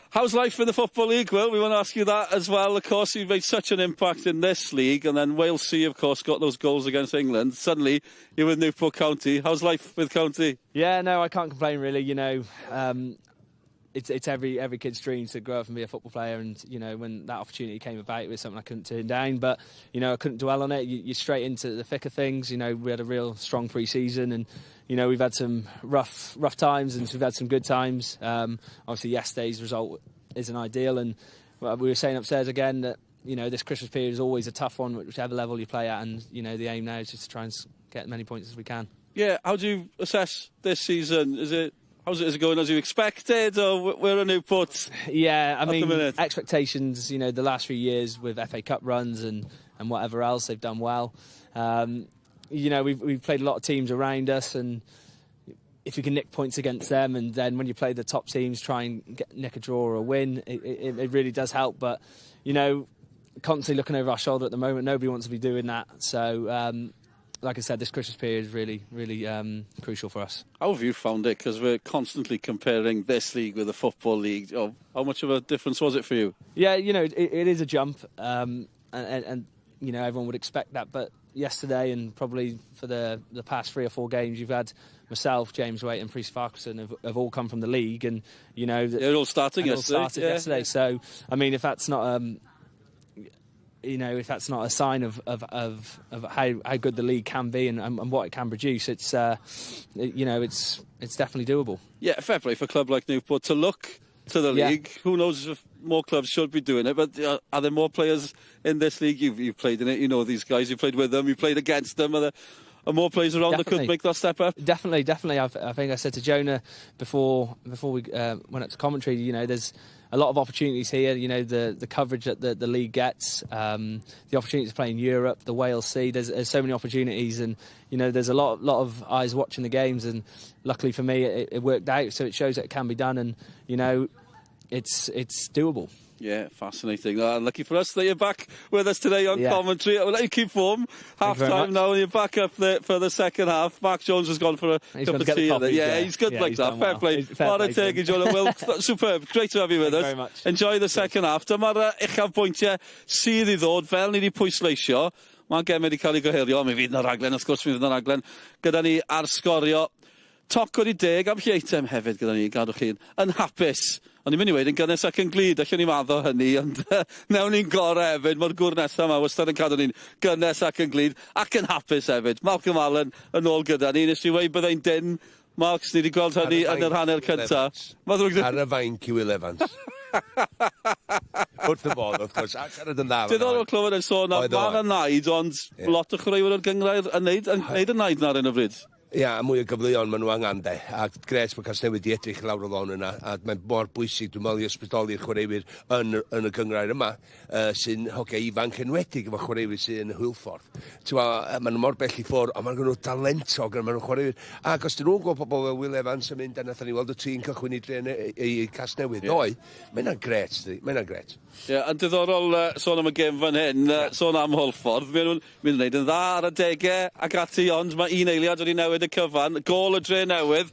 How's life in the Football League, Will? We want to ask you that as well. Of course, you've made such an impact in this league, and then Wales C, of course, got those goals against England. Suddenly, you're with Newport County. How's life with County? Yeah, no, I can't complain, really. You know, it's every kid's dream to grow up and be a football player, and, you know, when that opportunity came about, it was something I couldn't turn down. But, you know, I couldn't dwell on it. You're straight into the thick of things. You know, we had a real strong pre-season, and, you know, we've had some rough times, and we've had some good times. Obviously, yesterday's result isn't ideal, and we were saying upstairs again that, you know, this Christmas period is always a tough one, whichever level you play at, and, you know, the aim now is just to try and get as many points as we can. Yeah, how do you assess this season? Is it going as you expected, or we're a Newport? Yeah, I mean, expectations, you know, the last few years with FA Cup runs and whatever else, they've done well. You know, we've played a lot of teams around us, and if you can nick points against them, and then when you play the top teams, try and nick a draw or a win, it really does help. But, you know, constantly looking over our shoulder at the moment. Nobody wants to be doing that. So, like I said, this Christmas period is really, really crucial for us. How have you found it? Because we're constantly comparing this league with the Football League. Oh, how much of a difference was it for you? Yeah, you know, it is a jump, and you know, everyone would expect that. But yesterday, and probably for the past 3 or 4 games, you've had myself, James Waite and Priest Farquharson have all come from the league, and you know, they're all starting yesterday. So, I mean, if that's not you know, if that's not a sign of how good the league can be and what it can produce, it's you know, it's definitely doable. Yeah, fair play for a club like Newport to look to the league. Who knows if more clubs should be doing it, but are there more players in this league? You've played in it, you know these guys, you played with them, you played against them. Are more players around that could make that step up? Definitely. I think I said to Jonah before we went up to commentary, you know, there's a lot of opportunities here. You know, the coverage that the league gets, the opportunity to play in Europe, the Wales Sea. There's so many opportunities, and you know, there's a lot of eyes watching the games. And luckily for me, it worked out. So it shows that it can be done, and you know, it's doable. Yeah, fascinating. Lucky for us that you're back with us today on commentary. I'll let you keep warm. Half time now, and you're back up there for the second half. Mark Jones has gone for a cup of tea. He's good like that. Fair play. What a take, Jonah. Well, superb. Great to have you with us. Very much. Enjoy the second half. Dyma'r uchaf bwyntiau sydd I ddod, fel ni wedi pwysleisio. Mae gem wedi cael ei goherio. Mi fydd na raglen, wrth gwrs mi fydd na raglen. Gyda ni ar Sgorio. Toc wedi 10 am eitem hefyd gyda ni, gadwch chi'n yn hapus. Ond ni'n mynd I weid yn gynnes ac yn glid, allwn ni maddo hynny, ond newn ni'n gore hefyd. Mae'r gŵr nesaf yma wastad yn cadw ni'n gynnes ac yn glid ac yn hapus hefyd. Malcolm Allen yn ôl gyda ni. Nes I weid byddai'n dyn, Marks, ni wedi gweld hynny yn yr hanner cyntaf. Ar y fain Cywil Evans. Wrth y bodd, wrth gwrs. Siarad yn dda. Diddorol clywed yn sôn am ma'n y naid, ond lot o chwaraewyr o'r gyngrair yn neud y naid na ar un o bryd. Ia, mwy o gyfleon maen nhw angen de. A gres mae Casnewydd wedi edrych lawr o lôn yna. A mae'n mor bwysig, dwi'n meddwl, I ysbrydoli'r chwaraewyr yn y gyngrair yma, sy'n hogia ifanc enwedig efo chwaraewyr sy'n y Hwlffordd. Maen nhw mor bell I ffwrdd, ond maen nhw talentog, maen nhw'n chwaraewyr. Ac os dyn nhw'n gweld pobl fel Will Evans yn mynd, a nath ni weld y tîn cychwyn I Casnewydd. Doi, mae'n gret, mae'n gret. Ie, yn diddorol sôn am y gêm fan hyn, sôn am Hwlffordd. Mae'n nhw'n gwneud yn dda ar y degau ac ati, ond mae un eiliad wedi newid y cyfan. Gôl y Drenewydd.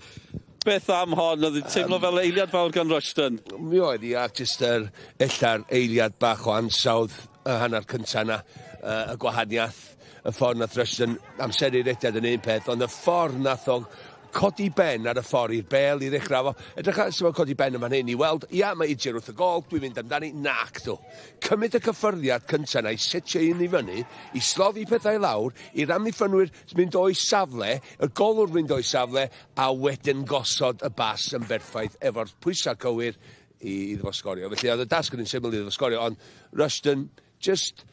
Beth am hon? Oedd teimlo fel eiliad fawr gan Rushton? Mi oedd I, ac jyst ella'r eiliad bach o ansawdd y hanner cyntaf yna, y gwahaniaeth, y ffordd nath Rushton amseru'r ediad yn un peth, ond y ffordd nath o codi ben ar y ffordd i'r bel I ddechrau fo. Edrych at sy'n codi ben yma'n hyn I weld, ia, mae Idir wrth y gol, dwi'n mynd amdani, nac do. Cymryd y cyffyrddiad cyntaf na I setio un I fyny, I sloddi pethau lawr, i'r amddiffynwyr mynd o'i safle, y golwr mynd o'i safle, a wedyn gosod y bas yn berffaith efo'r pwysau cywir I ddefo Sgorio. Felly oedd y dasg yn syml I ddefo Sgorio, ond Rushton, just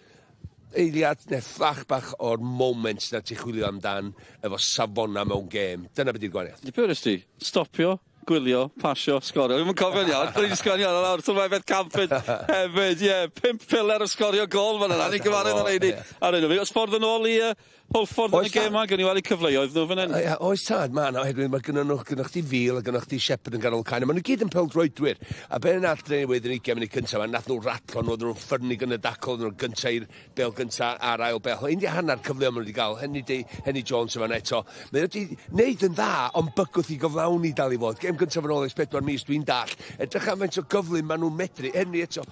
eiliad neu fflach bach o'r moments na ti chwilio amdan efo safona mewn gêm. Dyna beth i'r gwaniaeth. Di pyrus ti? Stopio, gwylio, pasio, Sgorio. Dwi'n cofio'n iawn. Dwi'n sgorio ar lawr. Dwi'n beth campyd hefyd. 5 piler o sgorio gol fan yna. Ni'n gyfarwydd ar ein ar un o fi. Os ffordd yn ôl I Hwlffordd yn y gêm ma, gen I weld I cyfleoedd nhw fan hyn. Oes tad, ma' na, oherwydd mae gynnwch chi Fil a gynnwch chi Shepherd yn ganol cain. Maen nhw gyd yn peldroedwyr. A be'n nath Drenewydd yn 20 munud cyntaf, nath nhw ratlo nhw, nhw'n ffyrnig yn y dacl, nhw'n gyntaf i'r bel gyntaf a'r ail bel. Ein di hanner cyfleo maen nhw wedi gael, Henny Jones yma'n eto. Mae wedi wneud yn dda, ond bygwth I gyflawni dal I fod. Gêm gyntaf yn ôl ys 4 mis dwi'n dall. Edrych am faint o gyflym maen nhw'n medru. Henny eto,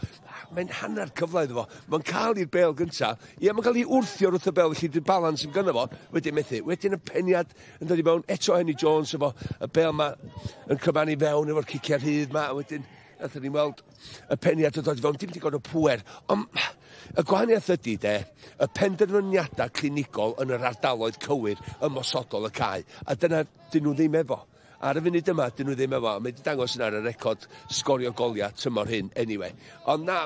mae'n hanner cyfle iddo fo. Mae'n cael i'r bel gyntaf. Ie, mae'n cael I wrthio wrth y bel, felly di'r balans yn gynno fo. Wedyn methu. Wedyn y peniad yn dod I fewn. Eto Henny Jones efo y bel ma yn cymannu fewn efo'r ciciau rhydd ma. Wedyn, nath ni'n weld y peniad yn dod I fewn. Dim digon o pwer. Ond y gwahaniaeth ydy de, y penderfyniadau clinigol yn yr ardaloedd cywir ymosodol y cae. A dyna dyn nhw ddim efo. Ar y funud yma, dyn nhw ddim efo. Mae wedi dangos yn ar y record sgorio goliau tymor hyn, anyway. Ond na,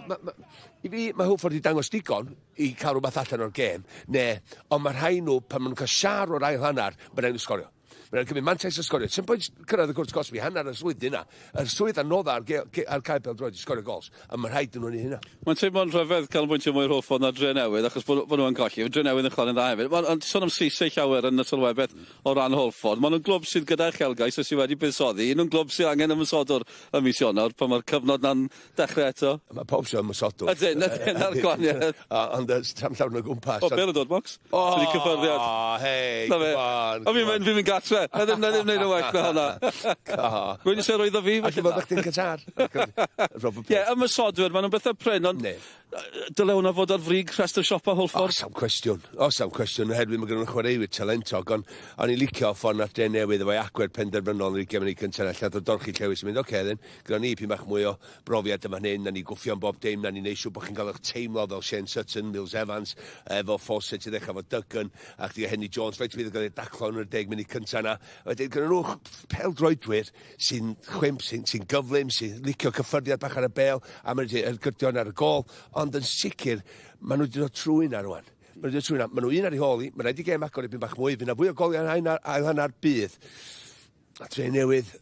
I fi, mae Hwlffordd wedi dangos digon I cael rhywbeth allan o'r gêm, ond mae rhai nhw, pan maen nhw'n cael siar o'r ail hanner, mae'n rhaid nhw sgorio. Mae'n cymryd Manchester Sgorio. Sy'n pwynt cyrraedd y gwrs Cosby, hanner y swydd yna. Yr swydd anodda ar cael pêl-droed i sgorio gols. A mae'n rhaid yn nhw'n hynna. Mae'n teimlo'n rhyfedd canolbwyntio mwy Hwlffordd na Drenewydd, achos bod nhw'n colli. Drenewydd yn chwarae'n dda hefyd. Ond sôn am Saesau llawer yn y sylwebeth o ran Hwlffordd. Mae'n glwb sydd gyda uchelgais sydd wedi buddsoddi. Un o'n glwb sydd angen ymysodwr y mis Ionawr, pan mae'r cyfnod na'n dechrau eto. Mae pob sio ymysodwr. Ydyn ar glaniaeth. Ond tam llawn o gwmpas. O, bel y dod, Mox? Sydd wedi cyffyrddiad. O, hei, come on. O, fi'n mynd gatre. Na ddim wneud y well na hwnna. Gwyn i se roedd o fi. Alla bod chdi'n Qatar. Ie, ymysodwyr, maen nhw'n bethau prin, ond dyle hwnna fod ar frig rhestr siopa Hwlffordd? O, sa'n cwestiwn. Oherwydd mae gen nhw'n chwaraewyr talentog, ond o'n i licio ffordd na'r Drenewydd efo'i agwedd penderfynol yn 20 munud cyntaf allan o'r dorchi llewis yn mynd, oce, then, gyda ni pyn bach mwy o brofiad yma hyn, na ni gwffio'n bob dim, na ni neisio bod chi'n cael eich teimlo fel Shane Sutton, Mills Evans, efo Fawcett i ddechrau fo Duggan, ac di Henry Jones, fe fydd yn cael ei daclo yn y 10 munud cyntaf yna. Wedyn, gyda nhw pêl-droedwyr sy'n chwimp, sy'n gyflym, sy'n licio cyffyrddiad bach ar y bel, a mae'n gyrdion ar y gol, ond yn sicr, maen nhw wedi dod trwy'n ar rwan. Maen nhw un ar ei holi, mae'n rhaid i gem agor i byn bach mwy, fydd yna fwy o goliau ail hanner bydd. A Drenewydd,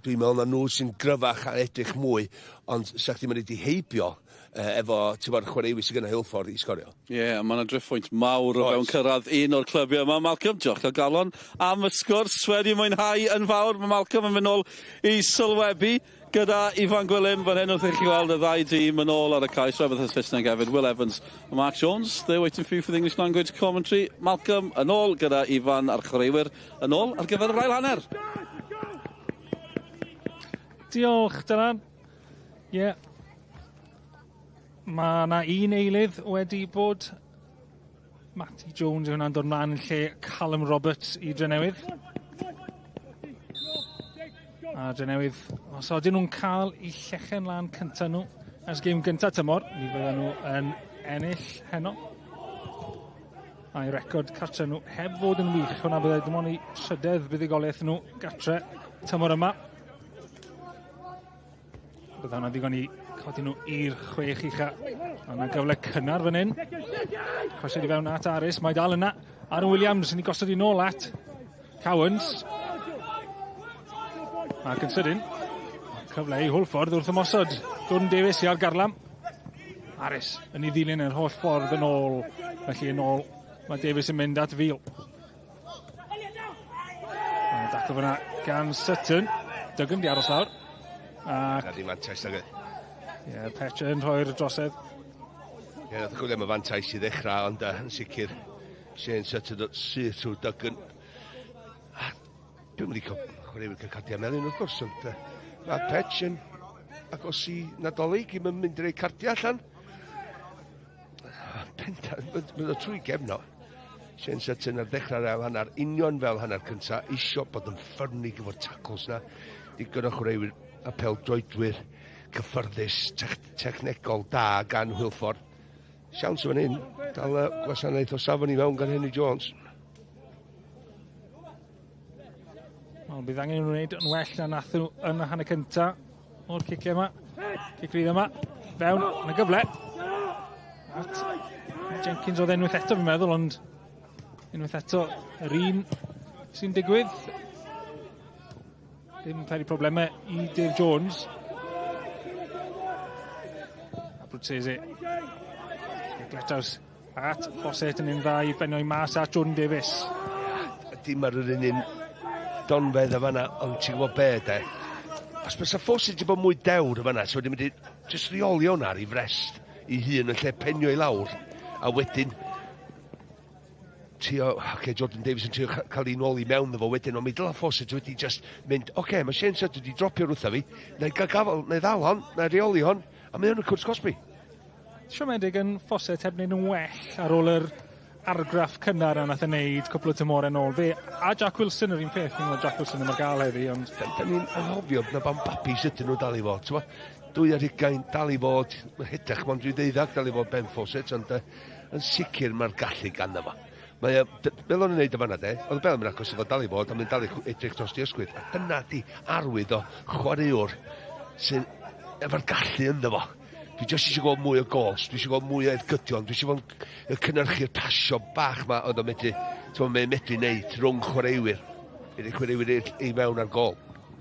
dwi'n meddwl na nhw sy'n gryfach a edrych mwy, ond sa'ch ddim yn wedi heibio efo, ti'n bod, chwaraewi sy'n gyda Hwlffordd i sgorio. Ie, mae'n adriffwynt mawr o fewn cyrraedd un o'r clybiau yma. Malcolm, diolch o galon am y sgwrs wedi mwynhau yn fawr. Mae Malcolm yn mynd nôl i sylwebu gyda Ifan Gwilym, fan hyn wrth i chi weld y ddau dîm yn ôl ar y cais. Rhaid y Saesneg hefyd, Will Evans a Mark Jones. They're waiting for you for the English language commentary. Malcolm yn ôl gyda Ifan a'r chwaraewyr yn ôl ar gyfer yr ail hanner. Diolch, Dylan. Ie. Mae yna un eilydd wedi bod. Matty Jones yw hwnna'n dod mlaen yn lle Callum Roberts i Drenewydd. A Drenewydd, os oedden nhw'n cael i llechen lan cyntaf nhw ers gêm gyntaf tymor, mi fydden nhw yn ennill heno. A'i record cartre nhw heb fod yn wych, hwnna bydde dim ond i trydydd buddigoliaeth nhw gatre tymor yma. Bydde hwnna ddigon i codi nhw i'r Chwech Uchaf. Yna gyfle cynnar fan hyn. Cwestiwn i fewn at Aris, mae dal yna. Aaron Williams yn ei gosod i nôl at Cowens. Ac yn sydyn, cyfle i Hwlffordd wrth ymosod. Jordan Davies i ar garlam. Aris yn ei ddilyn yr holl ffordd yn ôl. Felly yn ôl, mae Davies yn mynd at fil. Mae'n daclo fyna gan Sutton. Duggan di aros lawr. Na di mantais ag e. Ie, Petra yn rhoi'r drosedd. Ie, nath gwylio am y fantais i ddechrau, ond yn sicr Shane Sutton dod syth trwy Duggan. Dwi'n mynd i chwaraewyr cael cardiau melyn wrth gwrs, ond mae Petch yn agos i Nadolig i mynd i'r cardiau allan. Mae'n o trwy gefno. Shane Sutton ar ddechrau'r ail hanner, union fel hanner cynta, isio bod yn ffyrnig efo'r tacls na. Digon o chwaraewyr a pêl-droedwyr cyffyrddus, technegol da gan Hwlffordd. Siawns fan hyn, dal gwasanaeth o safon i fewn gan Henry Jones. Wel, bydd angen nhw'n wneud yn well na nath nhw yn y hanner cynta o'r ciciau yma. Cicrydd yma, fewn, yn y gyfle. At Jenkins oedd unwaith eto fi'n meddwl, ond unwaith eto yr un sy'n digwydd. Dim peri problemau i Dave Jones. A Brwtsese. Gletars at Fawcett yn un dda i benno i mas at Jordan Davies. Dim ar yr un donfedd y fanna, ond ti'n gwybod be, de? Os bys y Fawcett wedi bod mwy dewr y fanna, so wedi mynd i just reoli hwnna ar ei frest i hun yn lle penio i lawr, a wedyn Jordan Davies yn trio cael ei nôl i mewn efo wedyn, ond mi dyla Fawcett wedi just mynd, mae Shane Sutton wedi dropio wrtha fi, neu gafel, neu ddal hon, neu reoli hon, a mae hwn yn cwrs Cosby. Siomedig yn Fawcett heb wneud yn well ar ôl yr argraff cynnar a nath yn neud cwpl o tymor yn ôl. Fe a Jack Wilson yr un peth, ni'n Jack Wilson yn y gael heddi, ond... Da ni'n anghofio na ban babis ydyn nhw dal i fod, ti'n 2 ar 20 dal i fod, hedrych, mae'n 12 dal i fod Ben Fawcett, ond yn sicr mae'r gallu ganddo fo. Mae fel o'n wneud y fanna, de, oedd y bel yn mynd agos efo dal i fod, a mynd dal i edrych dros di ysgwyd. A dyna di arwydd o chwaraewr sy'n efo'r gallu ynddo fo. Dwi jyst eisiau gweld mwy o gols, dwi eisiau gweld mwy o edgydion, dwi eisiau gweld cynnyrchu'r pasio bach ma oedd o'n medru wneud rhwng chwaraewyr bydd ei chwaraewyr i mewn ar gol.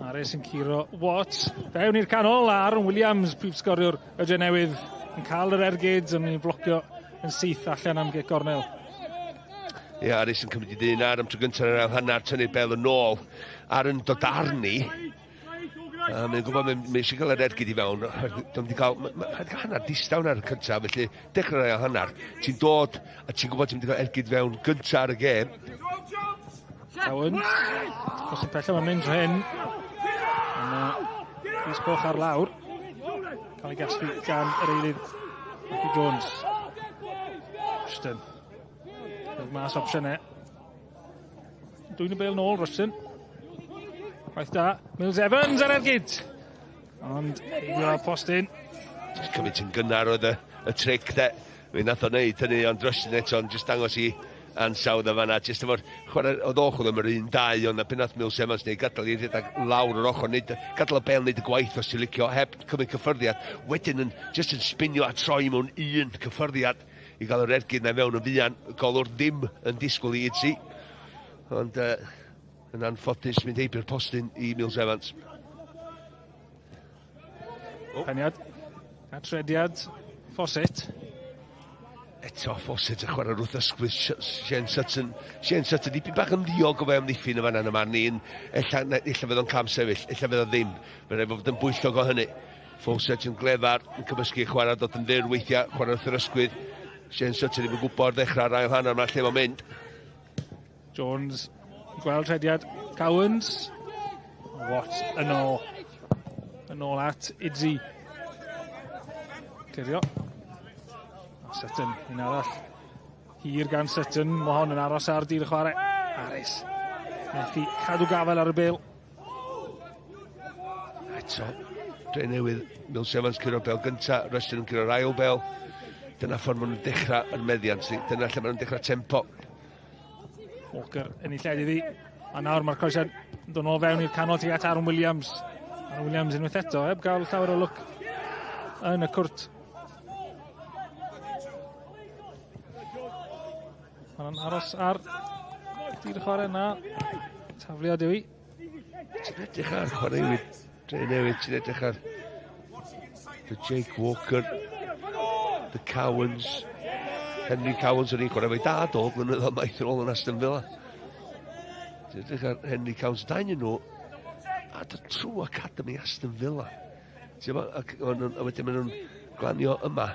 Ares yn curo Watts. Fewn i'r canol, a Aaron Williams, prif sgoriwr y Drenewydd, yn cael yr ergyd yn mynd i blocio yn syth allan am gornel. Ie, Ares yn cymryd i ddyn ar am tro gyntaf yn yr ail hanner, tynnu'r bel yn ôl. Aaron dod arni. Mae'n gwybod mae eisiau cael yr ergyd i fewn. Dwi'n wedi cael hanner distawn ar y cyntaf, felly dechrau'r ail hanner. Ti'n dod a ti'n gwybod ti'n wedi cael ergyd fewn gyntaf ar y gêm. Cowens. Os yn pellaf yn mynd hyn. Rhys Coch ar lawr. Cael ei gasglu gan yr eilydd Matthew Jones. Rushton. Rwy'n mas opsiynau. Dwi'n y bel nôl, Rushton. Waith da. Mills Evans ar ergyd. Ond heibio postyn. Just cymryd yn gynnar oedd y tric de. Fe nath o wneud hynny, ond Rushton eto, ond just dangos i ansawdd o fanna. Just efo'r chwarae oedd ochr am yr 1-2, ond na pen nath Mills Evans neu gadael i rhedeg lawr o'r ochr, gadael y bel wneud y gwaith os ti'n licio, heb cymryd cyffyrddiad. Wedyn yn spinio a troi mewn un cyffyrddiad i gael yr ergyd na fewn yn fuan, golwr ddim yn disgwyl i idsi. Ond yn anffodus mynd heibio'r postyn i Mills Evans. Peniad, atrediad, Fawcett. Eto Fawcett yn chwarae wrth ysgwydd Shane Sutton. Shane Sutton dipyn bach yn ddiog o fe amddiffyn y fan yma ni. Ella fydd o'n cam sefyll, ella fydd o ddim. Mae'n rhaid fod yn bwyllog o hynny. Fawcett yn glefar, yn cymysgu chwarae dod yn ddir weithiau, chwarae wrth yr ysgwydd. Shane Sutton ddim yn gwybod ddechrau'r ail hanner yma lle mae'n mynd. Jones, gweld trediad, Cowens. Watts yn ôl. Yn ôl at Idzi. Clirio. Sutton, un arall. Hir gan Sutton, mae hon yn aros ar dir y chwarae. Aris. Methu cadw gafel ar y bil. Eto, Drenewydd, Mills Evans cyrra'r bel gynta, Rushton yn cyrra'r ail bel. Dyna ffordd maen nhw'n dechrau yn meddiant, dyna lle maen nhw'n dechrau tempo. Walker yn ei lled iddi. A nawr mae'r coesau yn dod nôl fewn i'r canol tuag at Aaron Williams. Aaron Williams unwaith eto, heb gael llawer o look yn y cwrt. Mae'n aros ar dir y chwarae na. Tafliad yw i. Ti'n edrych ar chwaraewyr Drenewydd, ti'n edrych ar the Jake Walker, the Cowens, Henry Cowens yn ei chwarae fe dad o blynyddoedd maith yn ôl yn Aston Villa. Ti'n edrych ar Henry Cowens, dain nhw a dy trw Academy Aston Villa. A wedyn maen nhw'n glanio yma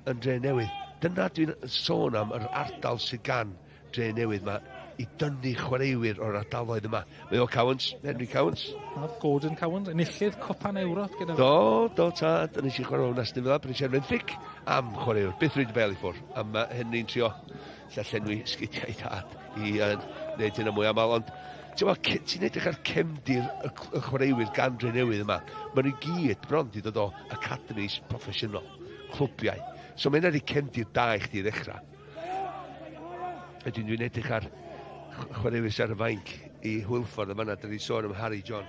yn Drenewydd. Dyna dwi'n sôn am yr ardal sydd gan Drenewydd yma i dynnu chwaraewyr o'r ardaloedd yma. Mae o Cowens, Henry Cowens. A Gordon Cowens, enillydd Copan Ewrop gyda. Do, tad, yn eisiau chwarae o'n Aston Villa, bryd eisiau Renfic am chwaraewr. Byth rwy'n bel i ffwr, am Henry'n trio llenwi sgidiau tad i wneud hynna mwy amal, ond ti'n edrych ar cefndir y chwaraewyr gan Drenewydd yma. Mae'n i gyd bron di dod o academies proffesiynol, clwbiau. So mae'n ar ei cefndir da i chdi ddechrau. Ydyn dwi'n edrych ar chwaraewys ar y fainc i Hwlffordd yma na, da ni sôn am Harry John.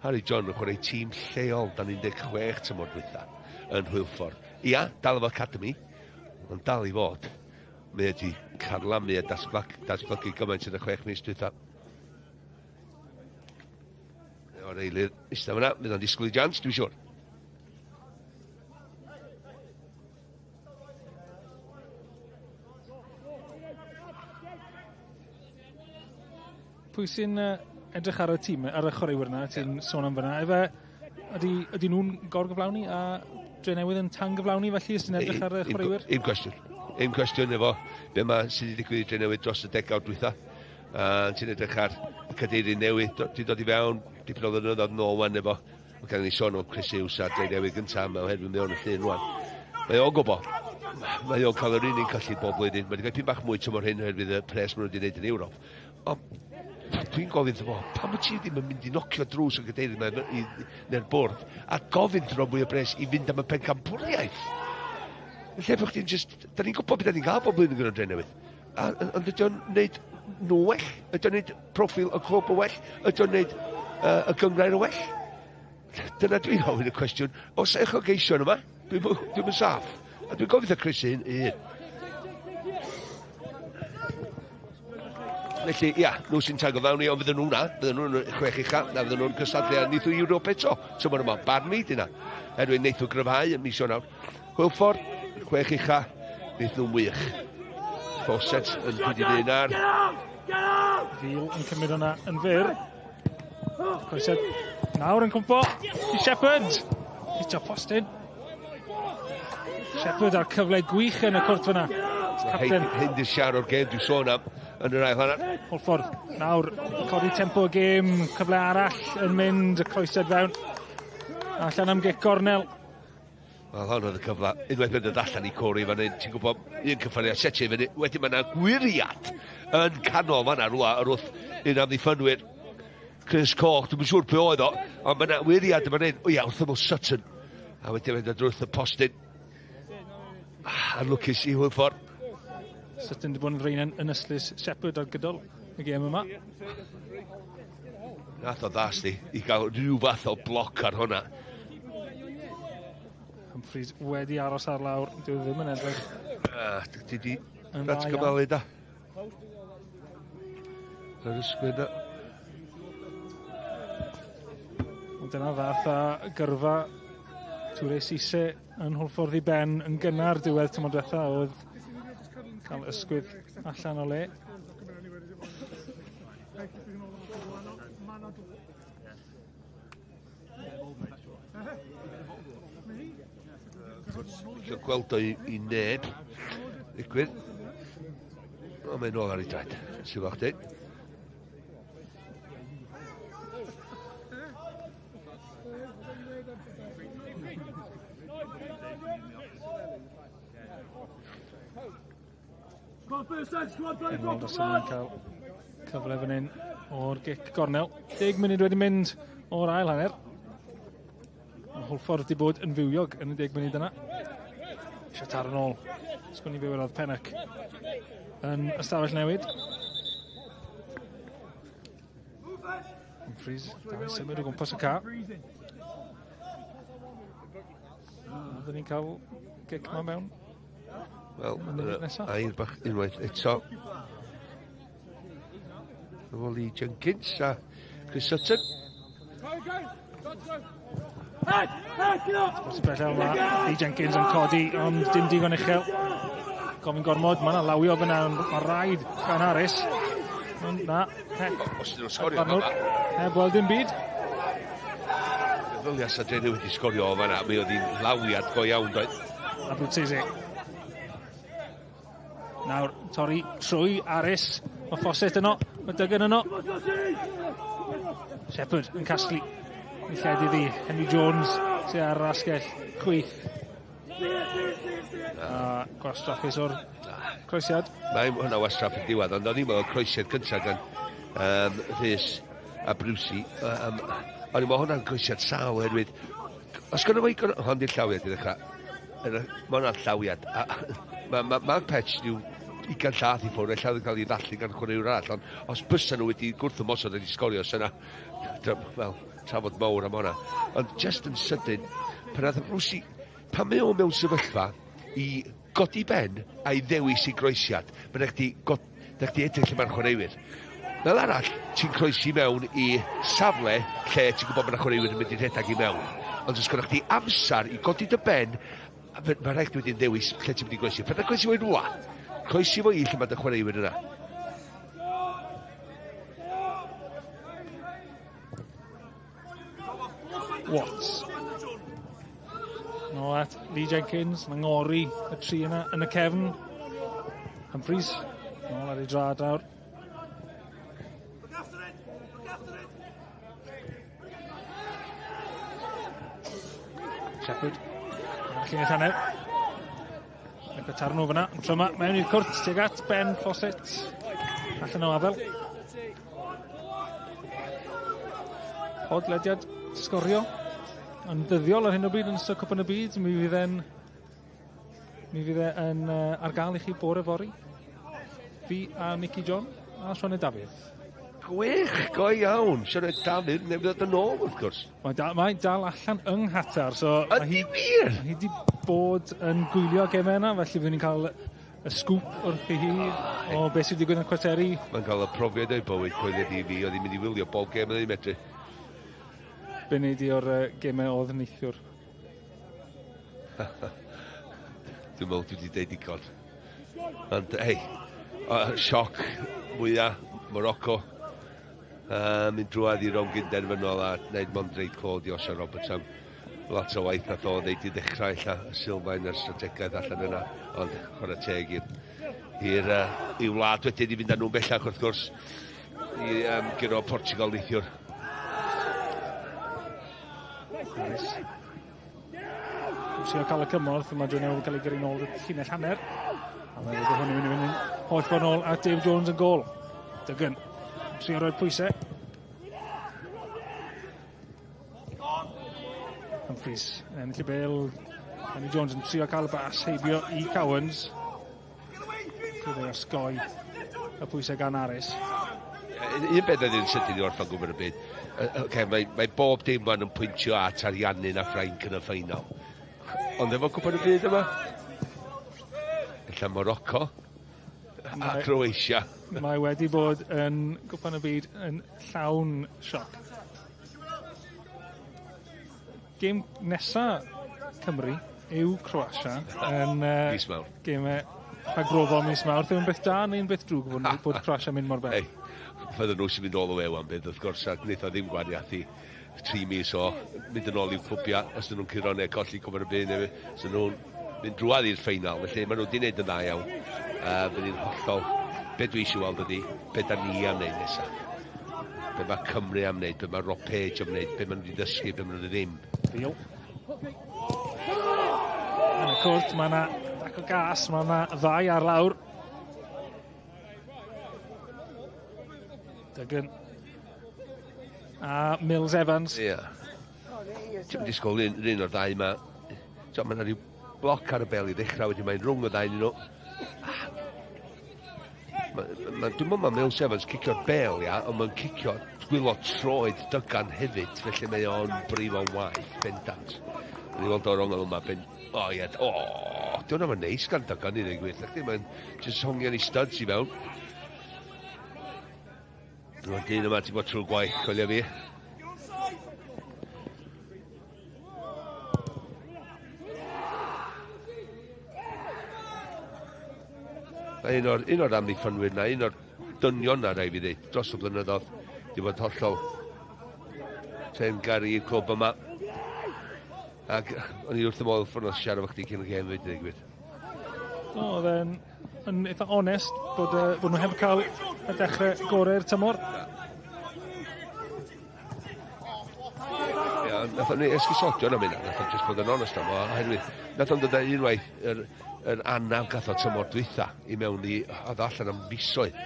Harry John yn chwarae tîm lleol dan 16 tymor dwytha yn Hwlffordd. Ia, dal efo Academy, ond dal i fod. Mae wedi carlamu a datblygu gymaint yn y 6 mis dwytha. O'r eilydd, eistedd fyna, fydd o'n disgwyl i jans, dwi'n siwr. Pwy sy'n edrych ar y tîm, ar y chwaraewyr yna, ti'n sôn am fyna. Ydy nhw'n gorgyflawni a Drenewydd yn tangyflawni felly sy'n edrych ar y chwaraewyr? Un cwestiwn efo be mae sydd wedi digwydd i Drenewydd dros y degawd dwytha. Ti'n edrych ar y cadeirydd newydd, di dod i fewn, dipyn o ddynyddoedd nôl wan efo. Mae gan ni sôn o Chris Hughes a Drenewydd gyntaf, mae oherwydd mewn y llun rwan. Mae o'n gwybod. Mae o'n cael yr un un cyllid bob blwyddyn. Mae wedi cael pyn bach mwy tymor hyn oherwydd y pres maen nhw wedi gwneud yn Ewrop. Dwi'n gofyn fo, pam wyt ti ddim yn mynd i nocio drws y gadeirydd neu'r bwrdd a gofyn dro mwy o bres i fynd am y pencampwriaeth. Lle bod chdi'n da ni'n gwybod beth da ni'n cael bob blwyddyn gyda'r Drenewydd. Ond ydy o'n wneud nhw well? Ydy o'n wneud profil y clwb y well? Ydy o'n wneud y gyngrair y well? Dyna dwi'n hofyn y cwestiwn. Os eich o geision yma, dwi'n yn saff. A dwi'n gofyn y Chris un. Felly, ia, nhw sy'n tago fewn i, ond fydden nhw'n Chwech Uchaf, na fydden nhw'n cystadlu a neithw Ewrop eto. Tymor yma, bar mi dyna. Edwyn neithw gryfhau yn mis o nawr. Hwlffordd, Chwech Uchaf, neithw wych. Fawcett yn pwyd i ddyn ar. Fil yn cymryd hwnna yn fyr. Croesed nawr yn cwmpo i Shepherd. Hitio postyn. Shepherd ar cyfle gwych yn y cwrt fyna. Hyn di'r siar o'r gêm dwi'n sôn am yn yr ail hanner. Hwlffordd nawr codi tempo y gêm, cyfle arall yn mynd, croesed fewn. Allan am gic gornel. Wel, hwn oedd y cyfle. Unwaith mynd yn allan i cori fan hyn. Ti'n gwybod, un cyffariad setio fyny. Wedyn mae yna gwiriad yn canol fan'na rwa yr wrth un am ddiffynwyr. Chris Coch, dwi'n siŵr pwy oedd o, ond mae yna wiriad yma'n hyn. O ia, wrth ymwyl Sutton. A wedyn mynd yn wrth y postyn. A lwcus i Hwlffordd. Sutton wedi bod yn frein yn yslys Shepherd ar gydol y gêm yma. Nath o ddas i gael rhyw fath o bloc ar hwnna. Humphreys wedi aros ar lawr, dwi ddim yn edrych. Di di ratgyfalu da. Yr ysgwyd da. Dyna fath a gyrfa Tŵre Sise yn Hwlffordd i ben yn gynnar diwedd tymor diwetha oedd cael ysgwydd allan o le. Cael gweld o i neb. Ddigwydd. O, mae'n ôl ar ei draed. Sy'n fach di. Enwald os ydyn ni'n cael cyfle fan hyn o'r gic gornel. 10 munud wedi mynd o'r ail hanner. Hwlffordd wedi bod yn fywiog yn y 10 munud yna. Eisiau tar yn ôl. Sgwni fywirodd Pennac yn ystafell newid. Humphreys, dau symud o gwmpas y ca. Oedden ni'n cael gic ma mewn. Wel, air bach unwaith eto. Efo Lee Jenkins a Chris Sutton. Sbellel yma, Lee Jenkins yn codi, ond dim digon uchel. Gofyn gormod, mae yna lawio fyna, mae rhaid gan Harris. Ond na, os ydyn nhw'n sgorio yma. Heb weld dim byd. Ddylias a Drenewydd wedi sgorio o fanna, mi oedd hi'n lawiad go iawn, doedd. A Bwtsese. Nawr, torri trwy Harris. Mae Fawcett yno, mae Duggan yno. Shepherd yn casglu. Ni lledu ddi, Henry Jones sy'n ar asgell chwith. A gwastraffus o'r croesiad. Mae hwnna wastraff yn diwedd, ond o'n i'n meddwl croesiad cyntaf gan Rhys a Brucey. Ond mae hwnna'n croesiad sawl oherwydd. Os gynnu fe hwn di'r llawiad i ddechrau. Mae hwnna'n llawiad. Mae'r patch diw 20 llath i ffwrdd, eich cael ei ddallu gan chwaraewr arall, ond os bysa nhw wedi gwrthymosod wedi sgorio, syna, wel, trafod mawr am hwnna. Ond just yn sydyn, pan oedd Brucey, pan mae o mewn sefyllfa i godi ben a'i ddewis i groesiad, mae'n eich di edrych lle mae'n chwaraewyr. Fel arall, ti'n croesi mewn i safle lle ti'n gwybod mae'n chwaraewyr yn mynd i rhedag i mewn. Ond os gynnwch chi amser i godi dy ben, mae'n rhaid wedi'n ddewis lle ti'n mynd i groesi. Pan croesi fo'i rwa, croesi fo i lle mae'n dy chwaraewyr yna. Watts. No, at Lee Jenkins, yn ngori y tri yna yn y cefn. Humphreys, nôl ar ei drad nawr. Shepherd, allan i'r hanner. Ac y tarnw fyna, tro yma, mewn i'r cwrt, tuag at Ben Fawcett. Allan o afel. Podlediad Sgorio. Yn ddyddiol ar hyn o bryd yn ystod cwpan y byd. Mi fydd e yn ar gael i chi bore fori. Fi a Nicky John a Sioned Dafydd. Gwych, go iawn. Sioned Dafydd, neu bydd yn ôl, wrth gwrs. Mae'n dal allan yng Nghatar. So Ydy wir? Mae hi wedi bod yn gwylio gemau yna, felly fydd ni'n cael y sgwp wrth i hi o beth sydd wedi digwydd yn cwarteri. Mae'n cael y profiad o'i bywyd coeled i fi, oedd hi'n mynd i wylio bob gêm yn ei medru. Be wneud i o'r gemau oedd yn neithiwr? Dwi'n meddwl dwi wedi deud digon. Ond, hei, sioc mwyaf, Morocco. Mynd drwad i rown Gaernarfon a wneud mond reid clod i Oscar Roberts am lot o waith nath o wneud i dechrau illa y sylfaen a'r strategaeth allan yna, ond chwarae teg i'r wlad wedyn i fynd â nhw'n bellach wrth gwrs i gyro Portugal neithiwr. Harris. Wrth cael y cymorth, mae Drenewydd yn cael ei gyrru nôl y llinell hanner. A mae wedi hwn i fynd yn holl ffordd nôl a Dave Jones yn gol. Dygun. Wrth roi'r pwysau. Humphreys, ennill y bel. Henry Jones yn trio cael y bas, heibio i Cowens. Gyda'r Sgorio y pwysau gan Harris. Un beth oedd yn sydyn i orffan gwybod y byd. Mae bob dim fan yn pwyntio at Ariannin a Ffrainc yn y ffeinal. Ond efo gwybod y byd yma, illa Morocco a Croatia. Mae wedi bod yn gwybod y byd yn llawn sioc. Gêm nesa Cymru yw Croatia yn Mis Mawr. Gemau rhagrofol mis Mawr. Ddim yn beth da neu'n beth drwg bod Croatia mynd mor bell. Fydden nhw sy'n mynd all the way wan bydd, wrth gwrs, a gwneud o ddim gwaniaeth i 3 mis o mynd yn ôl i'w clwbiau, os ydyn nhw'n curo neu colli gwybod y byd, neu os ydyn nhw'n mynd drwad i'r ffeinal, felly maen nhw wedi gwneud yn dda iawn. Fydd ni'n hollol, be dwi eisiau weld ydi, be da ni am wneud nesaf. Be mae Cymru am wneud, be mae Rob Page am wneud, be maen nhw wedi dysgu, be maen nhw ddim. Fiol. Yn y cwrt, mae yna dac o gas, mae yna ddau ar lawr. Dygun. A Mills Evans. Ie. Ti'n mynd i sgol un o'r ddau yma. Mae yna rhyw bloc ar y bel i ddechrau wedi mae'n rhwng y ddau nhw. Dwi'n meddwl mae Mills Evans cicio'r bel, ia, ond mae'n cicio gwylo troed dygan hefyd, felly mae o'n brif o'n waith, bendant. Yn ei weld o'r ongl yma, diw'n am yn neis gan dygan i ddweud gwir, mae'n jyst hongian i studs i fewn. Dwi'n dyn yma ti bod trwy'r gwaith, coelio fi. Un o'r amddiffynwyr na, un o'r dynion na rai fi ddweud, dros o blynyddoedd, di bod hollol ten gari i'r clwb yma. Ac o'n i wrth y modd ffwrdd siarad efo chdi cyn y gêm wedi dweud. Oedd yn eitha onest bod nhw heb cael y dechrau gorau'r tymor. Ia, nath o'n esgusodio am hynna, nath o'n just bod yn onest am o, oherwydd nath o'n dod â unwaith yr anaf gath o tymor dwytha i mewn i, oedd allan am fisoedd.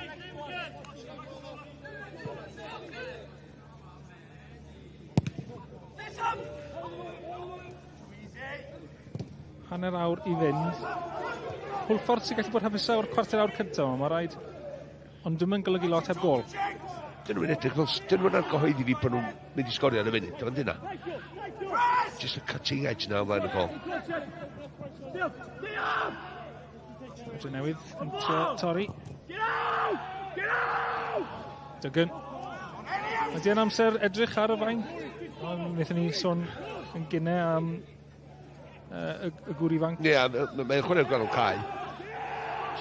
Hanner awr i fynd. Hwlffordd sy'n gallu bod hapusau o'r cwarter awr cyntaf yma, mae rhaid. Ond dwi'n mynd golygu lot heb gol. Dyn nhw'n edrych fel, dyn nhw'n argyhoeddi fi bod nhw'n mynd i sgorio ar y funud, dyfan dyna. Just a cutting edge na ymlaen y gol. Drenewydd yn trio torri. Dygun. Ydy yn amser edrych ar y fain? Wnaethon ni sôn yn gynnau am y gŵr ifanc. Ie, mae'n chwarae'r gwahanol cae.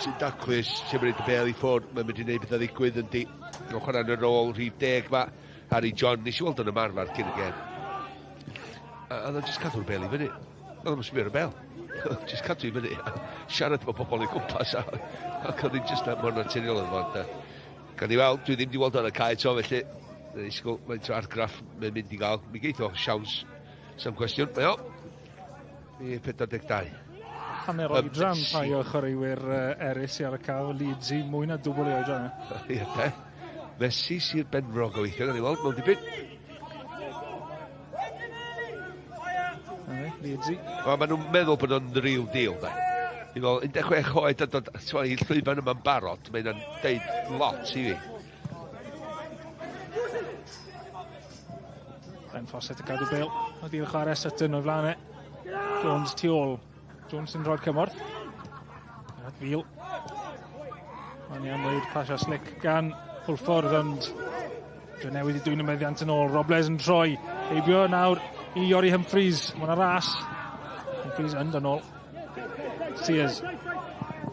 Sy'n daclus, sy'n mynd i bel i ffwrdd, mae'n mynd i wneud beth a ddigwydd yn di. Mae'n chwarae'n y rôl rhif 10 ma. Harry John, nes i weld yn y marfar cyn y gen. A oedd o'n jyst cadw'r bel i fyny. Oedd o'n sbio ar y bel. Jyst cadw i fyny. Siarad efo pobl i gwmpas. Ac oedd hi'n jyst mor naturiol yn fod. Gan i weld, dwi ddim di weld ar y cae to, felly. Mae'n tro argraff, mae'n mynd i gael. Mi geith o siawns. Sam cwestiwn. Mae o. I 42. Hanner oedran rhai o chwaraewyr erys i ar y cael. Leeds i mwy na dwbl i oedran. Ie, te. Messi sy'r benfrog o weithio, gan i weld, mewn dipyn. Leeds i. Maen nhw'n meddwl bod nhw'n real deal, da. I fel, 16 oed a dod i llwyfan yma'n barod, mae'n deud lot i fi. Ben Fawcett yn cadw bel. Oedd i'r chwarae Sutton o'i flanau. Jones tu ôl. Jones yn rhoi'r cymorth. At fil. Mae'n iawn dweud pasio slick gan Hwlffordd, ond Drenewydd i dwy'n y meddiant yn ôl. Robles yn troi. Heibio nawr i Iori Humphreys. Mae'n ras. Humphreys yn ôl. Sears.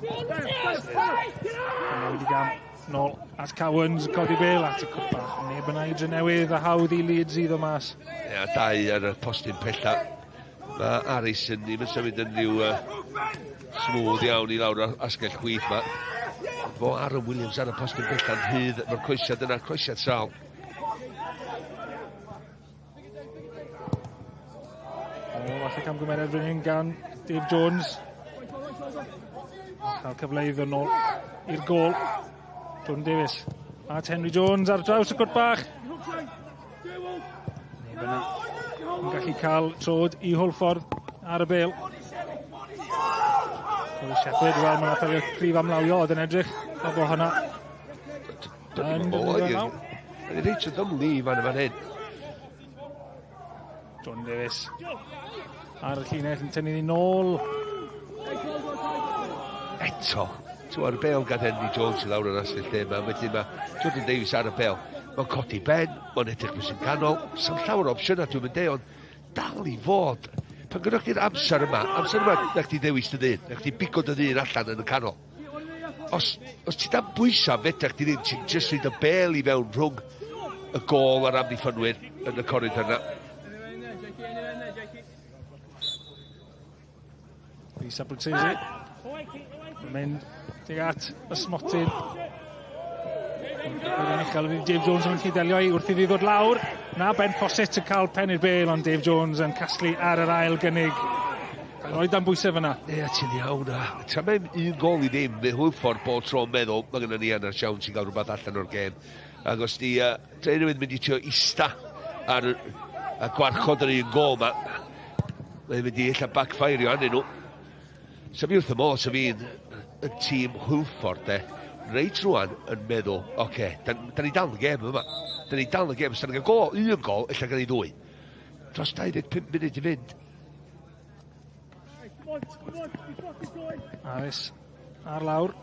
Drenewydd i gam nôl at Cowens, codi bel at y cwp bach. Neb yna i Drenewydd a hawdd i Leeds iddo mas. Ia, dau ar y postyn pella. Mae Aris yn ddim yn symud yn rhyw smooth iawn i lawr asgell chwith ma. Fo Aaron Williams ar y postyn pella'n hydd. Mae'r coesiad yna, coesiad sal. Falle camgymeriad fan hyn gan Dave Jones. Cael cyfle iddo nôl i'r gôl. Jordan Davies at Henry Jones ar draws y cwrt bach. Neb yna yn gallu cael trod i Hwlffordd ar y bel. Shepherd, wel, mae'n ffeilio cryf amlawio, oedd yn edrych a bo hwnna. Mae'n reit o ddymlu fan hyn. Jordan Davies ar y llinell yn tynnu ni nôl. Eto, ar y bel gad Henry Jones i lawr yr asgell lle yma. Wedyn mae Jordan Davies ar y bel. Mae'n codi ben, mae'n edrych beth sy'n canol. Sa'n llawer o opsiynau dwi'n mynd ond dal i fod. Pan gynnwch chi'r amser yma na chdi ddewis dy ddyn, na chdi bigo dy ddyn allan yn y canol. Os ti dan bwysa fedra chdi ddim, ti'n just rhaid y bel i fewn rhwng y gôl a'r amddiffynwyr yn y corridor yna. Lisa Brwtsesi. Mynd dig at y smotyn. Dave Jones yn gallu delio i wrth iddi ddod lawr. Na Ben Fawcett yn cael pen i'r bel, ond Dave Jones yn casglu ar yr ail gynnig. Roedd dan bwysau fyna. Ie, ti'n iawn. Tra mae'n un gol i ddim, fe Hwlffordd bob tro'n meddwl, mae gennym ni Anna'r Siawn sy'n cael rhywbeth allan o'r gêm. Ac os di Drenewydd mynd i trio ista ar gwarchod yr un gol yma, mae'n mynd i illa backfire arnyn nhw. So fi wrth y modd, so fi'n tîm Hwlffordd, reit rwan yn meddwl, oce, da ni dal y gêm yma. Da ni dal y gêm, os da ni'n cael un gol, illa gan i ddwy. Dros 25 munud i fynd. Aris ar lawr.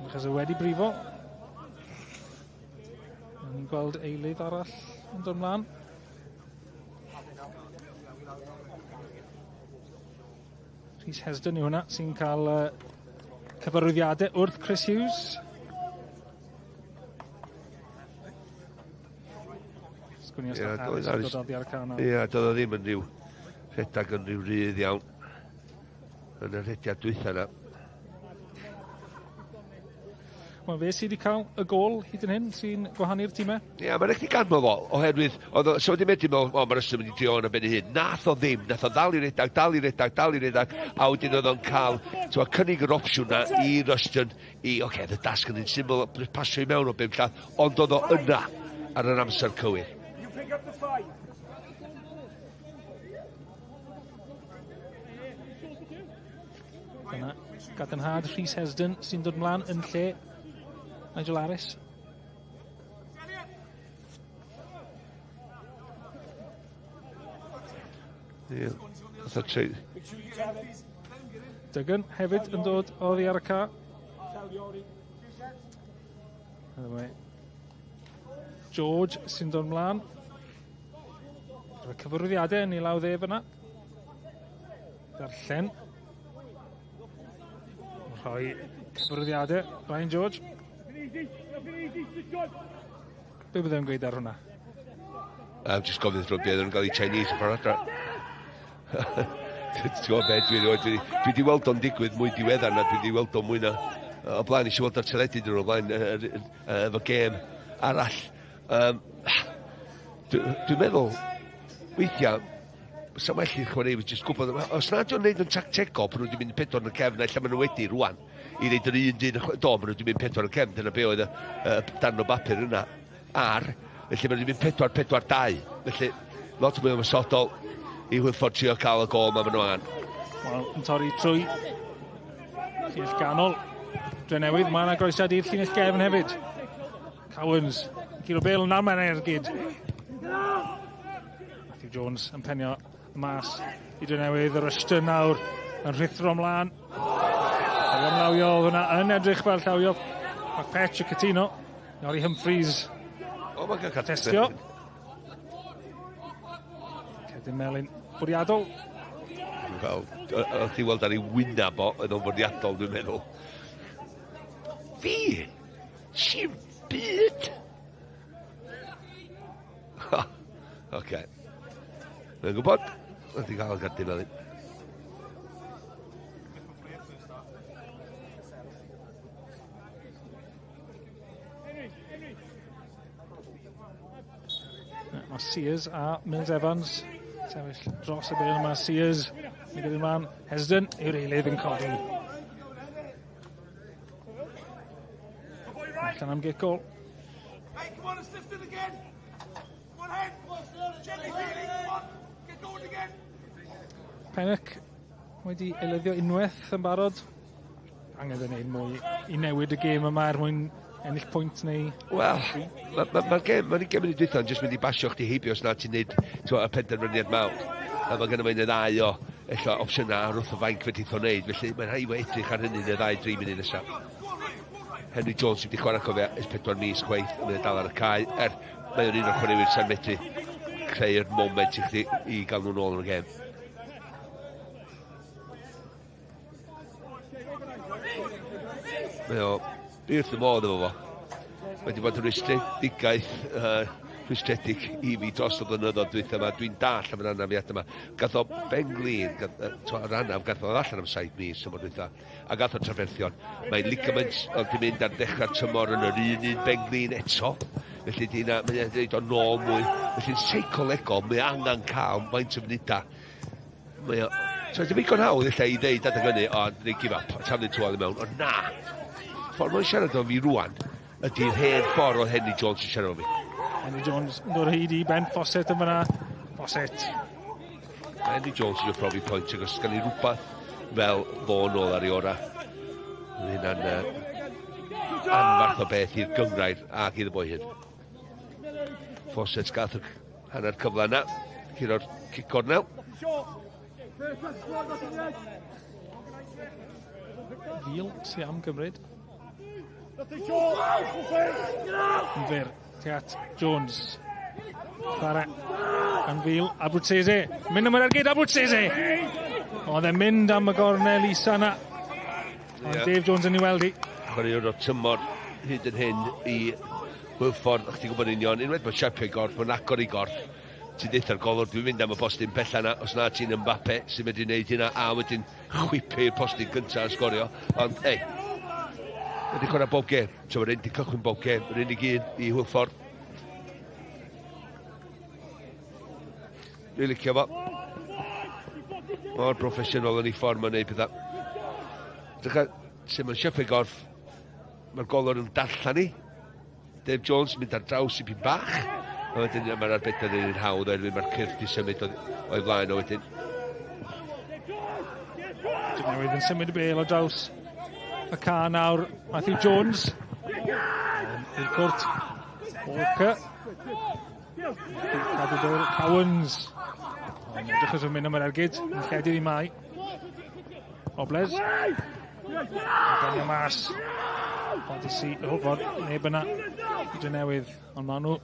Achos y wedi brifo. Ni'n gweld eilydd arall yn dod ymlaen. Chris Hesden yw hwnna sy'n cael cyfarwyddiadau wrth Chris Hughes. Sgwni os da Aris yn dod oddi ar y can. Ie, doedd o ddim yn rhyw rhedag yn rhyw rydd iawn yn y rhediad dwytha yna. Wel, fe sydd wedi cael y gol hyd yn hyn sy'n gwahanu'r tîmau? Ie, mae'n eich di ganmol fo, oherwydd, so wedi medru meddwl, mae'r ystod mynd i drio yn y ben i hyn. Nath o ddim, nath o dal i redag, a wedyn oedd o'n cael, cynnig yr opsiwn na i Rushton, oce, y dasg yn un syml, pasio i mewn o 5 lladd, ond oedd o yna ar yr amser cywir. Dyna, gadarnhad Rhys Hesden sy'n dod ymlaen yn lle Nigel Aris. Ie, fatha treu. Duggan hefyd yn dod oddi ar y ca. George sy'n dod ymlaen. Rwy'n cyfarwyddiadau yn ei law ddef yna. Darllen. Rhoi cyfarwyddiadau. Ryan George. Be byddai'n gweud ar hwnna? Just gofyn ddod beth yn cael ei Chinese yn paradra. Ti'n gwybod beth dwi wedi weld o'n digwydd mwy diweddar na dwi wedi weld o'n mwy na o blaen eisiau weld o'r teledu dyn nhw o blaen efo gêm arall. Dwi'n meddwl weithiau sa'n well i'r chwaraewyr jyst gwybod os nad yw'n neud yn tactego pan nhw wedi mynd 4 yn y cefn illa maen nhw wedi rwan i reid yr un dyn do maen nhw wedi mynd 4 yn y cefn dyna be oedd dan o bapur yna felly maen nhw wedi mynd 4-4-2 felly lot mwy o ymwysodol i Hwlffordd trio cael y gol maen nhw angen. Wel, yn torri trwy llinell ganol Drenewydd, mae yna groesiad i'r llinell gefn hefyd. Cowens, Ciro Bale yn am yn ergyd. Matthew Jones yn penio mas i Drenewydd, yr ystyn nawr yn rhithro ymlaen. Camlawio, hwnna yn edrych fel llawio. Mae Petch y cytuno. Iori Humphreys. O, mae'n cael testio. Cedyn Melin bwriadol. Fel, oedd ti weld ar ei wynab o, yn o'n bwriadol, dwi'n meddwl. Fi? Si'n byd? Oce. Mae'n gwybod? Oedd ti'n cael y gadyn Melin. Mae Sears a Mills Evans sefyll dros y bil yma. Sears yn gyda'r man. Hesdyn yw'r eilydd yn codi. Allan am get goal. Pennock wedi eilyddio unwaith yn barod. Angen yn neud mwy i newid y gêm yma mwyn ennill pwynt neu... Wel, mae'r gêm yn dwytho'n jyst mynd i basio chdi heibio os na ti'n neud y penderfyniad mawr. A mae gen i mae'n y ddau o opsiynau ar wrth o fainc wedi eitho wneud, felly mae'n rhai wedi edrych ar hynny yn y 2-3 munud nesaf. Henry Jones wedi chwarae cofio ys 4 mis gweith, mae'n dal ar y cae, mae o'n un o'r chwaraewyr sy'n medru creu'r moment i chdi i gael nhw'n ôl yn y gêm. Mae o wrth y modd efo fo. Mae wedi bod yn rwystredig i fi dros y blynyddoedd dwytha yma. Dwi'n dall am yr anafiad yma. Gath o ben glin, yr anaf gath o allan am 7 mis yma dwytha. A gath o trafferthion. Mae'n ligaments oedd di mynd ar dechrau'r tymor yn yr un ben glin eto. Felly mae'n dweud o nôl mwy. Felly'n seicolegol, mae angen cael maint o fnyda. Mae o... So, dim igon hawdd illa i ddeud adeg hynny, o, neu give up, tamlu tŵal i mewn. O, na! Ffordd mae'n siarad o fi rwan, ydy'r hen ffordd o Henry Jones yn siarad o fi. Henry Jones yn dod o hyd i Ben Fawcett yn fyna. Fawcett. Henry Jones yn profi pwynt, agos gan i rhywbeth fel fo'n ôl ar ei ora. Mae'n anfarth o beth i'r gyngrair ac iddo boi hyn. Fawcett gath y hanner cyfle yna, gyda'r cic gornel. Fil sy'n am gymryd. Yn fyr, Tiat Jones. Chwarae yn Fil, Abruzzese. Mynd am yr argyd, Abruzzese! Oedd e'n mynd am y gornel isa na. Ond Dave Jones yn ei weld i. Chwaraewr o tymor hyd yn hyn i Hwlffordd, chdi'n gwybod union. Unwaith mae'n siapio i gorff, mae'n agor i gorff. Ti'n deitha'r golwr, dwi'n mynd am y postyn bella na, os na ti'n Mbappe sy'n medru gwneud hynna, a wedyn chwipio i'r postyn gyntaf a Sgorio. Ond, ei, wedi chwarae bob gêm. So, mae'r un di cychwyn bob gêm, yr unig un i Hwlffordd. Dwi'n licio fo. Mor broffesiynol yn ei ffordd mae'n neud pethau. Dycha, sy'n mae'n siapio gorff, mae'r golwr yn darllan ni. Dave Jones mynd ar draws i bin bach. A wedyn mae'r arbedau yn un hawdd oherwydd mae'r cyrff di symud o'i flaen o wedyn. Drenewydd yn symud y bel o draws y ca nawr. Matthew Jones. I'r cwrt. Walker. Cadw dy'r Cowens. Ond edrych os yn mynd am yr ergyd. Yn lledydd i mai. Obles. Gan y mas. Odyssey. Hwlffordd. Neb yna. I Drenewydd. Ond maen nhw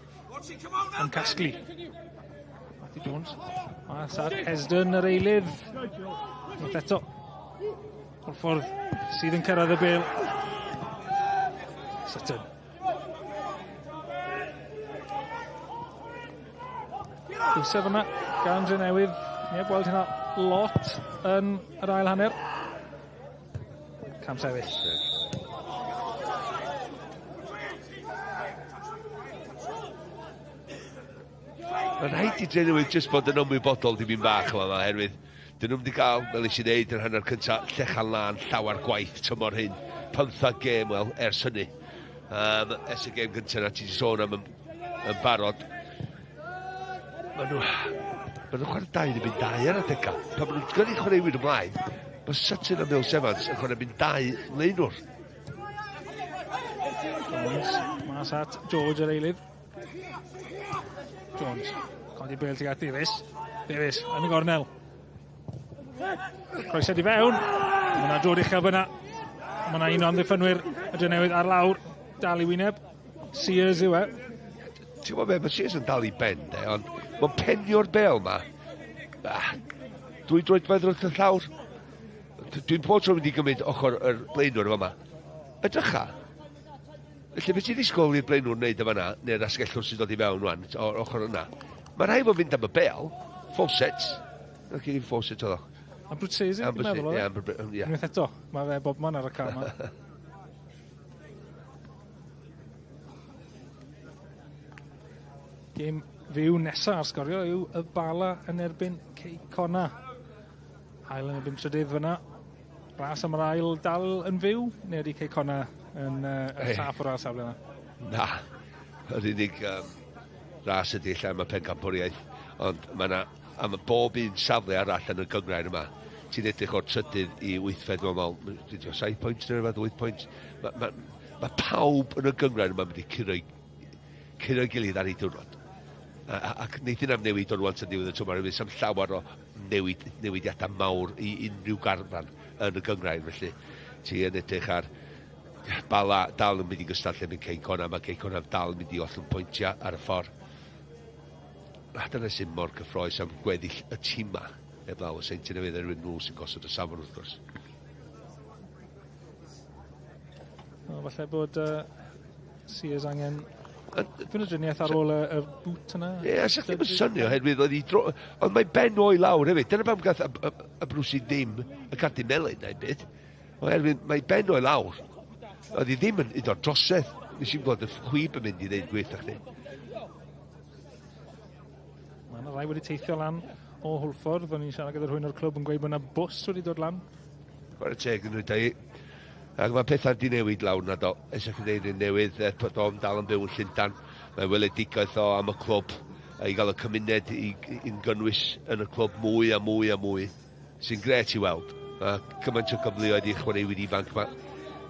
yn casglu. Matthew Jones. Mas ar Hesdyn yr eilydd. Wrth eto. Hwlffordd sydd yn cyrraedd y bel. Sutton. Dwysef yna gan Drenewydd. Neb weld hynna lot yn yr ail hanner. Cam sefyll. Mae'n rhaid i Drenewydd jyst bod yn ymwybodol di fi'n bach yma, oherwydd dyn nhw'n wedi cael, fel eisiau neud yn hanner cyntaf, llechan lan llawer gwaith tymor hyn. 15 gêm, wel, ers hynny. Ers y gêm gyntaf na ti wedi sôn am yn barod. Maen nhw'n chwarae dau yn mynd dau ar adega. Pan maen nhw'n gyrru chwaraewyr ymlaen, mae Sutton a Mills Evans yn chwarae mynd dau leunwr. Jones, mas at George yr eilydd. Jones, codi bel tuag at Davies. Davies, yn y gornel. Croesed i fewn. Mae yna drod uchaf yna. Mae yna un o'n ddiffynwyr y Drenewydd ar lawr, dal i wyneb. Sears yw e. Ti'n gwybod be, mae Sears yn dal i ben, de, ond mae'n penio'r bel ma. Dwi'n droedfedd wrth y llawr. Dwi'n bod tro mynd i gymryd ochr yr blaenwr yma. Edrycha. Felly, beth ti'n ddisgwyl i'r blaenwr wneud yma na, neu'r asgellwr sy'n dod i mewn rwan, o'r ochr yna. Mae rhaid fod fynd am y bel, fawcet. Ac i'n fawcet oedd o. A Brwtsesi, dwi'n meddwl o. Ie. Unwaith eto, mae fe bobman ar y car yma. Gêm fyw nesaf ar Sgorio yw y bala yn erbyn Ceicona. Ail yn erbyn trydydd fyna. Ras am yr ail dal yn fyw, neu ydy Ceicona yn saff o'r safle yna? Na, yr unig ras ydy lle am y pencampwriaeth, ond mae yna am y bob un safle arall yn y gyngrair yma. Ti'n edrych o'r trydydd i 8 mewn, 7 pwynt neu rhywbeth, 8 pwynt. Mae pawb yn y gyngrair yma wedi curo'i gilydd ar ei diwrnod. Ac wneud am newid o'r rwan sy'n diwedd y twmar, fydd sam llawer o newidiadau mawr i unrhyw garfan yn y gyngrair, felly ti yn edrych ar bala dal yn mynd i gystadlu yn Ceicona, mae Ceicona dal yn mynd i ollwng pwyntiau ar y ffordd. Dyna sy'n mor cyffroes am gweddill y tîm ma, eblaw y Seintiau Newydd erbyn nhw sy'n gosod y safon wrth gwrs. Falle bod Sears angen dwi'n adriniaeth ar ôl y bwt yna. Ie, sa'ch ddim yn synio, oherwydd ond mae ben o'i lawr hefyd. Dyna pam gath y Brwsi ddim y cardi melyn neu byd. Oherwydd mae ben o'i lawr. Oedd hi ddim yn iddo'r drosedd. Nes i'n gweld y chwib yn mynd i ddeud gweithio chdi. Mae yna rai wedi teithio lan o Hwlffordd. O'n i'n siarad gyda rhywun o'r clwb yn gweud bod yna bws wedi dod lan. Chwarae teg yn nhw dau. Ac mae pethau di newid lawr na do. Esach yn neud yn newydd, bod o'n dal yn byw yn Llundan. Mae weledigaeth o am y clwb i gael y cymuned i'n gynnwys yn y clwb mwy a mwy a mwy. Sy'n gret i weld. A cymaint o gyfleoedd i chwaraewyr ifanc yma.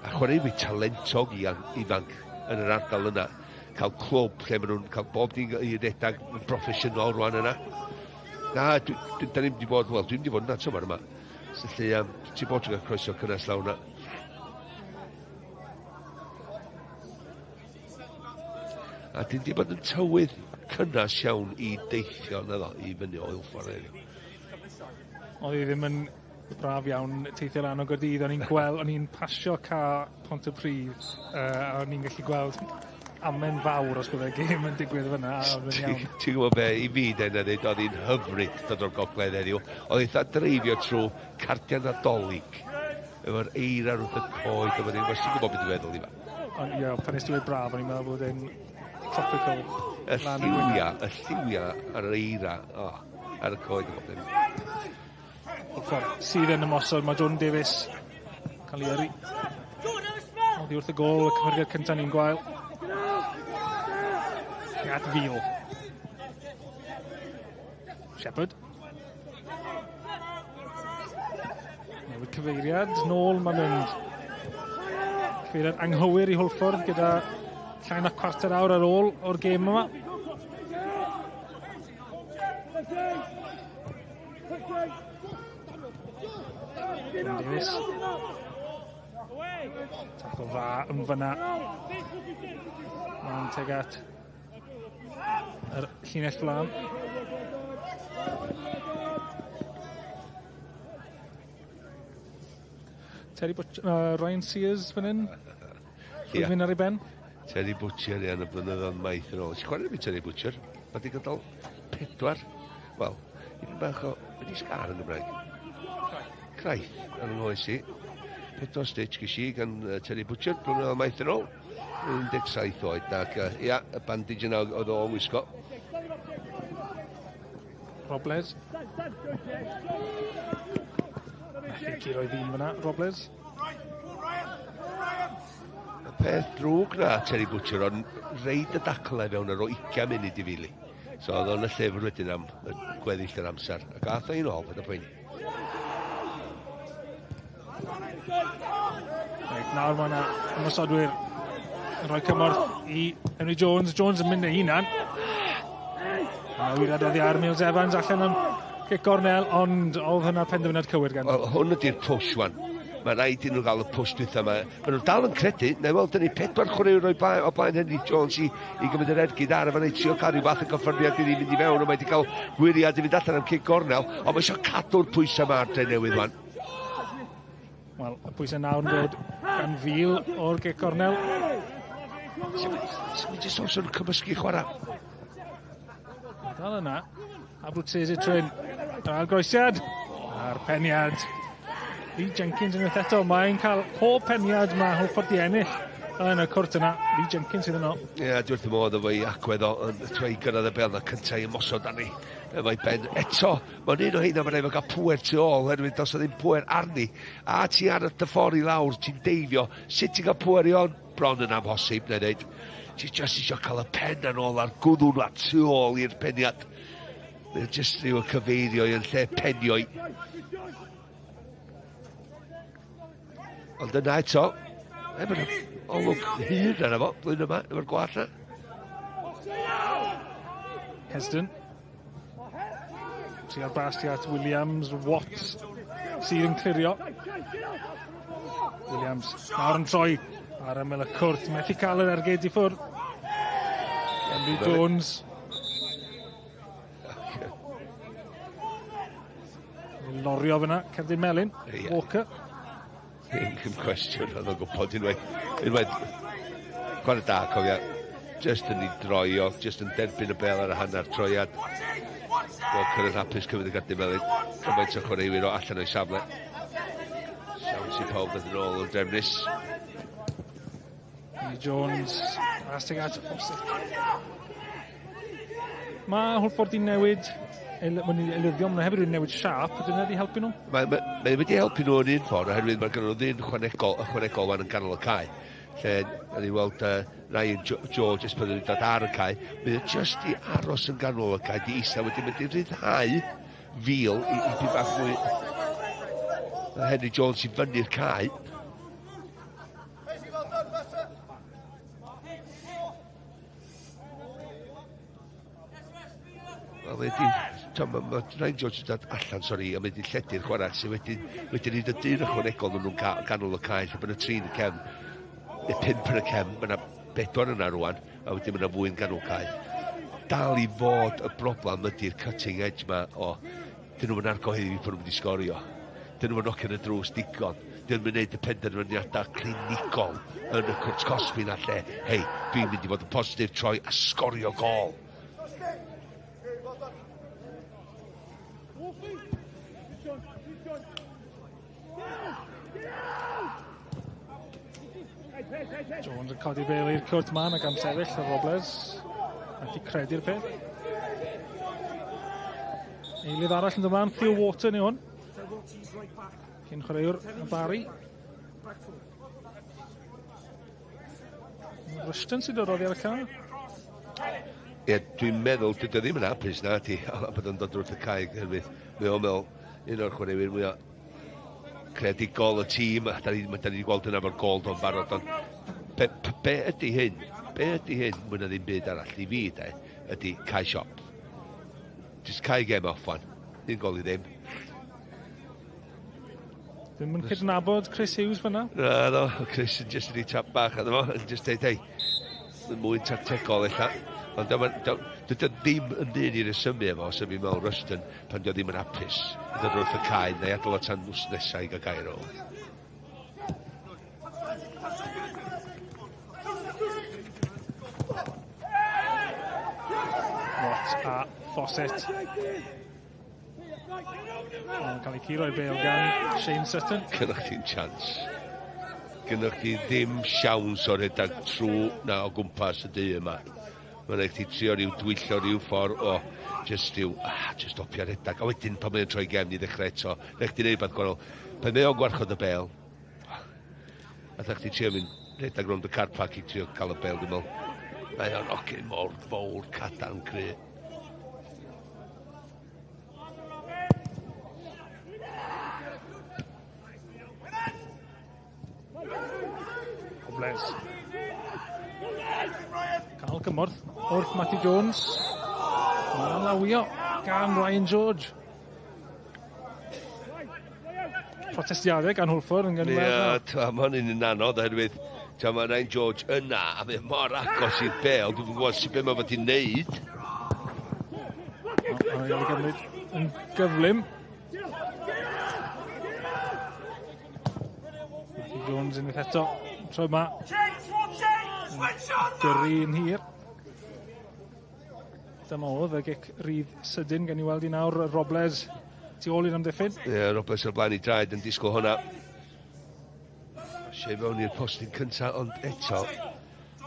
A chwaraewyr talentog ifanc yn yr ardal yna. Cael clwb lle maen nhw'n cael bob dim i redag yn broffesiynol rwan yna. Na, da ni'n wedi bod, wel, dwi'n wedi bod yna tymor yma. Felly, ti'n bod yn croeso cynnes lawr yna. A dyn di bod yn tywydd cynnas iawn i deithio na ddo, i fyny o Hwlffordd. Oedd hi ddim yn braf iawn teithio lan o Gaerdydd. O'n i'n pasio ca Pontypridd a o'n i'n gallu gweld amen fawr os byddai gêm yn digwydd fyna. Ti'n gwybod be, i fi den a dweud, oedd hi'n hyfryd dod o'r gogledd heddiw. Oedd eitha dreifio trwy cardiau nadolig efo'r eira wrth y coed. Ti'n gwybod beth dwi'n feddwl i fa? Ie, pan ysdi wedi braf, o'n i'n meddwl bod e'n tropical. Y lliwia ar yr eira, ar y coed. Sydd yn ymosod, mae John Davies cael ei yrru. Oddi wrth y gol, y cymeriad cyntaf ni'n gwael. At Fil. Shepherd. Newid cyfeiriad, nôl mae'n mynd. Cyfeiriad anghywir i Hwlffordd gyda llai na cwarter awr ar ôl o'r gêm yma. Davies. Tackle dda yn fyna. Mae'n teg at yr llinell flan. Ryan Sears fan hyn. Rwy'n ar ei ben. Terry Butcher yn y blynyddoedd maith yn ôl. Ti'n chwarae mi Terry Butcher? Mae di gadael 4. Wel, un bach o... Wedi sgar yn Gymraeg. Craith yn nghoes i. 4 stitch gysi gan Terry Butcher blynyddoedd maith yn ôl. 17 oed. Ac ia, y bandage yna oedd o'n wisgo. Robles. Methu curo'i ddim fyna, Robles. Y peth drwg na Terry Butcher, ond reid y daclau fewn ar o 20 munud i fili. So oedd o'n y llyfr wedyn am gweddill yr amser. A gath o'n ôl, fydda poeni. Nawr mae yna ymwysodwyr yn rhoi cymorth i Henry Jones. Jones yn mynd ei hunan. Mae wir adoddi ar Miles Evans allan am gic gornel, ond oedd hynna penderfyniad cywir gan. Hwn ydy'r push wan. Mae rhaid i nhw gael y push dwytha yma. Mae nhw dal yn credu, neu weld ni 4 chwaraewr o blaen Henry Jones i gymryd yr ergyd ar efo neu trio cael rhyw fath o gyffyrddiad i ni fynd i fewn, ond mae wedi cael gwiriad i fynd allan am cic gornel, ond mae eisiau cadw'r pwysau yma ar Drenewydd wan. Wel, y pwysau nawr yn dod gan fil o'r cic gornel. Sy'n mynd i sôn cymysgu chwarae. Dal yna. Abrwtsesi Tryn. A'r groesiad. A'r peniad. Lee Jenkins yn eto. Mae'n cael pob peniad mae Hwlffordd i ennill yn y cwrt yna. Lee Jenkins sydd yno. Ie, dwi wrth y modd efo i agwedd o yn gyrraedd y bel na cyntaf i ymosod arni. Efo'i ben. Eto, mae'n un o hynna mae'n efo gael pwer tu ôl, herwydd dos o ddim pwer arni. A ti ar y ffordd i lawr, ti'n deifio. Sut ti'n cael pwer i on? Bron yn amhosib, neu dweud. Ti just eisiau cael y pen yn ôl a'r gwddwn a tu ôl i'r peniad. Mae'n just rhyw y cyfeirio yn lle penio i. Ond yna eto, mae'n olwg hyd yna fo, blwyddyn yma, efo'r gwall na. Hesdyn. Tri ar basti at Williams, Watts sydd yn clirio. Williams, nawr yn troi ar ymyl y cwrt, methu cael yr ergyd i ffwrdd. Henry Jones. Lorio fyna, Cerdyn Melin, Walker. Ddim cwestiwn, oedd o'n gwybod unwaith. Chwarae da, cofia. Just yn ei droio, just yn derbyn y bel ar y hanner troiad. Walker yn hapus cymryd y Cerdyn Melin. Cymaint o chwaraewyr o allan o'i safle. Siawns i pawb ddod yn ôl o'r drefnus. Jones, astig at y ffosit. Mae Hwlffordd i newid, mae'n elyddio, mae'n hefyd yn newid siap, ydyn nhw wedi helpu nhw? Mae wedi helpu nhw yn un ffordd, oherwydd mae gen nhw ddyn ychwanegol fan yn ganol y cae. Lle, yn ei weld Ryan George ysbryd yn dod ar y cae, mae just i aros yn ganol y cae, di isa wedi mynd i ryddhau fil i byd bach mwy. Henry Jones i fyny'r cae. Mae Ryan George yn dod allan, sori, a mynd i lledu'r chwarae, sy'n wedyn i dyn ychwanegol nhw'n ganol y cae, lle bydd y 3 yn y cefn, neu 5 yn y cefn, mae yna 4 yna rwan, a wedyn mae yna fwy yn ganol cae. Dal i fod y broblem ydy'r cutting edge ma o, dyn nhw'n argoheddi bod nhw'n mynd i sgorio. Dyn nhw'n ochr y drws digon. Dyn nhw'n mynd y penderfyniadau clinigol yn y cwrt cosbi na lle. Hei, dwi'n mynd i fod yn positif troi a sgorio gol. Jones yn codi bel i'r cwrt man ac am sefyll y Robles. Wedi credu'r peth. Eilydd arall yn dyman, Theo Water neu hwn. Cyn chwaraewr y Bari. Rushton sydd o'r oddi ar y can. Ie, dwi'n meddwl, dwi ddim yn hapus na ti, a bod yn dod wrth y caeg, herwydd mae o'n meddwl un o'r chwaraewyr mwyaf credigol y tîm, a da ni wedi gweld yna fo'r gol do'n barod, ond be ydy hyn? Be ydy hyn? Mwy na ddim byd arall i fi, ydy cae siop. Just cae game off fan, ddim gol i ddim. Ddim yn cydnabod Chris Hughes fyna? No, Chris yn just yn ei tap bach addo fo, yn just dweud, hei, mwy tactegol illa. Ond dydy ddim yn dyn i'r ysymu efo, os ydym mewn Rushton, pan dio ddim yn hapus. Ydyn wrth y cae, neu adol o tan wws nesau i gael gairo. Watt a Fawcett. Yn cael ei curo'r bel gan Shane Sutton. Gynnwch chi'n chance. Gynnwch chi ddim siawns o redag trw na o gwmpas y dy yma. Mae'n eich ti trio rhyw dwyllio rhyw ffordd o just opio redag. A wedyn pan mae'n troi gefn i ddechrau eto, eich ti neud beth gwahanol. Pan mae o'n gwarchod y bel, a eich ti trio mynd redag rownd y car park i trio cael y bel, dwi'n meddwl. Mae o'n ogyn mor fawr cadarn cry. Obles. Cael gymorth wrth Matty Jones. Mae'n lawio gan Ryan George. protestiadau gan Hwlffordd yn gynweld. Ie, mae hynny'n anodd oherwydd mae Ryan George yna a mae mor agos i'r bel. Dwi'n gwybod sy'n beth mae fod i'n neud. Mae'n gael ei gymryd yn gyflym. Matthew Jones unwaith eto. Tro yma. Gyrru yn hir. Dyma oedd y gic rydd sydyn gen i weld i nawr Robles tu ôl i'r amddiffyn. Ie, Robles o'r blaen i draed yn disgwyl hwnna. Eisiau fewn i'r postyn cyntaf, ond eto,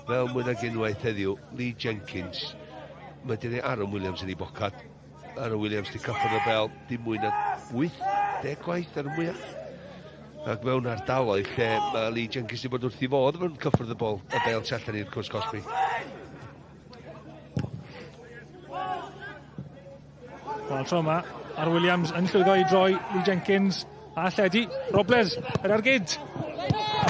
fel mwy nag unwaith heddiw, Lee Jenkins, mae dyn ni Aaron Williams yn ei bocad. Aaron Williams di cyffwrdd y bel, dim mwy na 8-10 gwaith ar y mwyaf. Ac mewn ardaloedd lle mae Lee Jenkins di bod wrth i fod yn cyffwrdd y bel tu allan i'r cwrs Cosby. Wel, tro yma, ar Williams yn llwyddo i droi Lee Jenkins a lledu. Robles, yr argyd.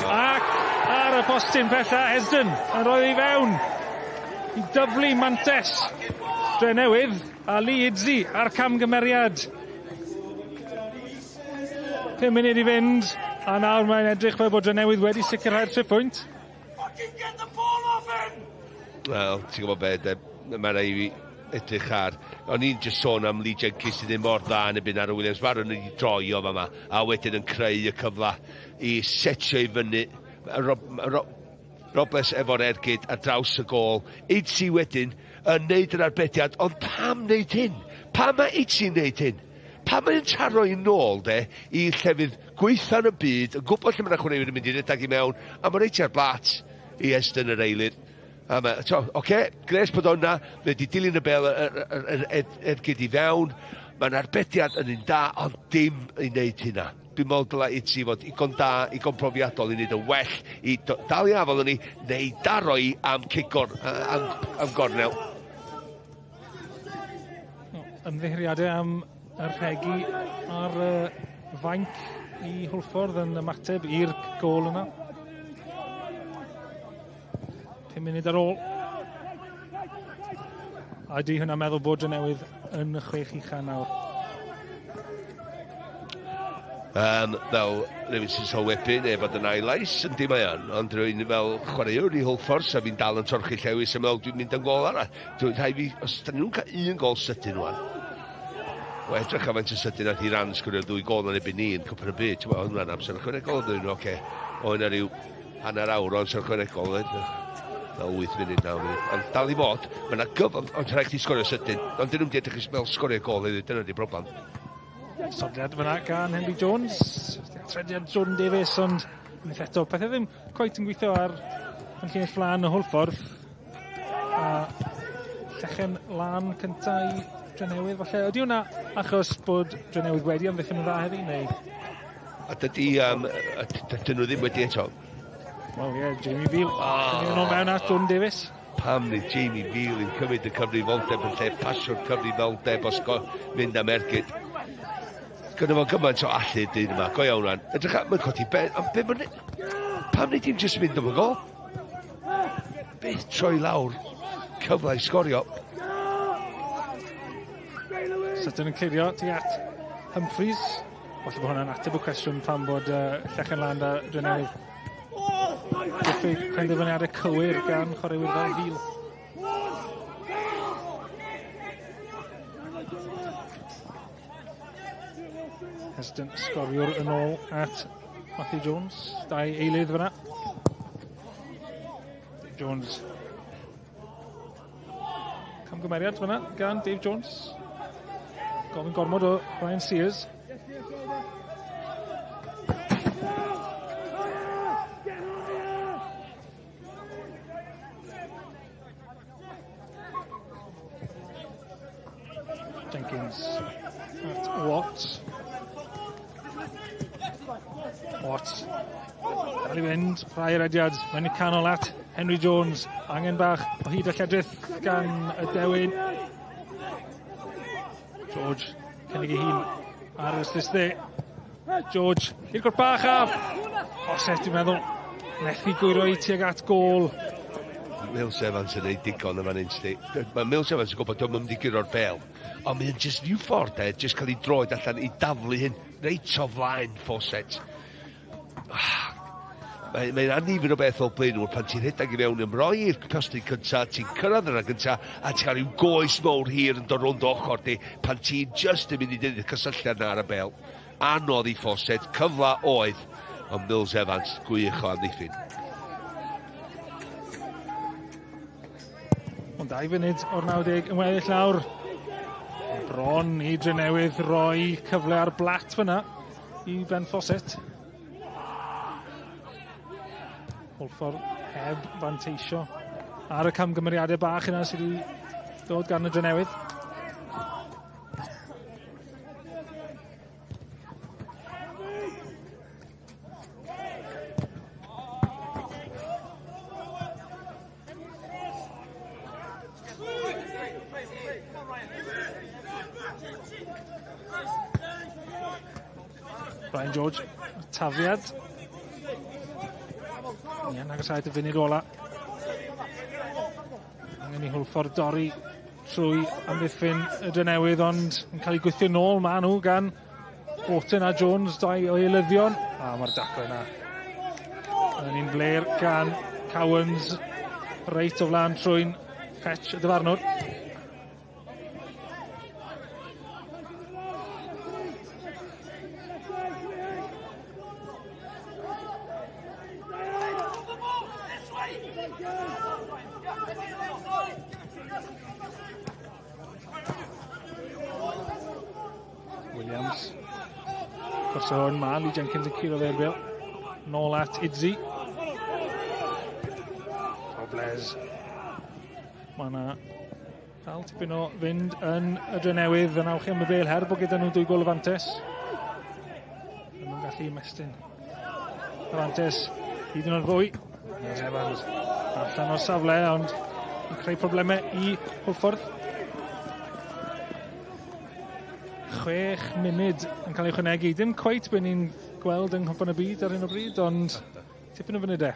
Ac ar y postyn pella, Hesdon yn rhoi i fewn i dyflu mantes Drenewydd a Lee Idzi ar camgymeriad. 5 munud i fynd a nawr mae'n edrych fel bod Drenewydd wedi sicrhau'r 3 pwynt. Wel, ti'n gwybod beth, mae'n rhaid i fi edrych ar. O'n i'n just sôn am Lee Jenkins sydd ddim mor dda yn y byn ar y Williams. Mae'r yn ei droi o fama a wedyn yn creu y cyfla i setio i fyny. Robles efo'r ergyd ar draws y gôl. Idzi wedyn yn neud yr arbediad, ond pam neud hyn? Pam mae Idzi'n neud hyn? Pam mae'n taro i nôl, i llefydd gweitha yn y byd, yn gwybod lle mae'n chwaraewyr yn mynd i redag i mewn, a mae'n reit ar blat i Estyn yr eilir. Gres bod o'na, fe di dilyn y bel yr ergyd i fewn, mae'n arbediad yn un da, ond dim i wneud hynna. Dwi'n meddwl dylai Idzi fod igon da, igon profiadol i wneud y well, i dal i afol yn ni, neu daro i am cigor, am gornel. Ymddiheuriadau am y rhegi ar fainc i Hwlffordd yn ymateb i'r gôl yna. 5 munud ar ôl. A di hwnna meddwl bod Drenewydd yn y Chwech Uchaf nawr. Fel rhywun sy'n sylwebu neu fod yn ailais, yndi mae yn, ond rhywun fel chwaraewr i Hwlffordd, sa fi'n dal yn torchu llewis yn meddwl dwi'n mynd yn gol arall. Dwi'n rhaid fi, os da nhw'n cael 1 gol sydyn rwan, o edrych am faint o sydyn at Iran sgwrio'r 2 gol yn ebyn ni yn cwpr y byd, ti'n hwnna'n amser ychwanegol ydyn nhw, o yna rhyw hanner awr o'n ychwanegol, fel 8 munud, 9 munud. Ond dal i fod, mae yna gyfod, ond rhaid chi sgorio sydyn. Ond dyn nhw'n di edrych fel sgorio gol iddi, dyna di broblem. Sodliad fyna gan Henry Jones. Trediad John Davies, ond unwaith eto, pethau ddim coet yn gweithio ar yn llinell flan y Hwlffordd. A llechen lan cynta i Drenewydd, falle. Ydy hwnna achos bod Drenewydd wedi amddiffyn yn dda heddi, neu? A dydy, dyn nhw ddim wedi eto. Wel ie, Jamie Veal. Yn ôl mewn at John Davies. Pam neu Jamie Veal yn cymryd y cyfrifoldeb yn lle pasio'r cyfrifoldeb os mynd am ergyd. Gyda fo gymaint o allu dyn yma, go iawn rhan. Edrych am yn codi ben, pam neu dim jyst mynd am y gol? Beth troi lawr, cyfle i sgorio. Sutton yn clirio tu at Humphreys. Falle bod hwnna'n ateb y cwestiwn pam bod llechen lan da Drenewydd. Diffyg penderfyniadau cywir gan chwaraewyr fel Veal. Hesdon Sgoriwr yn ôl at Matthew Jones. 2 eilydd fyna. Dave Jones. Camgymeriad fyna gan Dave Jones. Gofyn gormod o Ryan Sears. Jenkins at Watts. Watts. Dal i fynd, rhai rediad, mae'n i canol at Henry Jones. Angen bach o hyd a lledrith gan y dewin. George, cynnig ei hun ar ystys dde. George, i'r gwrt bach af. Oset, dwi'n meddwl, methu gwiro i tuag at gôl. Mills Evans yn neud digon yma'n insti. Mae Mills Evans yn gwybod dwi'n mynd i gyro'r bel. Ond mae'n just rhyw ffordd just cael ei droed allan i daflu hyn. Reit o flaen ffoset. Mae'n annifyn o beth o'r blaen nhw pan ti'n rhedeg i mewn ymroi i'r postyn cyntaf, ti'n cyrraedd yna gyntaf a ti'n cael rhyw goes mowr hir yn dod rownd ochr di pan ti'n just yn mynd i dynnu'r cysylltiad na ar y bel. Anodd i ffoset, cyfla oedd, ond Mills Evans gwych o amddiffyn. Ond 2 funud o'r 90 yn weddill lawr. Bron i Drenewydd roi cyfle ar blat fyna i Ben Fawcett. Hwlffordd heb fanteisio ar y camgymeriadau bach yna sydd wedi dod gan y Drenewydd. Brian George, tafiad. Ie, nagosáu y funud ola. Angen i Hwlffordd dorri trwy amddiffyn y Drenewydd, ond yn cael ei gwythio nôl ma nhw gan Wharton a Jones, 2 o eilyddion. A mae'r daclo yna. Yn un fler gan Cowens, reit o flan trwy'n Petch y dyfarnwr. Williams. Corso hwn ma, Lee Jenkins yn curo fe'r bil. Nôl at Idzi. Robles. Mae yna dal tipyn o fynd yn y Drenewydd yn awchu am y bel her bod gyda nhw 2 gol o fantes. Nhw'n gallu mestyn. Y fantes, hyd yn o'r fwy. Evans allan o'r safle, ond yn creu problemau i Hwlffordd. 6 munud yn cael ei chwnegu. Dim cweit be ni'n gweld yng nghwpan y byd ar hyn o bryd, ond tipyn o funudau.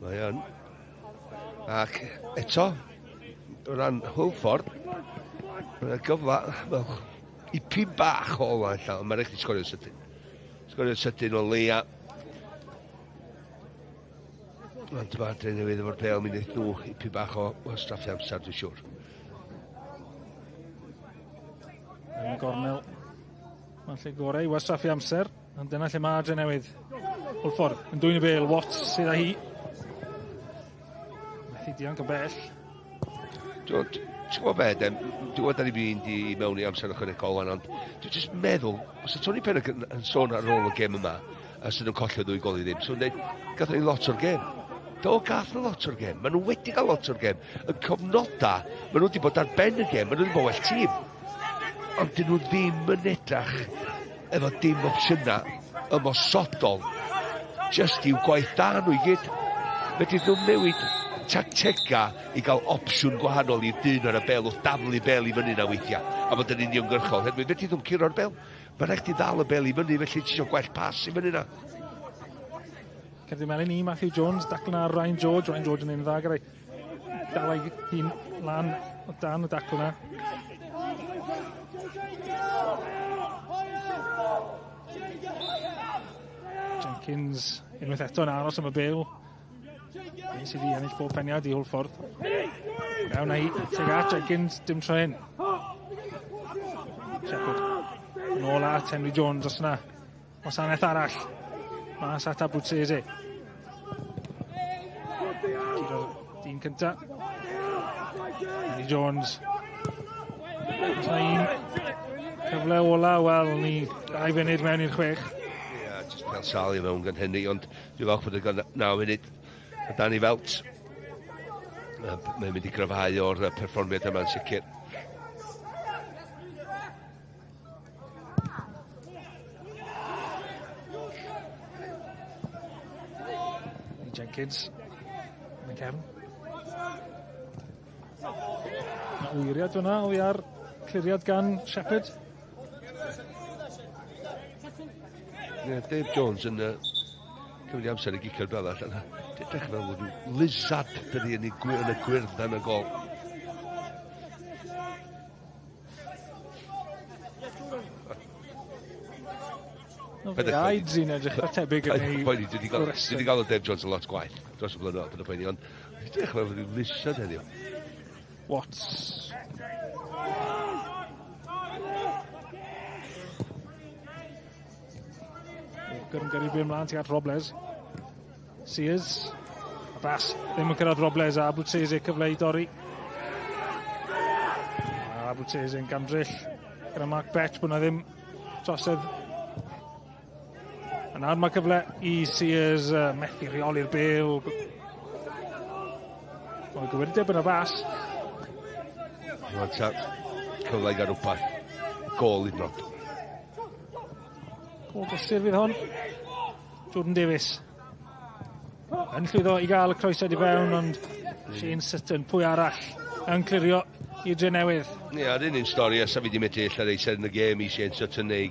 Mae yn. Ac eto, o ran Hwlffordd, mae'n gyfla, ipyn bach o ola allan, ond mae'n rhaid i sgorio sydyn. Sgorio sydyn o leia. Ond dyma Drenewydd efo'r bel, mi wneud nhw ipyn bach o straffu amser, dwi'n siŵr. Yn y gornel. Mae'n lle gorau, was straffu amser, ond dyna lle mae Drenewydd. Hwlffordd yn dwy'n y bel, Watts sydd â hi. Methu dianc o bell. Ti'n gwybod beth, dwi'n gwybod da ni fynd i mewn i amser ychwanegol, ond dwi'n jyst meddwl, os y Tony Pennock yn sôn ar ôl y gêm yma, a sydd yn collio 2 gol i ddim, so'n dweud, gath ni lot o'r gêm. Do, gath nhw lot o'r gêm. Maen nhw wedi cael lot o'r gêm. Yn cofnoda, maen nhw wedi bod ar ben y gêm, maen nhw wedi bod well tîm. Ond dyn nhw ddim yn edrach efo dim opsiynau ymosodol. Just i'w gwaith da nhw i gyd. Fedri nhw'n newid tactega i gael opsiwn gwahanol i'r dyn ar y bel, wrth daflu bel i fyny na weithiau. A bod yn uniongyrchol. Hedwi, fedri nhw'n curo'r bel. Mae'n rhaid i ddal y bel i fyny, felly ti eisiau gwell pas i fyny na. Cerddi melyn i Matthew Jones, dacl na Ryan George. Ryan George yn un dda gyda'i dal ei hun lan o dan y dacl na. Jenkins unwaith eto yn aros am y bel. Ni sydd i ennill bob peniad i Hwlffordd. Mewn na hi, teg at Jenkins, dim tro hyn. Shepherd. Nôl at Henry Jones os yna. Wasanaeth arall. Mas at Abruzzese. Gyda'r dyn cynta. Henry Jones. Os yna un cyfle ola, wel, ni 2 funud mewn i'r 6. Ie, jyst cael sal i mewn gan Henry, ond dwi'n falch bod yn gan 9 munud. A Danny Felt. Mae'n mynd i gryfhau o'r perfformiad yma'n sicr. Jenkins. Mae'n cefn. Mae wyriad hwnna o ar cliriad gan Shepherd. Dave Jones yn Cymru amser i gicio'r bel allan. Dechrau fel rhyw lizard dydi yn y gwyrdd yn y gol. Aids i'n edrych ar tebyg yn ei... Dwi wedi gael o Dave Jones yn lot gwaith dros y blynedd yn y poeni, ond dechrau fel rhyw lizard heddiw. Watts. Gyr'n gyrru byd ymlaen tuag at Robles. Sears. A bas ddim yn cyrraedd Robles a Bwtsese cyfle i dorri. A Bwtsese yn gamdrill gyda Mark Betch bod na ddim trosedd. A nawr mae cyfle i Sears methu reoli'r bêl. Mae'n gywirdyb yn y bas. Mae'n cyfle i gael rhywbeth. Gol i ddod. Gol gysur fydd hon. Jordan Davies. Yn llwyddo i gael y croesad i fewn, ond Shane Sutton, pwy arall, yn clirio i Drenewydd. Ie, ar un stori, a sa fi di medru allan eisiau yn y gêm i Shane Sutton neu...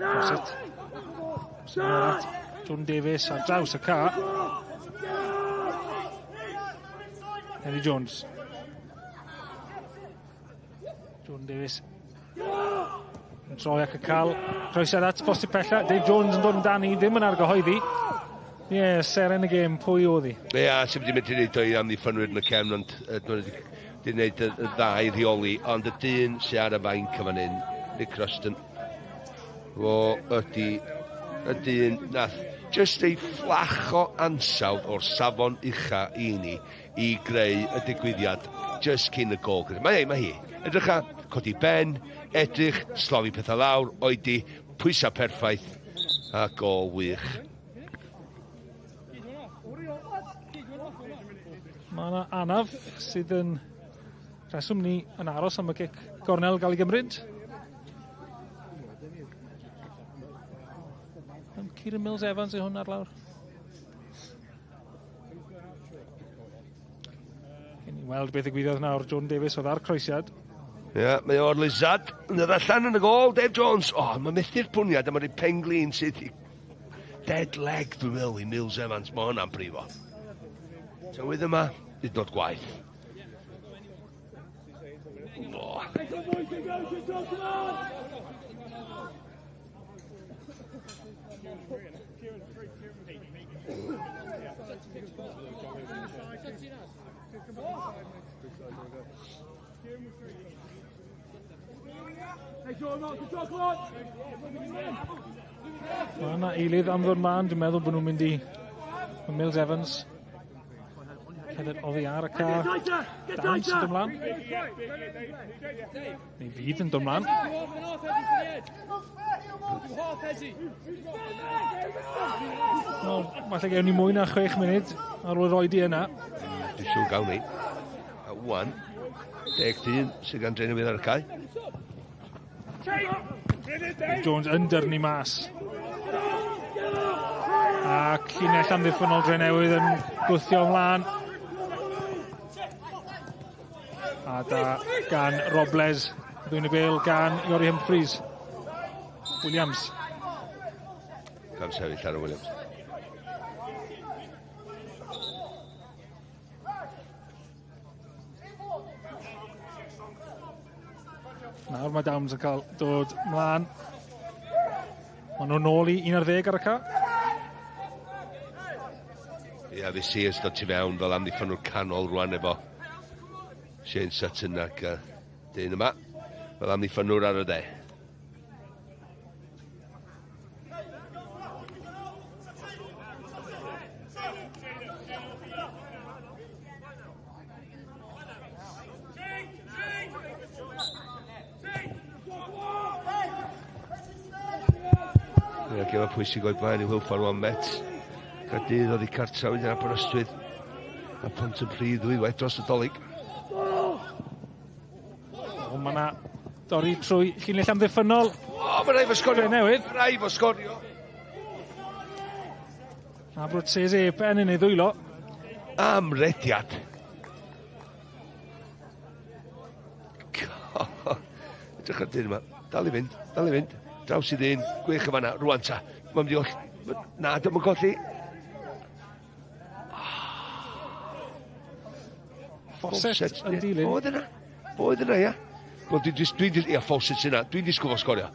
Croeset. Jordan Davies ar draws y car. Henry Jones. Jordan Davies yn troi ac y cael croesad at posti pella. Dave Jones yn dod yn dan i ddim yn argyhoeddi. Ie, seren y gêm, pwy oedd hi? Ie, sy'n wedi mynd i wneud o'i amddiffynwyr yn y cefn, ond wedi wneud y ddau rheoli, ond y dyn sy'n ar y fain cyfan hyn, Nick Ruston, o ydy y dyn nath just ei fflach o ansawdd o'r safon ucha i ni i greu y digwyddiad just cyn y gol. Mae hi. Edrych a codi ben, edrych, slofi pethau lawr, oedi, pwysau perffaith a gol wych. Mae yna anaf sydd yn rheswm ni yn aros am y cic gornel gael ei gymryd. Kieran Mills Evans yw hwn ar lawr. Cyn i weld beth y gwyddoedd nawr, Jordan Davies oedd ar croesiad. Ie, mae o'r lizard yn yr allan yn y gol, Dave Jones. O, mae methu'r pwniad a mae'r penglin sydd i dead leg, dwi'n meddwl, i Mills Evans. Mae hwnna'n brifo. Tywydd yma, hyd yn oed gwaith. O. Mae yna eilydd am ddod man, dwi'n meddwl bod nhw'n mynd i Mills Evans. Cedr oddi ar y car. Dan sy'n dod mlaen. Neu fydd yn dod mlaen. Falle gewn ni mwy na 6 munud ar ôl roedi yna. Dwi'n siŵr gawn ni. A wan, 10 dyn sy'n gan Drenewydd ar y cae. Jones yn dyrnu mas. Ac llinell amddiffynol Drenewydd yn gwthio ymlaen. A da gan Robles. Dwi'n y bêl gan Iori Humphreys. Williams. Gan sefyll ar y Williams. Nawr mae Downs yn cael dod mlaen. Mae nhw'n nôl i 11 ar y car. Ie, fi Sears dod ti fewn fel amddiffynwr canol rwan efo Shane Sutton ac dyn yma fel amddiffynwr ar y de. Ac efo pwysig o'i blaen i Hwlffordd 1 met. Caerdydd oedd i cartra wedyn Aberystwyth. A Pont y Pryd ddwywaith dros y dolyg. Mae yna dorri trwy llinell amddiffynol. Mae rai fo sgorio. Drenewydd. Rai fo sgorio. A Bwtsese ben yn ei ddwylo. Amrediad. Edrych ar dyn yma. Dal i fynd. draws i ddyn, gwych yma na, rwan ta. Mae'n mynd i oll, na, dyma golli. Fawcett yn dilyn. Oedd yna, ia. Ia, Fawcett yna, dwi'n disgwyl o Sgorio.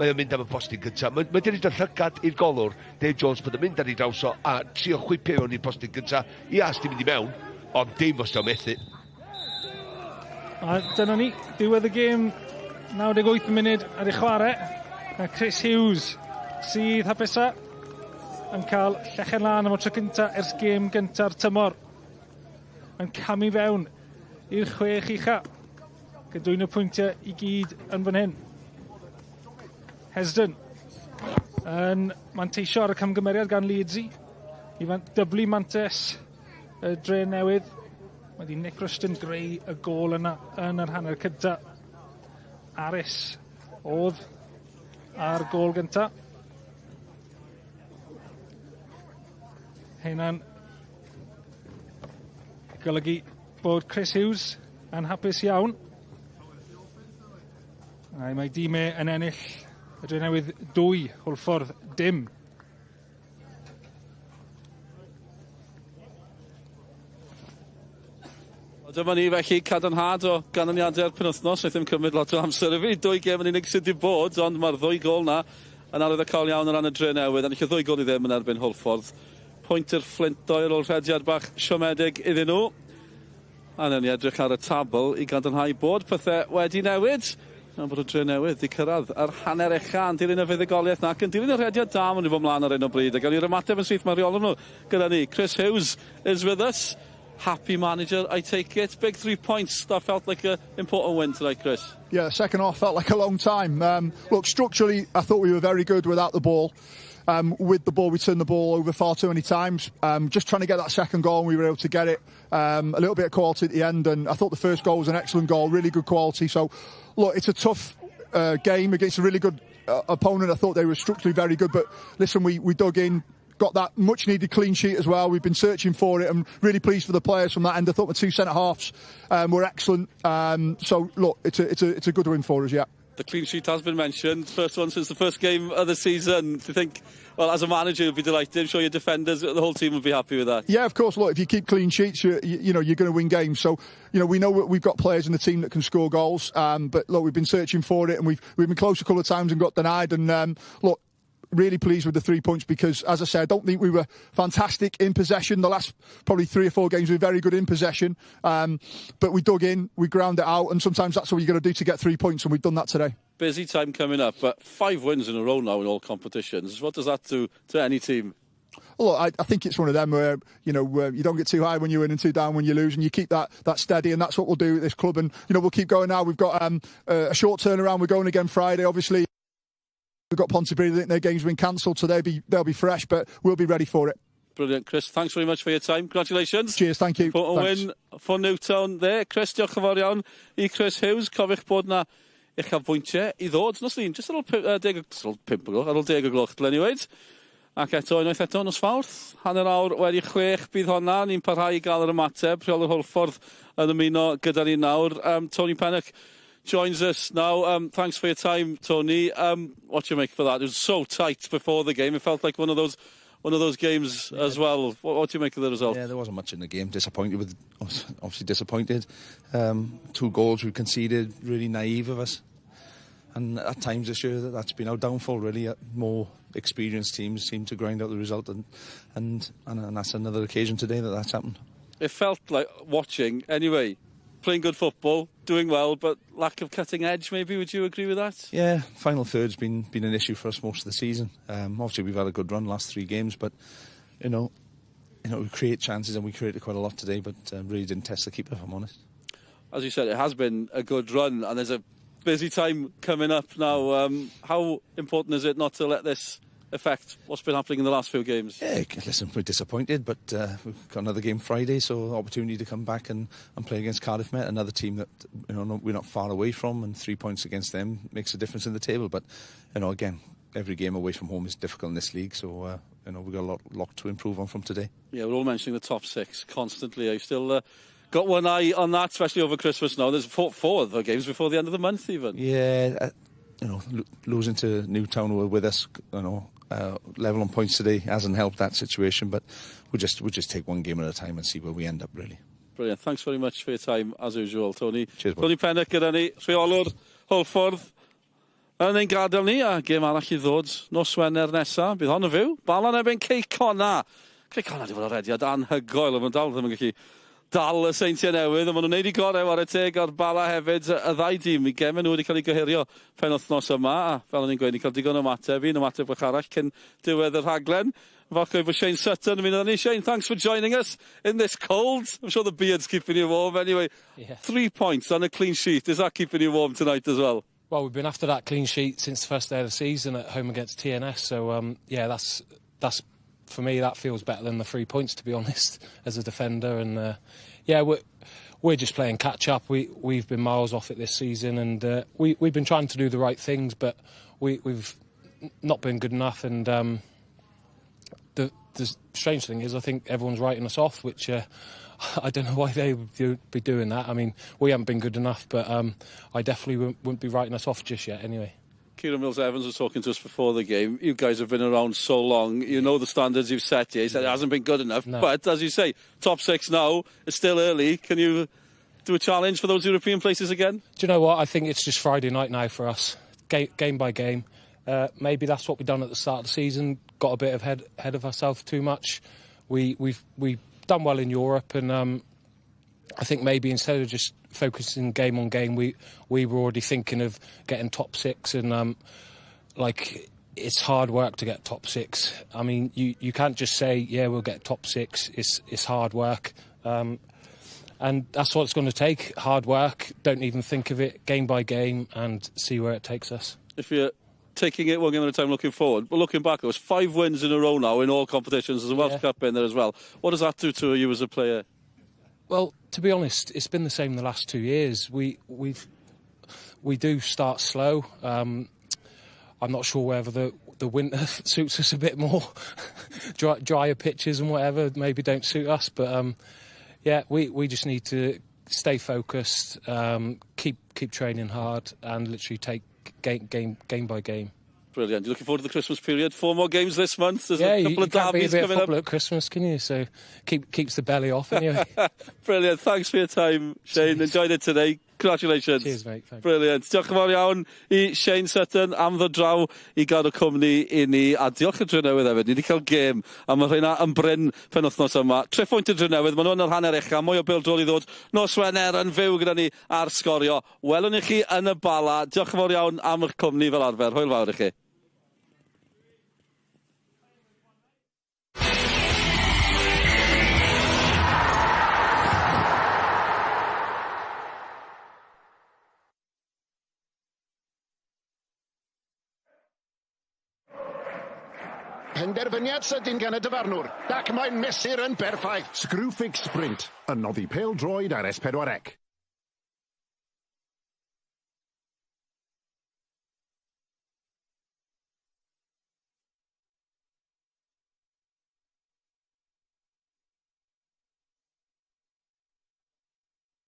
Mae o'n mynd am y postyn gyntaf. Mae wedi rhaid llygad i'r golwr, Dave Jones, bod yn mynd ar ei draws o, a trio chwipio mewn i'r postyn gyntaf. Ia, os ti'n mynd i mewn, ond dim os ti'n methu. A dyna ni, diwedd y gêm, 98 munud ar ei chwarae. A Chris Hughes, sydd hapusa, yn cael llechen lan am o tro cyntaf ers gêm gyntaf'r tymor. Yn camu fewn i'r chwech uchaf. Gydwyn y pwyntiau i gyd yn fan hyn. Hesdyn yn manteisio ar y camgymeriad gan Leedsy. I dyblu mantes y Drenewydd. Wedi Nick Rushton greu y gôl yna yn yr hanner cynta. Aris oedd ar gôl gynta. Hynna'n golygu bod Chris Hughes yn hapus iawn. A mae dîmau yn ennill y Drenewydd 2, Hwlffordd dim. Dyma ni felly cadarnhad o ganlyniadau'r penwythnos. Wnaeth ddim cymryd lot o amser i fi. 2 gêm yn unig sydd wedi bod, ond mae'r 2 gôl na yn arwyddocaol iawn o ran y Drenewydd. Ennill y 2 gôl i ddim yn erbyn Hwlffordd. Pwynt i'r Flintoir ôl rhediad bach siomedig iddyn nhw. A newn ni edrych ar y tabl i gadarnhau bod pethau wedi newid. A bod y Drenewydd wedi cyrraedd ar hanner ucha yn dilyn y fuddugoliaeth nac yn dilyn y rhediad da maen nhw fod mlaen ar un o bryd. A gael ni'r ymateb yn syth mae'r reolwr nhw gyda ni. Chris Hughes is with us. Happy manager, I take it. Big 3 points. That felt like an important win tonight, Chris. Yeah, the second half felt like a long time. Look, structurally, I thought we were very good without the ball. With the ball, we turned the ball over far too many times. Just trying to get that second goal, and we were able to get it. A little bit of quality at the end, and I thought the first goal was an excellent goal, really good quality. So, look, it's a tough game against a really good opponent. I thought they were structurally very good, but listen, we dug in. Got that much needed clean sheet as well. We've been searching for it. I'm really pleased for the players from that end. I thought the 2 centre halves were excellent. So look, it's a good win for us, yeah. The clean sheet has been mentioned. First one since the first game of the season. Do you think, well, as a manager, you'll be delighted? I'm sure your defenders, the whole team will be happy with that. Yeah, of course. Look, if you keep clean sheets, you're going to win games. So, we know we've got players in the team that can score goals. But look, we've been searching for it, and we've been close a couple of times and got denied. And look, really pleased with the 3 points because, as I said, I don't think we were fantastic in possession. The last probably 3 or 4 games we were very good in possession. But we dug in, we ground it out, and sometimes that's what you've got to do to get 3 points, and we've done that today. Busy time coming up, but 5 wins in a row now in all competitions. What does that do to any team? Well, look, I think it's one of them where, you don't get too high when you win and too down when you lose, and you keep that steady, and that's what we'll do at this club. And, we'll keep going now. We've got a short turnaround. We're going again Friday, obviously. We've got Pontypridd. I think their game's been cancelled, so they'll be fresh, but we'll be ready for it. Brilliant, Chris. Thanks very much for your time. Congratulations. Cheers, thank you. For a win for Newtown there. Chris, diolch yn fawr iawn I Chris Hughes. Cofiwch bod na uchafbwyntiau I ddod. Nos lun, just ar ôl 5 ar ôl 10 o gloch Drenewydd. Ac unwaith eto nos Fawrth. Hanner awr wedi 6 bydd honna. Ni'n parhau I gael yr ymateb. Rheolwr Hwlffordd yn ymuno gyda ni nawr. Tony Pennock joins us now. Thanks for your time, Tony. What do you make for that? It was so tight before the game. It felt like one of those games as well. What do you make of the result? Yeah, there wasn't much in the game. Obviously disappointed. 2 goals we conceded, really naive of us. And at times this year, that's been our downfall, really. More experienced teams seem to grind out the result, and that's another occasion today that's happened. It felt like watching, anyway, playing good football, doing well, but lack of cutting edge, maybe. Would you agree with that? Yeah, final third's been an issue for us most of the season. Obviously, we've had a good run last 3 games, but, we create chances, and we created quite a lot today, but really didn't test the keeper, if I'm honest. As you said, it has been a good run, and there's a busy time coming up now. How important is it not to let this affect what's been happening in the last few games? Yeah, listen, we're disappointed, but we've got another game Friday, so opportunity to come back and play against Cardiff Met, another team that we're not far away from, and 3 points against them makes a difference in the table. But again, every game away from home is difficult in this league, so we've got a lot to improve on from today. Yeah, we're all mentioning the top 6 constantly. Are you still got one eye on that, especially over Christmas now? There's 4 other games before the end of the month, even. Yeah. losing to Newtown, who were with us, level on points today hasn't helped that situation, but we'll just take one game at a time and see where we end up, really. Brilliant. Thanks very much for your time, as usual, Tony. Cheers, Tony Pennock gyda ni, rheolwr Hwlffordd. Yn ein gadael ni, a gêm arall I ddod nos Wener nesa. Bydd hon yn fyw. Bala nebyn Ceicona. Ceicona di fod o rediad anhygoel, a ma'n dal ddim yn gallu dal y Seintiau Newydd, a maen nhw'n neud I gorau ar y teg o'r Bala hefyd. Y ddau dîm, I gemau nhw wedi cael ei gyherio penwythnos yma, a fel o'n i'n gweud, ni cael digon o ymateb, un ymateb bach arall cyn diwedd yr rhaglen. Falch oedd Shane Sutton yn mynd â ni. Shane, thanks for joining us in this cold. I'm sure the beard's keeping you warm anyway. Yeah. 3 points on a clean sheet. Is that keeping you warm tonight as well? Well, we've been after that clean sheet since the first day of the season at home against TNS. So, yeah, that's for me, that feels better than the 3 points, to be honest, as a defender. And, yeah, we're just playing catch-up. We've been miles off it this season, and we've been trying to do the right things, but we've not been good enough. And the strange thing is I think everyone's writing us off, which I don't know why they would be doing that. I mean, we haven't been good enough, but I definitely wouldn't be writing us off just yet anyway. Kieran Mills-Evans was talking to us before the game. You guys have been around so long. You know the standards you've set here. He said it hasn't been good enough. No. But, as you say, top 6 now. It's still early. Can you do a challenge for those European places again? Do you know what? I think it's just Friday night now for us. Game by game. Maybe that's what we've done at the start of the season. Got a bit ahead of ourselves too much. We've done well in Europe, and I think maybe instead of just focusing game on game, we were already thinking of getting top 6, and it's hard work to get top 6. I mean, you can't just say, yeah, we'll get top 6. It's hard work, and that's what it's going to take. Hard work. Don't even think of it, game by game, and see where it takes us. If you're taking it one game at a time looking forward, but looking back, there was 5 wins in a row now in all competitions. There's a Welsh Cup in there as well. What does that do to you as a player? Well, to be honest, it's been the same the last 2 years. We do start slow. I'm not sure whether the winter suits us a bit more. Drier pitches and whatever maybe don't suit us, but yeah, we just need to stay focused, keep training hard, and literally take game by game. Brilliant. You're looking forward to the Christmas period? 4 more games this month. There's a couple of derbies coming up. You can't be a bit of football at Christmas, can you? So keeps the belly off anyway. Brilliant. Thanks for your time, Shane. Cheers. Enjoyed it today. Congratulations. Cheers, mate. Thanks. Brilliant. Diolch yn fawr iawn I Shane Sutton am ddod draw I gadw cwmni I ni. A diolch yn Drenewydd hefyd. Ni wedi cael gêm a mae rhaina yn bryn penwythnos yma. 3 pwynt yn Drenewydd. Mae nhw yn yr hanner ucha. Mwy o bêl-drol I ddod. Nos Wener yn fyw gyda ni ar Sgorio. Welwn I chi yn y Bala. Diolch yn fawr iawn am eich cwmni fel arfer. Hwyl fawr I chi. Penderfyniad sydyn gan y dyfarnwr, ac mae'n mesur yn berffaith. Screwfix Sprint, yn noddi pêl-droed ar S4C.